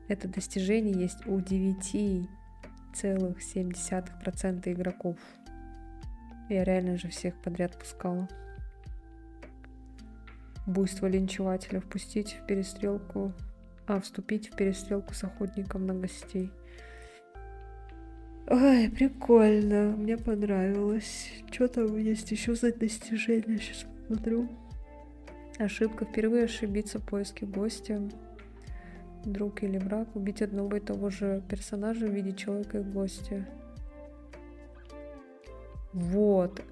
Это достижение есть у 9,7% игроков. Я реально же всех подряд пускала. Буйство линчевателя. Вступить в перестрелку с охотником на гостей. Ой, прикольно. Мне понравилось. Что там есть еще за достижения? Сейчас посмотрю. Ошибка. Впервые ошибиться в поиске гостя. Друг или враг. Убить одного и того же персонажа в виде человека и гостя. Вот.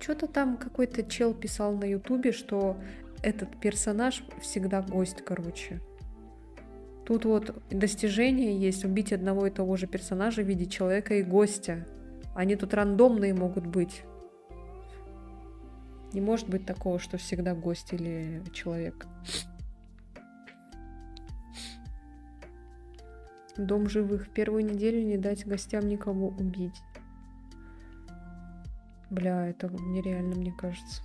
Что-то там какой-то чел писал на ютубе, что этот персонаж всегда гость, короче. Тут вот достижение есть убить одного и того же персонажа в виде человека и гостя. Они тут рандомные могут быть. Не может быть такого, что всегда гость или человек. Дом живых. Первую неделю не дать гостям никого убить. Бля, это нереально, мне кажется.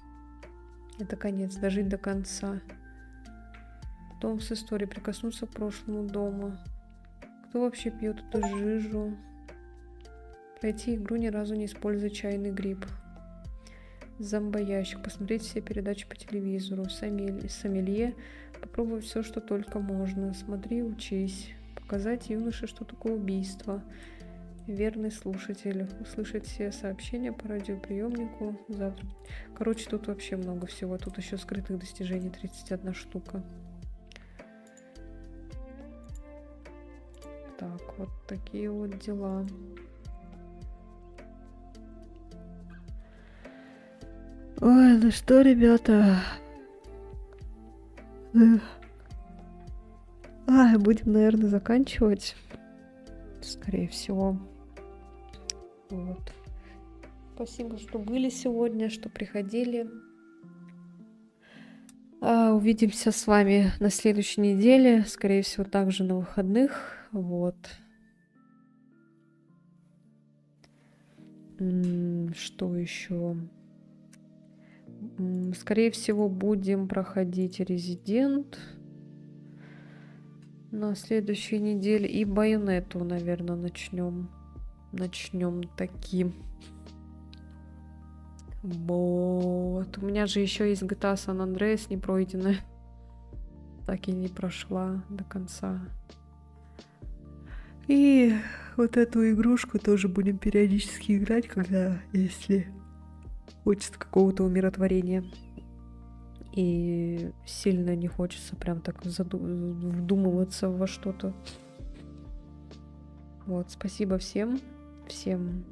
Это конец. Дожить до конца. Дом с историей. Прикоснуться к прошлому дому. Кто вообще пьет эту жижу? Пройти игру, ни разу не используя чайный гриб. Зомбоящик. Посмотреть все передачи по телевизору. Сомелье. Попробовать все, что только можно. Смотри, учись. Показать юноше, что такое убийство. Верный слушатель. Услышать все сообщения по радиоприемнику. Завтра. Короче, тут вообще много всего. Тут еще скрытых достижений 31 штука. Так, вот такие вот дела. Ой, ну что, ребята? Будем, наверное, заканчивать. Скорее всего. Вот. Спасибо, что были сегодня, что приходили. Увидимся с вами на следующей неделе. Скорее всего, также на выходных. Вот. Что еще? Скорее всего, будем проходить Резидент на следующей неделе. И Байонетту, наверное, начнем таким. Вот. У меня же еще есть GTA San Andreas не пройденная. Так и не прошла до конца. И вот эту игрушку тоже будем периодически играть, если Хочется какого-то умиротворения. И сильно не хочется прям так вдумываться во что-то. Вот, спасибо всем. Всем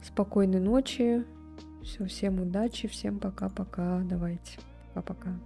спокойной ночи. Всем удачи. Всем пока-пока. Давайте. Пока-пока.